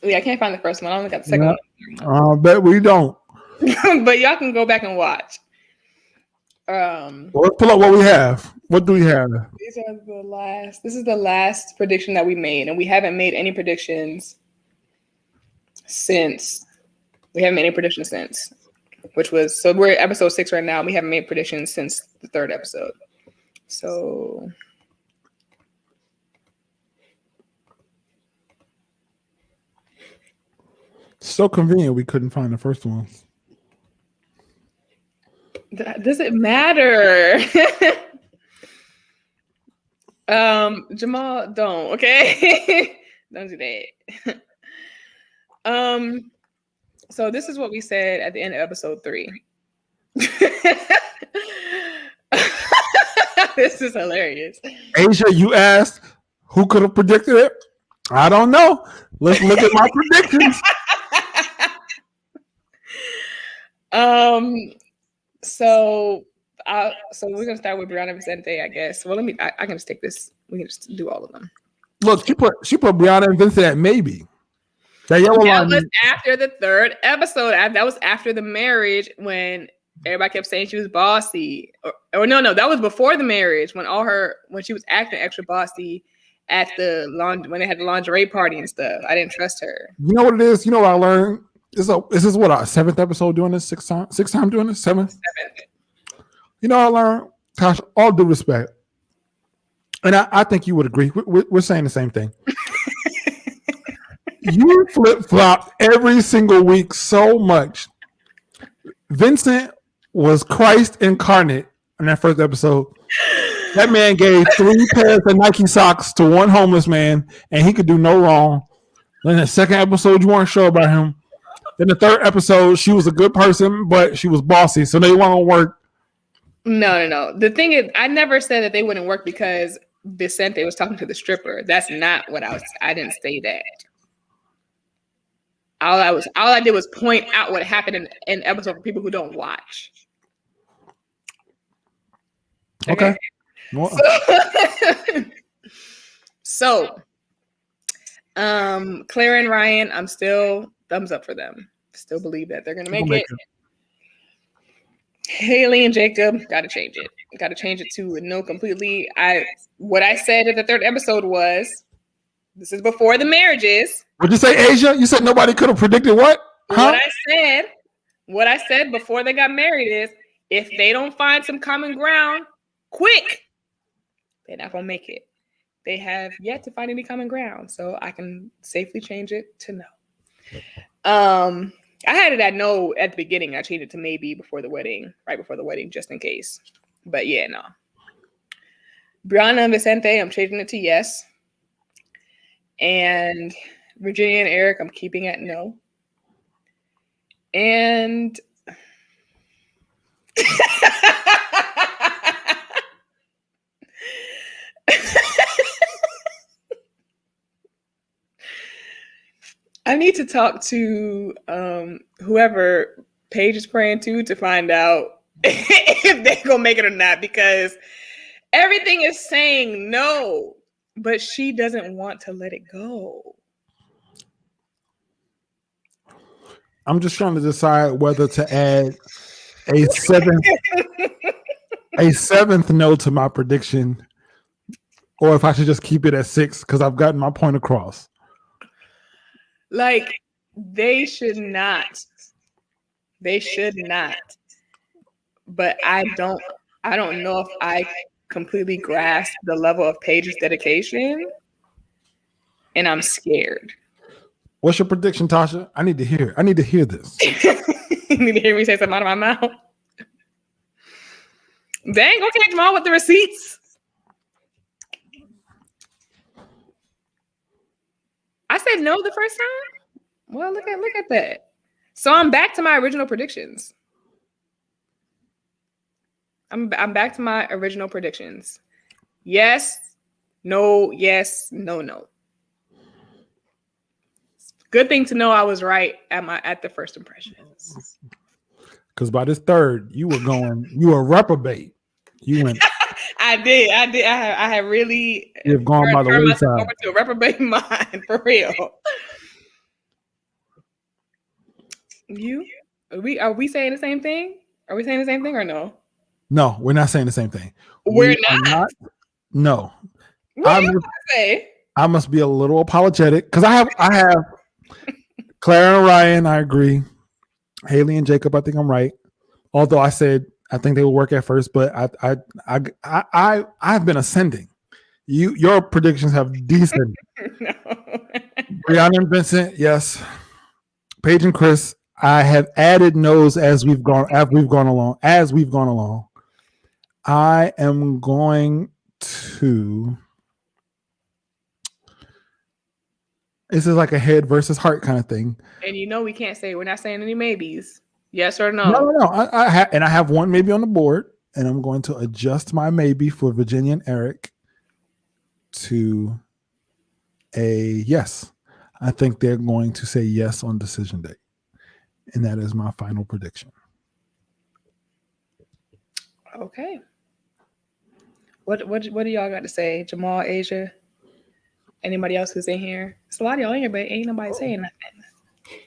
Yeah, I can't find the first one. I only got the second one. I bet we don't. But y'all can go back and watch. Well, let's pull up what we have. What do we have? These are the last. This is the last prediction that we made, and we haven't made any predictions since. We haven't made any predictions since, which was so we're at episode 6 right now. We haven't made predictions since the 3rd episode. So. So convenient we couldn't find the first one. Does it matter? Jamal, don't, okay? Don't do that. So this is what we said at the end of episode 3. This is hilarious. Asia, you asked who could have predicted it? I don't know. Let's look at my predictions. So we're gonna start with Brianna Vicente, I guess. Well, I can just take this. We can just do all of them. Look, she put Brianna and Vincent at maybe. That was after the 3rd episode. That was after the marriage when everybody kept saying she was bossy. Or no, that was before the marriage when she was acting extra bossy at when they had the lingerie party and stuff. I didn't trust her. You know what it is? You know what I learned? This is what our 7th episode doing this? 6th time doing this? 7th? You know what I learned? Tasha, all due respect. And I think you would agree. We're saying the same thing. You flip-flop every single week so much. Vincent was Christ incarnate in that first episode. That man gave 3 pairs of Nike socks to one homeless man, and he could do no wrong. Then the 2nd episode, you weren't sure about him. Then the 3rd episode, she was a good person, but she was bossy, so they won't work. No. The thing is, I never said that they wouldn't work because Vicente was talking to the stripper. That's not what I didn't say that. All I did was point out what happened in episode for people who don't watch. Okay. So, Claire and Ryan, I'm still thumbs up for them. Still believe that they're gonna make it. Haley and Jacob, gotta change it. Gotta change it to no completely. What I said in the 3rd episode was, this is before the marriages. What'd you say, Asia? You said nobody could have predicted what? Huh? What I said before they got married is, if they don't find some common ground quick, they're not gonna make it. They have yet to find any common ground, so I can safely change it to no. I had it at no at the beginning. I changed it to maybe before the wedding, right before the wedding, just in case. But yeah, no. Brianna and Vicente, I'm changing it to yes. And Virginia and Eric, I'm keeping at no. And I need to talk to whoever Paige is praying to find out if they're gonna make it or not, because everything is saying no, but she doesn't want to let it go. I'm just trying to decide whether to add a 7th no to my prediction, or if I should just keep it at 6 because I've gotten my point across. Like, they should not. They should not. But I don't know if I completely grasp the level of Paige's dedication, and I'm scared. What's your prediction, Tasha? I need to hear this. You need to hear me say something out of my mouth. Dang, okay, Jamal, with the receipts. said no the first time. Well, look at that. So I'm back to my original predictions. I'm back to my original predictions. Yes, no, yes, no. Good thing to know I was right at the first impressions. Because by this third, you were reprobate. You went. I did. I had really You've gone by the turned myself wayside. over to a reprobate mind for real. Are we saying the same thing? Are we saying the same thing or no? No, we're not saying the same thing. We're not. No. What do you want to say? I must be a little apologetic because I have Claire and Ryan. I agree. Haley and Jacob. I think I'm right. Although I said I think they will work at first, but I've been ascending. Your predictions have descended. No. Brianna and Vincent, yes. Paige and Chris, I have added no's as we've gone along. I am going to. This is like a head versus heart kind of thing. And we can't say, we're not saying any maybes. Yes or no? No. I have one maybe on the board, and I'm going to adjust my maybe for Virginia and Eric to a yes. I think they're going to say yes on decision day. And that is my final prediction. Okay. What do y'all got to say? Jamal, Asia? Anybody else who's in here? It's a lot of y'all in here, but ain't nobody saying nothing.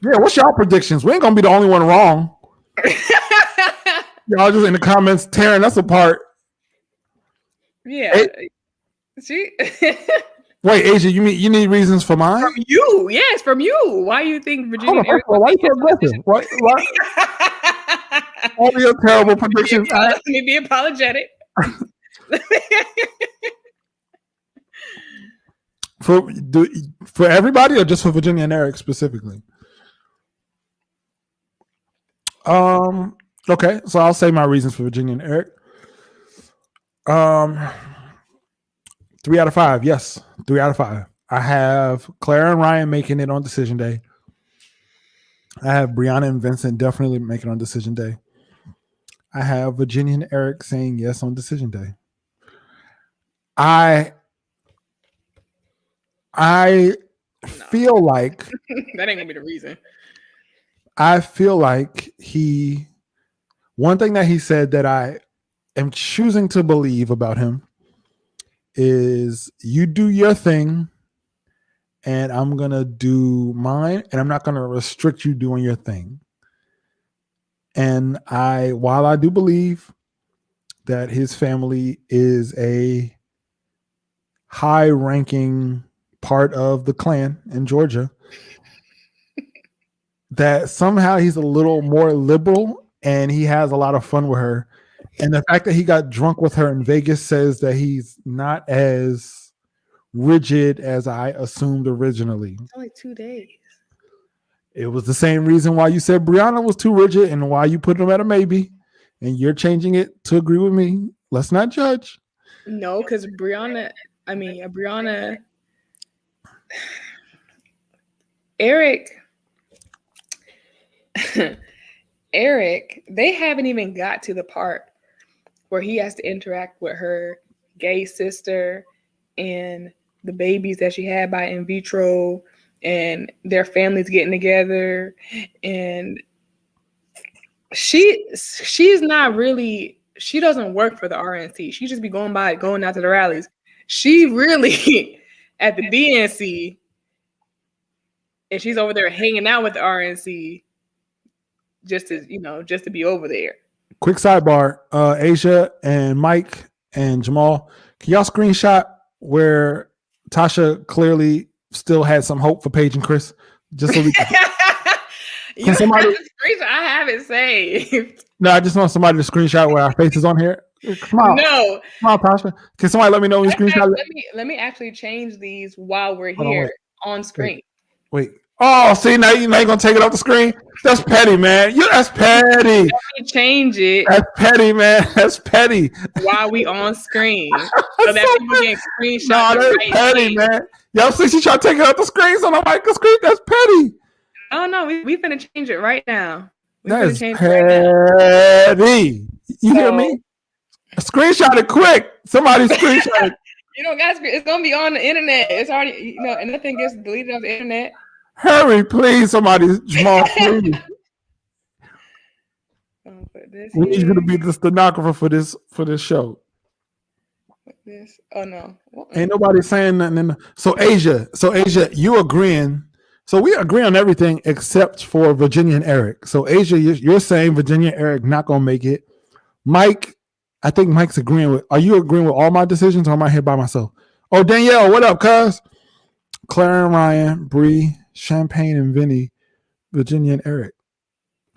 Yeah, what's y'all predictions? We ain't gonna be the only one wrong. Y'all just in the comments tearing us apart. Yeah. Wait, Asia, you need reasons for mine? From you, yes, from you. Why do you think Virginia and Eric? Why are you so aggressive? Why? All your terrible predictions. Let me be apologetic. For everybody or just for Virginia and Eric specifically? Okay, so I'll say my reasons for Virginia and Eric. 3 out of 5, yes. 3 out of 5. I have Claire and Ryan making it on decision day. I have Brianna and Vincent definitely making it on decision day. I have Virginia and Eric saying yes on decision day. I feel like that ain't gonna be the reason. I feel like one thing that he said that I am choosing to believe about him is you do your thing and I'm going to do mine and I'm not going to restrict you doing your thing. And while I do believe that his family is a high ranking part of the Klan in Georgia, that somehow he's a little more liberal and he has a lot of fun with her. And the fact that he got drunk with her in Vegas says that he's not as rigid as I assumed originally. It's only 2 days. It was the same reason why you said Brianna was too rigid and why you put him at a maybe. And you're changing it to agree with me. Let's not judge. No, because Brianna, Eric, they haven't even got to the part where he has to interact with her gay sister and the babies that she had by in vitro and their families getting together. And she's not really, she doesn't work for the RNC. She just be going out to the rallies. She really at the DNC, and she's over there hanging out with the RNC just to be over there. Quick sidebar, Asia and Mike and Jamal, can y'all screenshot where Tasha clearly still had some hope for Paige and Chris? Just so we can somebody? I have it saved. No, I just want somebody to screenshot where our face is on here. Come on, Tasha. Can somebody let me know when you screenshot? Let me actually change these while we're here on screen. Wait. Oh, see, now you're gonna take it off the screen. That's petty, man. That's petty. Let me change it. That's petty, man. That's petty. While we on screen, so that people can screenshot. No, that's petty, man. Y'all see she tried to take out the screen, so I'm like, the screen, that's petty. Oh no, we finna change it right now. That is petty. You hear me? Screenshot it quick. Somebody screenshot it. You don't got to. It's gonna be on the internet. It's already, and nothing gets deleted off the internet. Hurry, please, somebody, Jamal, please. We need you to be the stenographer for this show. This. Oh no. Ain't nobody saying nothing. So Asia, you agreeing? So we agree on everything except for Virginia and Eric. So Asia, you're saying Virginia and Eric not gonna make it. Mike, I think Mike's agreeing with. Are you agreeing with all my decisions, or am I here by myself? Oh, Danielle, what up, cuz? Claire and Ryan, Bree, Champagne and Vinny, Virginia and Eric.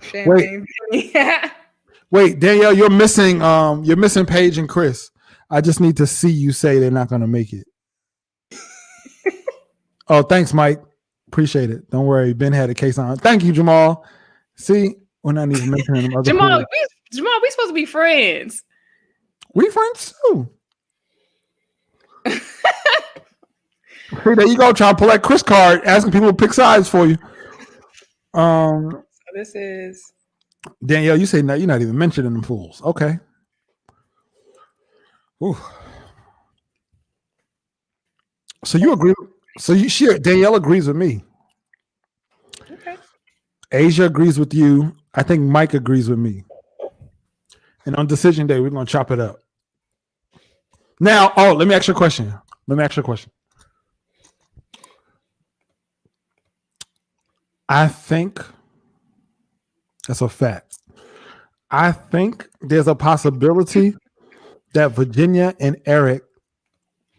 Champagne, Wait, Danielle, you're missing Paige and Chris. I just need to see you say they're not gonna make it. Oh, thanks, Mike. Appreciate it. Don't worry. Ben had a case on. Thank you, Jamal. See, we're not even mentioning them. Jamal, we supposed to be friends. We friends too. Hey, there you go. Trying to pull that Chris card, asking people to pick sides for you. So this is Danielle. You say no. You're not even mentioning them fools. Okay. Ooh. So you agree? So Danielle agrees with me. Okay. Asia agrees with you. I think Mike agrees with me. And on decision day, we're gonna chop it up. Now, let me ask you a question. I think that's a fact. I think there's a possibility that Virginia and Eric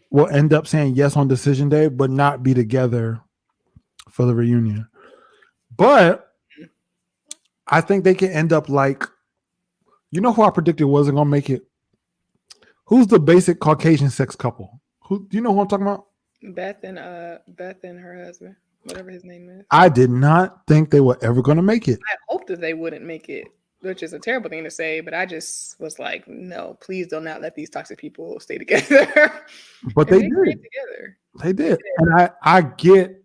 will end up saying yes on decision day, but not be together for the reunion. But I think they can end up like, you know who I predicted wasn't gonna make it? Who's the basic Caucasian sex couple? Do you know who I'm talking about? Beth and her husband, whatever his name is. I did not think they were ever gonna make it. I hoped that they wouldn't make it, which is a terrible thing to say, but I just was like, no, please do not let these toxic people stay together. But they did. They did. And I get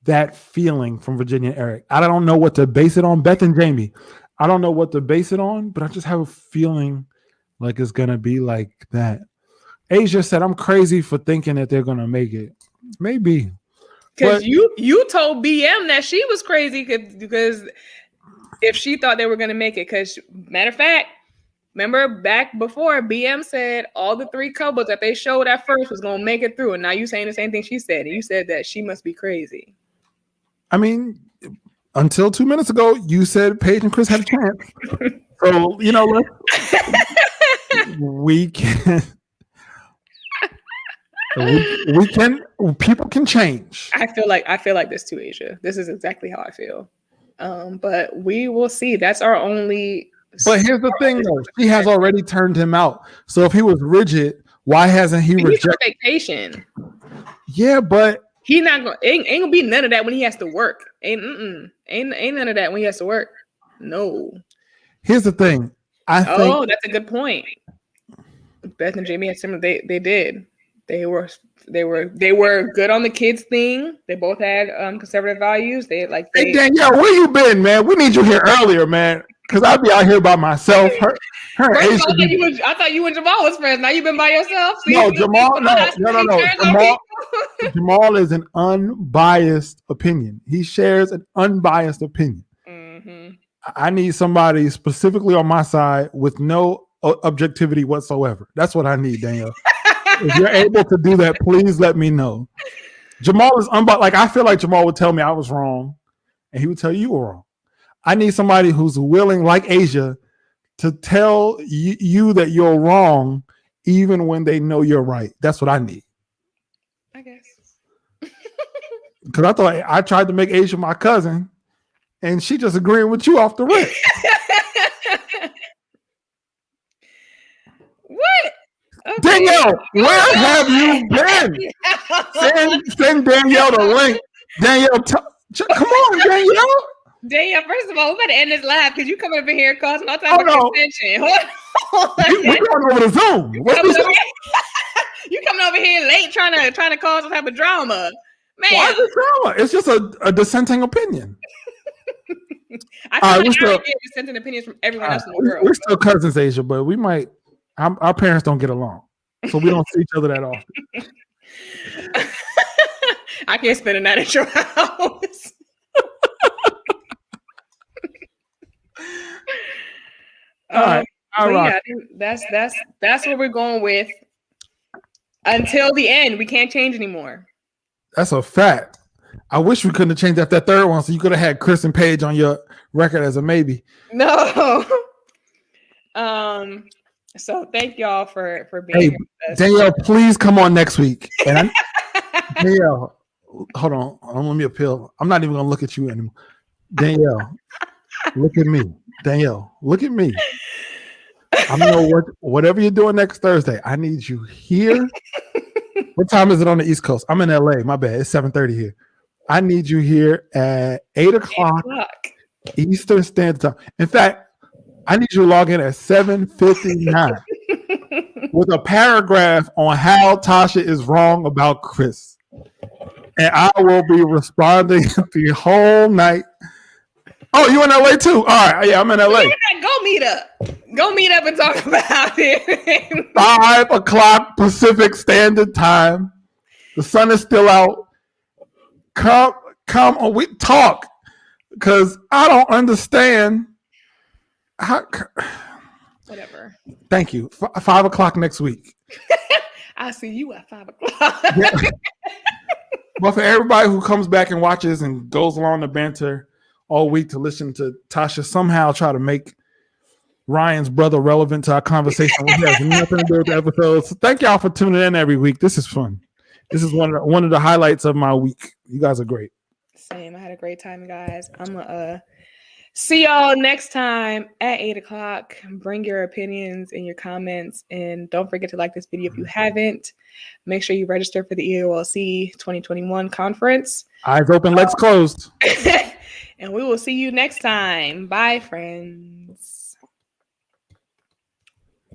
that feeling from Virginia and Eric. I don't know what to base it on. Beth and Jamie, I don't know what to base it on, but I just have a feeling like it's going to be like that. Asia said, I'm crazy for thinking that they're going to make it. Maybe. Because you told BM that she was crazy because if she thought they were going to make it. Because matter of fact, remember back before BM said all the three couples that they showed at first was going to make it through. And now you saying the same thing she said. And you said that she must be crazy. I mean, until 2 minutes ago, you said Paige and Chris had a chance. So, we can... people can change. I feel like this too, Asia. This is exactly how I feel. But we will see. That's our only. But here's the thing, though. She has already turned him out. So if he was rigid, why hasn't he rejected? Vacation. Yeah, but he not gonna ain't gonna be none of that when he has to work. Ain't none of that when he has to work. No. Here's the thing. I think that's a good point. Beth and Jamie had similar. They did. They were good on the kids thing. They both had conservative values. Hey Danielle, where you been, man? We need you here earlier, man. Because I'd be out here by myself. I thought you and Jamal was friends. Now you've been by yourself. No, Jamal. No. Jamal is an unbiased opinion. He shares an unbiased opinion. Mm-hmm. I need somebody specifically on my side with no objectivity whatsoever. That's what I need, Danielle. If you're able to do that, please let me know. Jamal is unbiased. Like, I feel like Jamal would tell me I was wrong, and he would tell you were wrong. I need somebody who's willing, like Asia, to tell you that you're wrong, even when they know you're right. That's what I need. I guess. Because I thought I tried to make Asia my cousin, and she just agreeing with you off the rip. What? Okay. Danielle, where have you been? Send Danielle the link. Danielle, come on, Danielle. Danielle, first of all, we better end this live because you coming up in here causing all type of contention. We're going over the Zoom. You coming over here late trying to cause some type of drama. Man. Why is it drama? It's just a dissenting opinion. I feel like I get dissenting opinions from everyone else in the world. We're still cousins, Asia, but we might. Our parents don't get along, so we don't see each other that often. I can't spend a night at your house. All right. Yeah, that's what we're going with until the end. We can't change anymore. That's a fact. I wish we couldn't have changed that third one, so you could have had Chris and Paige on your record as a maybe. No. So thank y'all for being here with us. Danielle, please come on next week. And Danielle, hold on. Let me appeal. I'm not even gonna look at you anymore. Danielle, look at me. Danielle, look at me. I don't know whatever you're doing next Thursday. I need you here. What time is it on the East Coast? I'm in LA. My bad. It's 7:30 here. I need you here at 8 o'clock Eastern Standard Time. In fact, I need you to log in at 7:59 with a paragraph on how Tasha is wrong about Chris. And I will be responding the whole night. Oh, you in LA too? All right. Yeah, I'm in LA. Go meet up. Go meet up and talk about it. 5 o'clock Pacific Standard Time. The sun is still out. Come on, we talk. Because I don't understand how. Whatever. Thank you. 5 o'clock next week. I'll see you at 5 o'clock. Yeah. But for everybody who comes back and watches and goes along the banter all week to listen to Tasha somehow try to make Ryan's brother relevant to our conversation, which has nothing to do with the episodes. So thank y'all for tuning in every week. This is fun. This is one of the highlights of my week. You guys are great. Same. I had a great time, guys. I'm gonna see y'all next time at 8 o'clock. Bring your opinions and your comments, and don't forget to like this video if you haven't. Make sure you register for the EOLC 2021 conference. Eyes open, legs closed. And we will see you next time. Bye, friends.